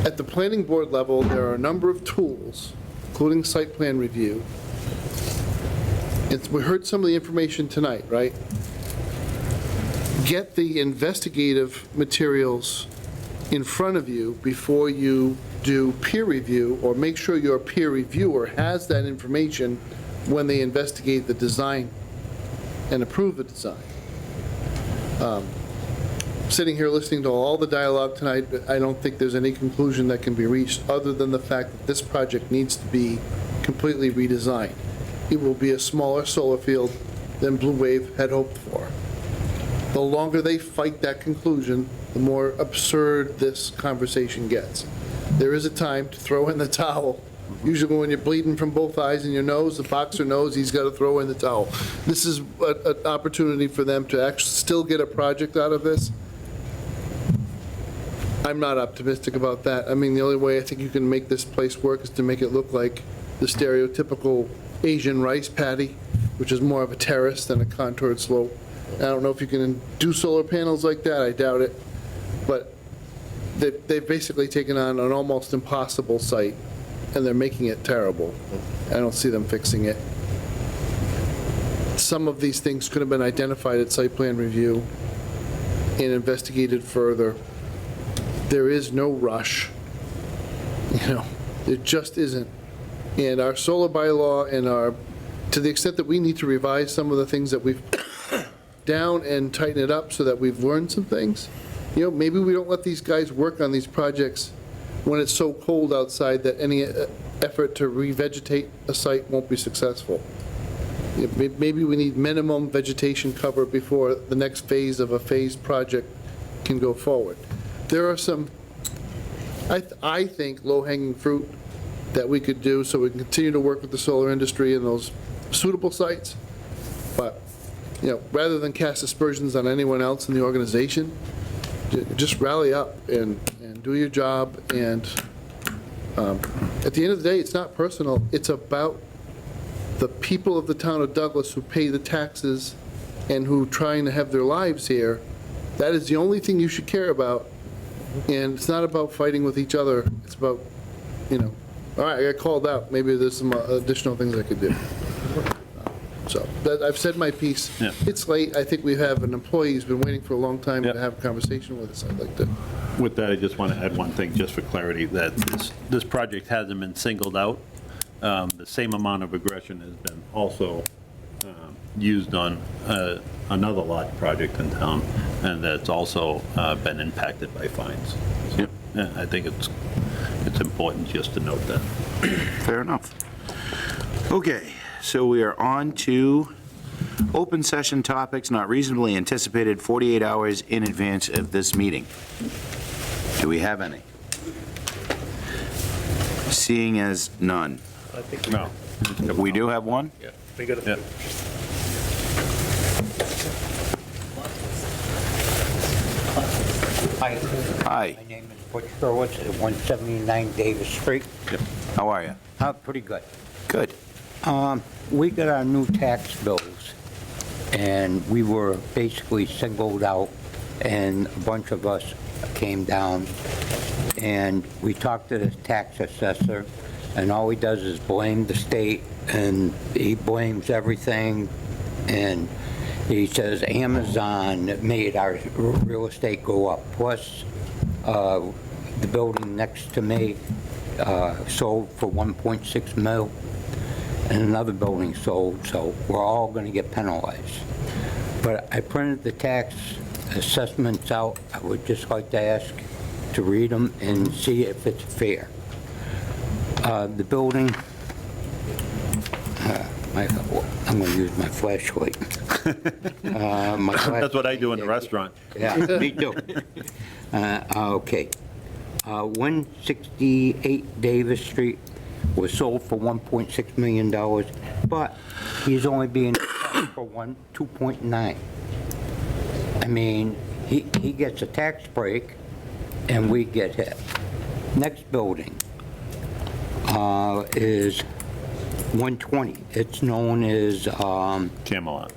At the planning board level, there are a number of tools, including site plan review. We heard some of the information tonight, right? Get the investigative materials in front of you before you do peer review, or make sure your peer reviewer has that information when they investigate the design and approve the design. Sitting here listening to all the dialogue tonight, I don't think there's any conclusion that can be reached other than the fact that this project needs to be completely redesigned. It will be a smaller solar field than Blue Wave had hoped for. The longer they fight that conclusion, the more absurd this conversation gets. There is a time to throw in the towel. Usually when you're bleeding from both eyes and your nose, the boxer knows he's got to throw in the towel. This is an opportunity for them to actually still get a project out of this. I'm not optimistic about that. I mean, the only way I think you can make this place work is to make it look like the stereotypical Asian rice paddy, which is more of a terrace than a contoured slope. I don't know if you can do solar panels like that, I doubt it. But they've basically taken on an almost impossible site, and they're making it terrible. I don't see them fixing it. Some of these things could have been identified at site plan review and investigated further. There is no rush. There just isn't. And our solar bylaw and to the extent that we need to revise some of the things that we've down and tighten it up so that we've learned some things. Maybe we don't let these guys work on these projects when it's so cold outside that any effort to revegetate a site won't be successful. Maybe we need minimum vegetation cover before the next phase of a phased project can go forward. There are some, I think, low-hanging fruit that we could do so we can continue to work with the solar industry in those suitable sites. But, rather than cast aspersions on anyone else in the organization, just rally up and do your job. And at the end of the day, it's not personal. It's about the people of the town of Douglas who pay the taxes and who are trying to have their lives here. That is the only thing you should care about. And it's not about fighting with each other. It's about, all right, I got called out, maybe there's some additional things I could do. So, I've said my piece. Yeah. It's late, I think we have an employee who's been waiting for a long time to Yeah. have a conversation with us, I'd like to. With that, I just want to add one thing, just for clarity, that this project hasn't been singled out. The same amount of aggression has been also used on another large project in town, and that's also been impacted by fines. So, yeah, I think it's important just to note that. Fair enough. Okay, so we are on to open session topics not reasonably anticipated 48 hours in advance of this meeting. Do we have any? Seeing as none. No. We do have one? Yeah. We got it. Hi. Hi. My name is Butch Hurwitz at 179 Davis Street. Yep. How are you? Pretty good. Good. We got our new tax bills, and we were basically singled out, and a bunch of us came down, and we talked to the tax assessor, and all he does is blame the state, and he blames everything, and he says Amazon made our real estate go up. Plus, the building next to me sold for 1.6 mil, and another building sold, so we're all going to get penalized. But I printed the tax assessments out. I would just like to ask to read them and see if it's fair. The building, I'm going to use my flashlight. That's what I do in the restaurant. Yeah, me too. Okay. 168 Davis Street was sold for $1.6 million, but he's only being charged for 2.9. I mean, he gets a tax break, and we get hit. Next building is 120. It's known as Camelot.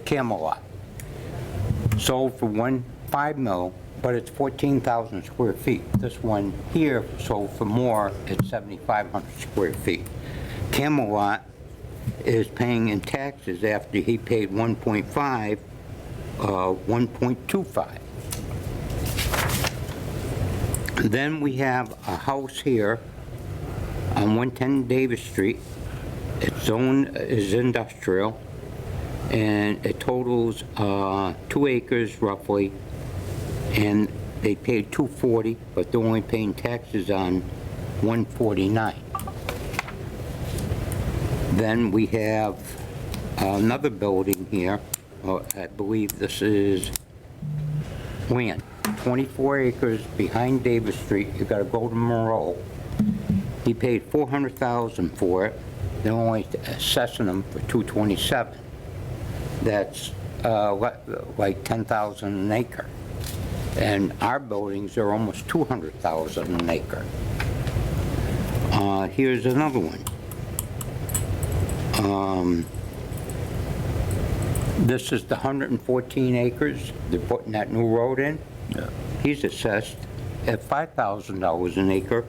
Sold for 1.5 mil, but it's 14,000 square feet. This one here sold for more, it's 7,500 square feet. Camelot is paying in taxes after he paid 1.5, 1.25. Then we have a house here on 110 Davis Street. Its zone is industrial, and it totals 2 acres roughly, and they paid $240, but they're only paying taxes on $149. Then we have another building here, I believe this is land, 24 acres behind Davis Street. You got to go to Monroe. He paid $400,000 for it. They're only assessing them for $227. That's like $10,000 an acre. And our buildings are almost $200,000 an acre. Here's another one. This is the 114 acres. They're putting that new road in. Yeah. He's assessed at $5,000 an acre.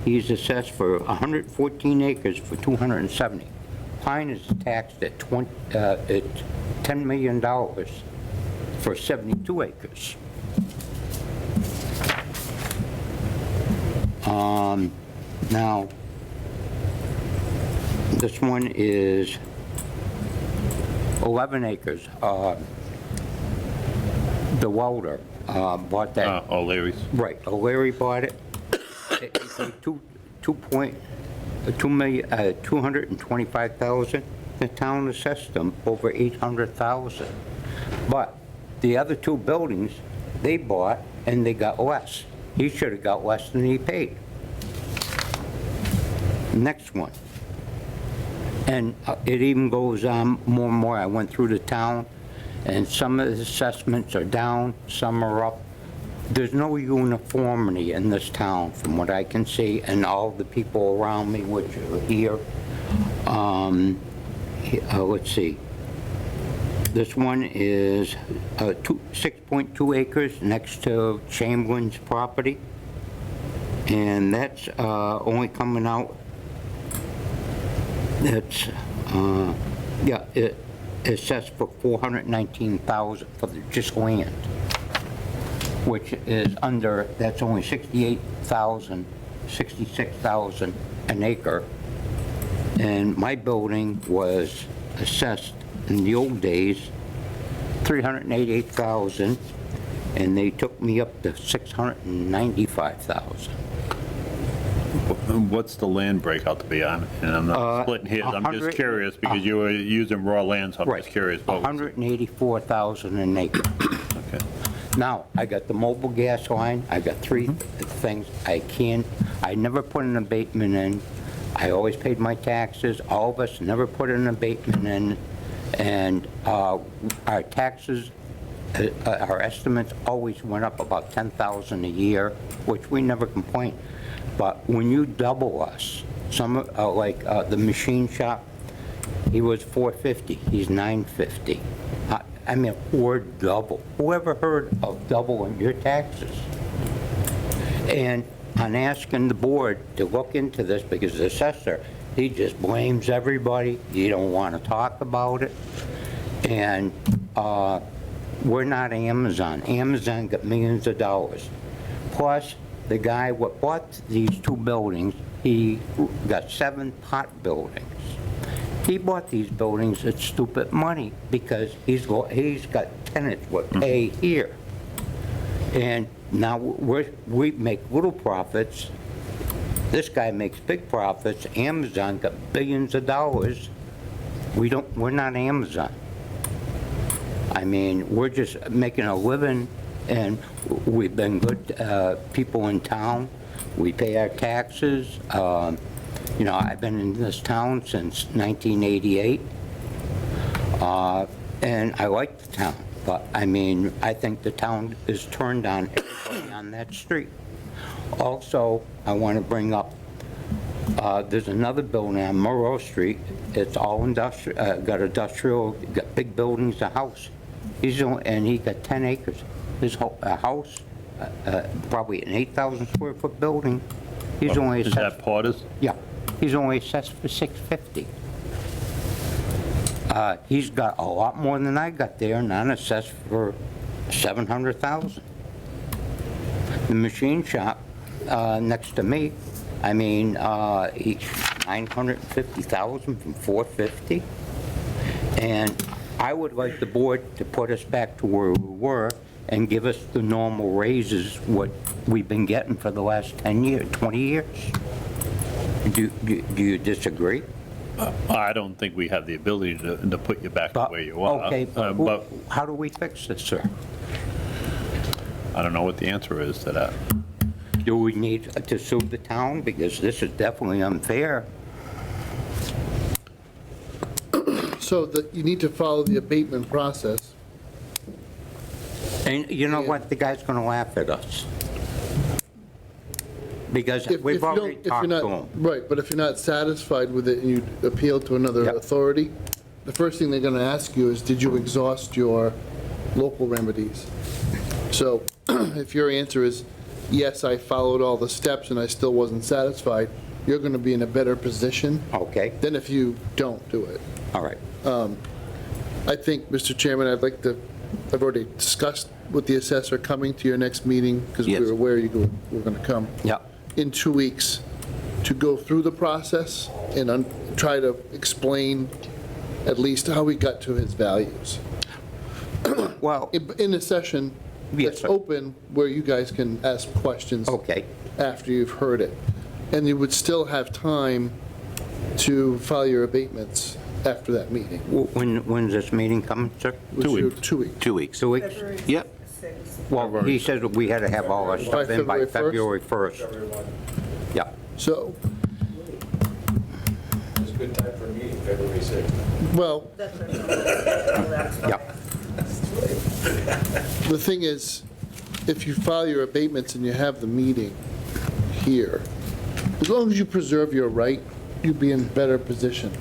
He's assessed for 114 acres for $270. Pine is taxed at $10 million for 72 acres. Now, this one is 11 acres. The welder bought that. O'Leary's. Right, O'Leary bought it. He paid $225,000. The town assessed them over $800,000. But the other 2 buildings, they bought and they got less. He should have got less than he paid. Next one. And it even goes on more and more. I went through the town, and some of the assessments are down, some are up. There's no uniformity in this town, from what I can see, and all the people around me, which are here. Let's see. This one is 6.2 acres next to Chamberlain's property, and that's only coming out It's, yeah, it assessed for $419,000 for just land, which is under, that's only $66,000 an acre. And my building was assessed in the old days, $388,000, and they took me up to $695,000. What's the land breakout to be on? And I'm not splitting hairs, I'm just 100 curious, because you were using raw land, so I'm just curious. What was it? $184,000 an acre. Okay. Now, I got the mobile gas line, I got three things, I never put an abatement in, I always paid my taxes, all of us never put an abatement in, and our taxes, our estimates always went up about $10,000 a year, which we never complained. But when you double us, like the machine shop, he was $450, he's $950. I mean, we're double. Whoever heard of doubling your taxes? And I'm asking the board to look into this because the assessor, he just blames everybody. He don't want to talk about it. And we're not Amazon. Amazon got millions of dollars. Plus, the guy what bought these two buildings, he got 7 pot buildings. He bought these buildings at stupid money because he's got tenants what pay here. And now we make little profits. This guy makes big profits. Amazon got billions of dollars. We're not Amazon. I mean, we're just making a living, and we've been good people in town. We pay our taxes. You know, I've been in this town since 1988, and I like the town. But, I mean, I think the town is turned on everybody on that street. Also, I want to bring up, there's another building on Monroe Street. It's all industrial, got industrial, got big buildings, a house. And he got 10 acres. His house, probably an 8,000 square foot building. He's only assessed. Is that Porter's? Yeah. He's only assessed for $650. He's got a lot more than I got there, and I'm assessed for $700,000. The machine shop next to me, I mean, $950,000 from $450. And I would like the board to put us back to where we were and give us the normal raises what we've been getting for the last 10 years, 20 years. Do you disagree? I don't think we have the ability to put you back to where you are. Okay, but how do we fix this, sir? I don't know what the answer is to that. Do we need to sue the town? Because this is definitely unfair. So that you need to follow the abatement process. And you know what? The guy's going to laugh at us. Because If we've you don't- already if you're talked not- to him. Right, but if you're not satisfied with it and you appeal to another authority, the first thing they're going to ask you is, did you exhaust your local remedies? So if your answer is, yes, I followed all the steps and I still wasn't satisfied, you're going to be in a better position than if you don't do it. All right. I think, Mr. Chairman, I've already discussed with the assessor coming to your next meeting, because we were aware you were going to come. Yeah. In 2 weeks, to go through the process and try to explain at least how we got to his values. Well, in a session that's open where you guys can ask questions after you've heard it. And you would still have time to file your abatements after that meeting. When's this meeting coming, sir? 2 weeks. 2 weeks. 2 weeks. 2 weeks? Yep. Well, he said we had to have all our stuff in by February 1st. Yeah. So, It's a good time for a meeting, February 6th. well, Yeah. the thing is, if you file your abatements and you have the meeting here, as long as you preserve your right, you'd be in better position,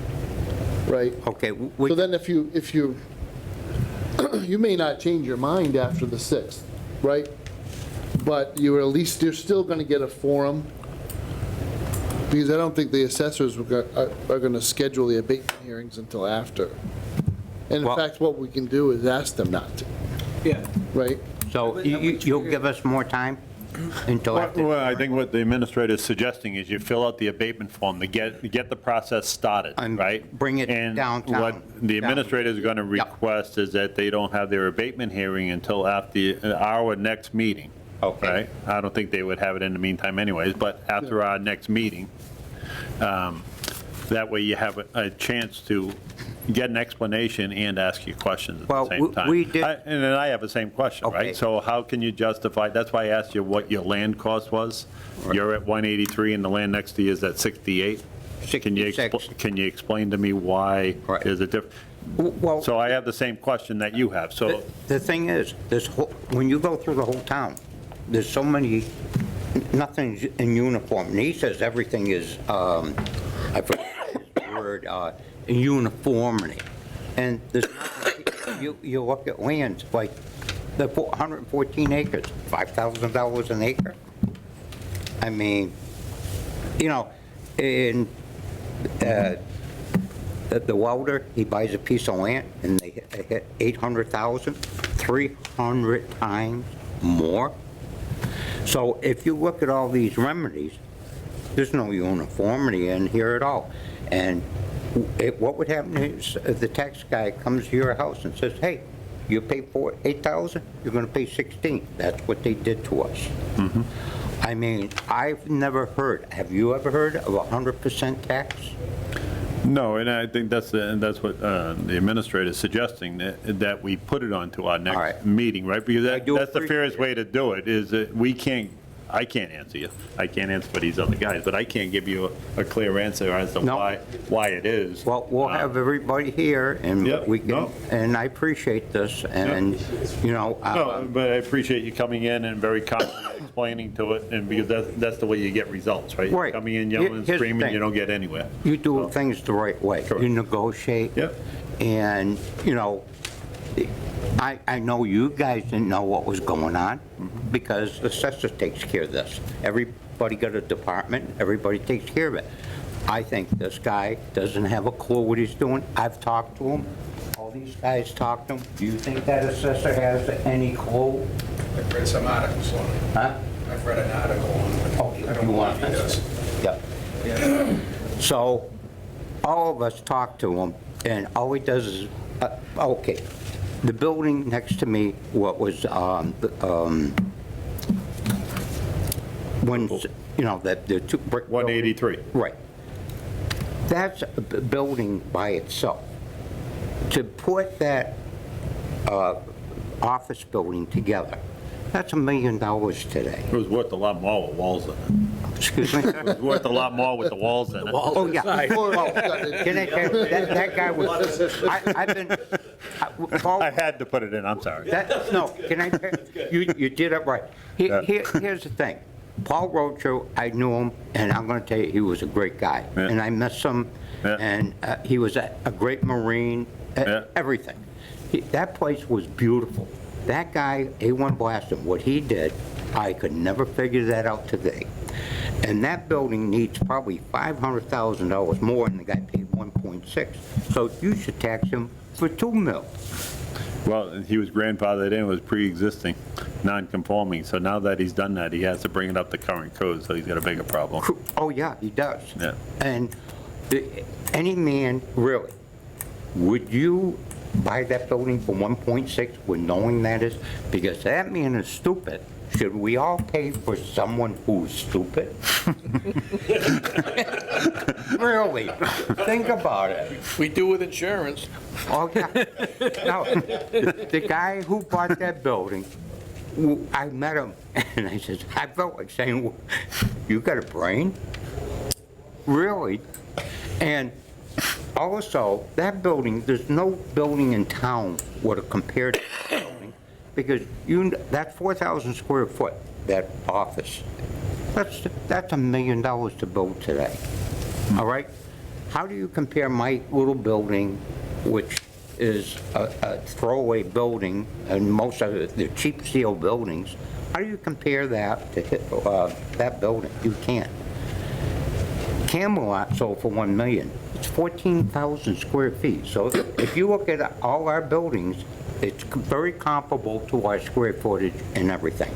right? Okay. So then if you, you may not change your mind after the 6th, right? But you're still going to get a forum Because I don't think the assessors are going to schedule the abatement hearings until after. And in fact, what we can do is ask them not to. Yeah. Right? So you'll give us more time until after? Well, I think what the administrator is suggesting is you fill out the abatement form to get the process started, right? Bring it downtown. And what the administrator is going to request is that they don't have their abatement hearing until after our next meeting. Okay. Right? I don't think they would have it in the meantime anyways, but after our next meeting, that way you have a chance to get an explanation and ask you questions at the same time. we did- And then I have the same question, Okay. right? So how can you justify, that's why I asked you what your land cost was. You're at 183 and the land next to you is at 68? Can you explain to me why there's a difference? Well, So I have the same question that you have, so. The thing is, when you go through the whole town, there's so many, nothing's in uniform. And he says everything is, I forgot the word, in uniformity. And there's nothing, you look at lands, like the 114 acres, $5,000 an acre. I mean, in the welder, he buys a piece of land and they hit 800,000, 300 times more. So if you look at all these remedies, there's no uniformity in here at all. And what would happen is if the tax guy comes to your house and says, hey, you pay for 8,000, you're going to pay 16. That's what they did to us. I mean, I've never heard, have you ever heard of 100% tax? No, and I think that's what the administrator is suggesting, that we put it onto our next meeting, right? Because that's the fairest way to do it, is that I can't answer you. I can't answer for these other guys, but I can't give you a clear answer as to why it is. Well, we'll have everybody here, and we can, and I appreciate this, and, No, but I appreciate you coming in and very confidently explaining to it, and because that's the way you get results, right? Right. Coming in yelling and Here's the screaming, thing. you don't get anywhere. You do things the right way. You negotiate. And, I know you guys didn't know what was going on, because the assessor takes care of this. Everybody got a department, everybody takes care of it. I think this guy doesn't have a clue what he's doing. I've talked to him. All these guys talked to him. Do you think that assessor has any clue? I've read some articles on it. Huh? I've read an article on it. Okay, I don't know if he does. Yep. So, all of us talked to him, and all he does is, okay, the building next to me, what was, when, the two brick. 183. Right. That's a building by itself. To put that office building together, that's $1 million today. It was worth a lot more with walls in it. Excuse me? It was worth a lot more with the walls in it. Oh, yeah. Well, can I tell you, that guy was, I've been, Paul. I had to put it in, I'm sorry. No, can I tell you, you did it right. Here's the thing. Paul Rocho, I knew him, and I'm going to tell you, he was a great guy. And I miss him, and he was a great Marine, everything. That place was beautiful. That guy, A1 Blaston, what he did, I could never figure that out today. And that building needs probably $500,000 more, and the guy paid 1.6. So you should tax him for $2 million. Well, he was grandfathered in, was pre-existing, non-conforming, so now that he's done that, he has to bring it up to current code, so he's got a bigger problem. Oh, yeah, he does. Yeah. And any man, really, would you buy that building for 1.6 with knowing that is? Because that man is stupid. Should we all pay for someone who's stupid? Really, think about it. We do with insurance. Oh, yeah. No, the guy who bought that building, I met him, and I said, I felt like saying, you got a brain? Really? And also, that building, there's no building in town would have compared to that building, because that 4,000 square foot, that office, that's $1 million to build today. All right? How do you compare my little building, which is a throwaway building, and most of the cheap steel buildings, how do you compare that to that building? You can't. Camelot sold for 1 million. It's 14,000 square feet. So if you look at all our buildings, it's very comparable to our square footage and everything.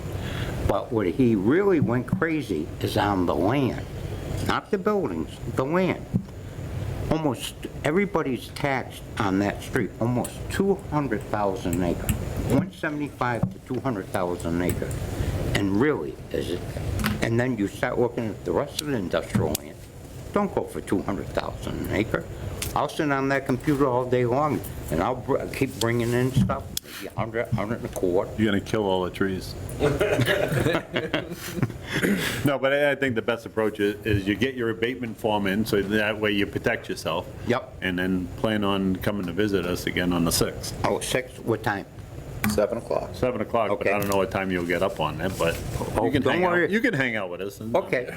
But what he really went crazy is on the land, not the buildings, the land. Almost everybody's taxed on that street, almost 200,000 an acre, 175 to 200,000 an acre. And really, and then you start looking at the rest of the industrial land, don't go for 200,000 an acre. I'll sit on that computer all day long, and I'll keep bringing in stuff, maybe 100, 100 and a quarter. You're going to kill all the trees. No, but I think the best approach is you get your abatement form in, so that way you protect yourself. Yep. And then plan on coming to visit us again on the 6th. Oh, 6, what time? 7 o'clock. 7 o'clock, but Okay. I don't know what time you'll get up on that, but Oh, you can don't hang worry. out. You can hang out with us. and- Okay.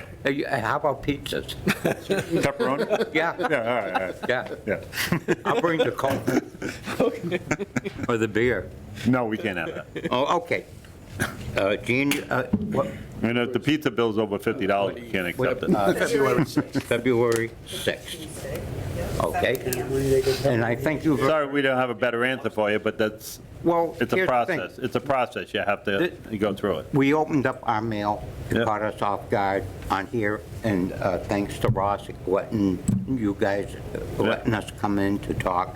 How about pizzas? Pepperoni? Yeah. Yeah, all right. Yeah. Yeah. I'll bring the Coke. Or the beer. No, we can't have that. Oh, okay. Gene, what? And if the pizza bill's over $50, you can't accept it. February 6th. February 6th. Okay. And I think you've... Sorry, we don't have a better answer for you, but that's, Well, it's a here's the thing. process. It's a process. You have to go through it. We opened up our mail, it Yeah. caught us off guard on here, and thanks to Ross letting you guys, letting us come in to talk.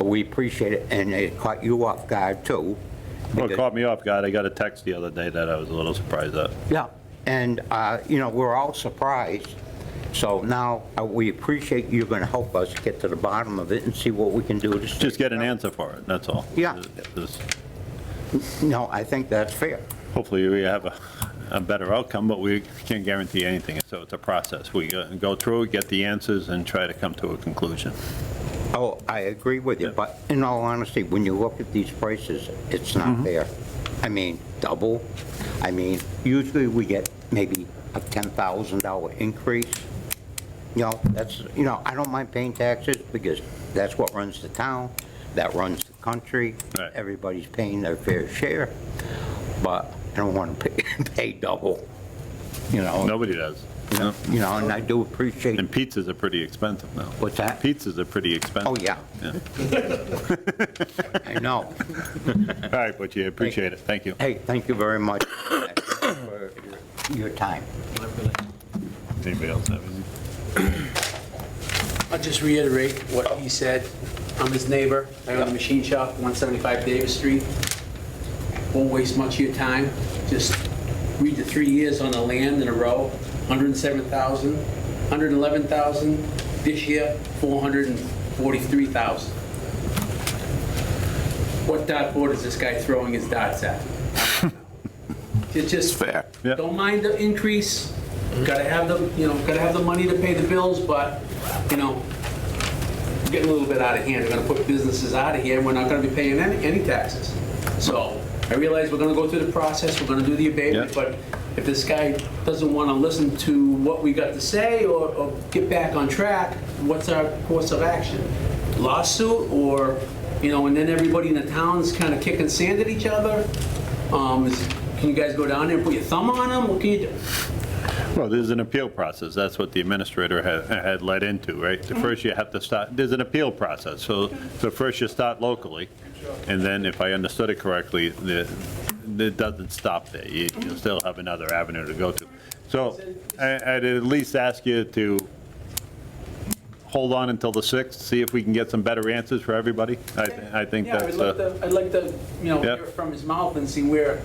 We appreciate it, and it caught you off guard too. Well, it because- caught me off guard. I got a text the other day that I was a little surprised at. Yeah, and, we're all surprised. So now, we appreciate you're going to help us get to the bottom of it and see what we can do to... Just get an answer for it, that's all. Yeah. Just- No, I think that's fair. Hopefully, we have a better outcome, but we can't guarantee anything, so it's a process. We go through it, get the answers, and try to come to a conclusion. Oh, I agree with you, but in all honesty, when you look at these prices, it's not fair. I mean, double. I mean, usually we get maybe a $10,000 increase. That's, I don't mind paying taxes because that's what runs the town, that runs the country. Right. Everybody's paying their fair share, but I don't want to pay double, Nobody does. and I do appreciate, And pizzas are pretty expensive now. what's that? Pizzas are pretty expensive. Oh, yeah, I know. All right, but you appreciate it. Thank you. Hey, thank you very much for your time. Anybody else have anything? I'll just reiterate what he said. I'm his neighbor. I own a machine shop, 175 Davis Street. Won't waste much of your time. Just read the 3 years on the land in a row. 107,000, 111,000. This year, 443,000. What dartboard is this guy throwing his darts at? It's just Fair. Yeah. don't mind the increase. Gotta have the money to pay the bills, but, we're getting a little bit out of hand. We're gonna put businesses out of here, and we're not gonna be paying any taxes. So I realize we're gonna go through the process, we're gonna do the abatement, Yeah. but if this guy doesn't wanna listen to what we got to say or get back on track, what's our course of action? Lawsuit, or, and then everybody in the town's kind of kicking sand at each other? Can you guys go down there and put your thumb on them? What can you do? Well, there's an appeal process. That's what the administrator had led into, right? The first you have to start, there's an appeal process. So first you start locally, and then if I understood it correctly, it doesn't stop there. You'll still have another avenue to go to. So I'd at least ask you to hold on until the 6th, see if we can get some better answers for everybody. I think Yeah, that's... I'd like to, hear it from his mouth and see where,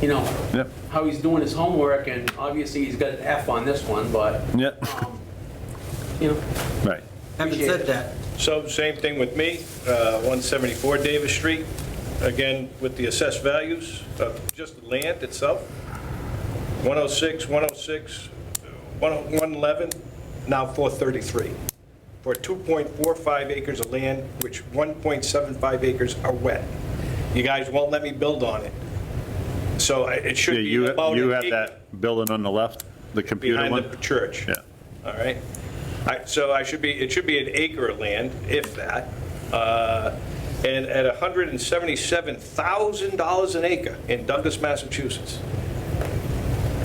Yep. how he's doing his homework, and obviously he's got an F on this one, but, Yep, right. Having said that, So same thing with me, 174 Davis Street, again, with the assessed values of just the land itself, 106, 106, 111, now 433, for 2.45 acres of land, which 1.75 acres are wet. You guys won't let me build on it. So it should Yeah, be about you an have acre that building on the left, the computer one? behind the church. Yeah. All right? So it should be an acre of land, if that, and at $177,000 an acre in Douglas, Massachusetts.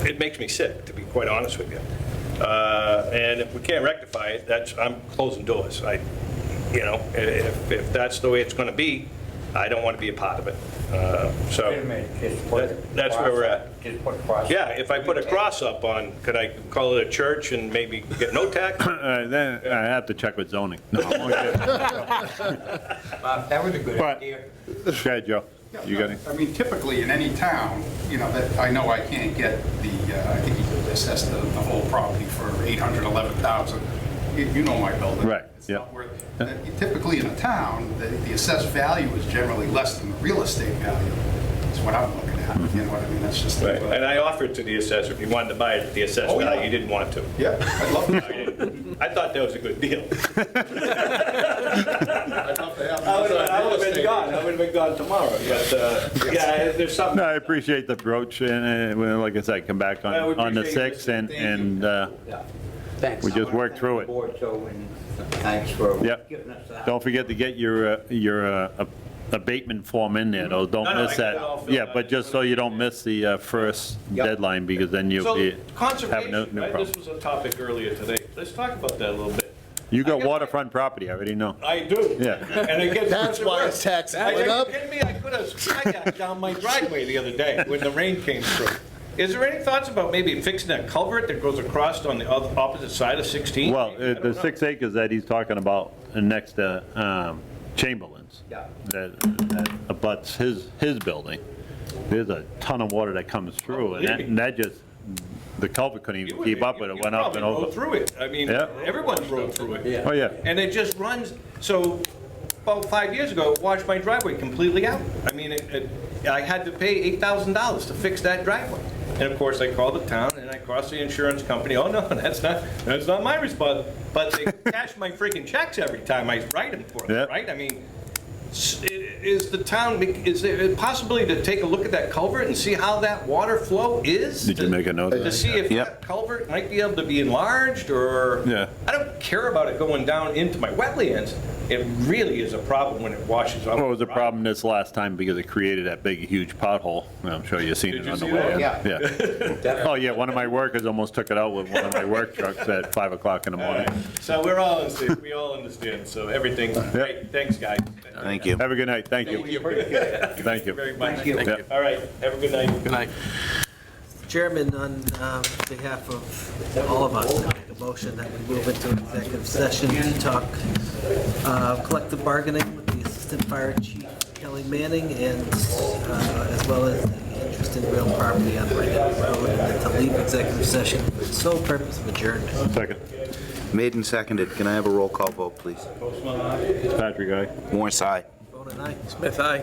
It makes me sick, to be quite honest with you. And if we can't rectify it, I'm closing doors. If that's the way it's going to be, I don't want to be a part of it. So that's where we're at. Yeah, if I put a cross up on, could I call it a church and maybe get no tax? Then I have to check with zoning. No, I'm only kidding. That was a good idea. Go ahead, Joe. You got it? I mean, typically in any town, that I know I can't get I think you could assess the whole property for $811,000. You know my building. Right, It's yeah. not worth- Typically in a town, the assessed value is generally less than the real estate value. That's what I'm looking at, you know what I mean? That's just. Right. And I offered to the assessor, if he wanted to buy it at the assessed Oh, yeah. value, he didn't want to. Yeah, I'd love to. I thought that was a good deal. I'd love to have. I would have been gone. I would have been gone tomorrow. But, yeah, there's something. No, I appreciate the approach, and well, like I said, come back I would on the appreciate 6th, it. and we just work through it. Thanks for Yep. giving us that. Don't forget to get your abatement form in there, though. Don't No, I miss got it that. all filled Yeah, out. but just so you don't miss the first deadline, because then you'll So be having conservation, no right? problem. This was a topic earlier today. Let's talk about that a little bit. You got waterfront property, I already know. I do. Yeah. And it gets That's worse. why his taxes Are went you up. kidding me? I put a kayak down my driveway the other day when the rain came through. Is there any thoughts about maybe fixing that culvert that goes across on the opposite side of 16? Well, I don't the know. 6 acres that he's talking about next to Chamberlain's, that abuts his building, there's a ton of water that comes through, and that just, the culvert couldn't even keep up with it, You went up and probably over. rode through it. I mean, Yeah. everyone's rode through it. Oh, yeah. And it just runs, so about 5 years ago, it washed my driveway completely out. I mean, I had to pay $8,000 to fix that driveway. And of course, I called the town and I crossed the insurance company. Oh, no, that's not my responsibility. But they cash my freaking checks every time I write them for them, Yeah. right? I mean, is the town, is there a possibility to take a look at that culvert and see how that water flow is? Did you make a note of To that? see if that culvert might be able to be enlarged, or, Yeah. I don't care about it going down into my wetlands. It really is a problem when it washes out. Well, it was a problem this last time because it created that big, huge pothole. I'm sure you've seen Did it you on the see way. that? Yeah. Oh, yeah, one of my workers almost took it out with one of my work trucks at 5 o'clock in the morning. So we're all, we all understand, so everything, great, thanks, guys. Thank you. Have a good night, thank you. Thank you. Very much. Thank you. Thank you. All right, have a good night. Good night. Chairman, on behalf of all of us, I make a motion that we move into executive session to talk collective bargaining with the Assistant Fire Chief Kelly Manning, and as well as the interest in real property on Right End Road, and then to leave executive session for the sole purpose of adjournment. Second. Made and seconded. Can I have a roll call vote, please? Patrick, aye. Morris, aye. Vote aye. Smith, aye.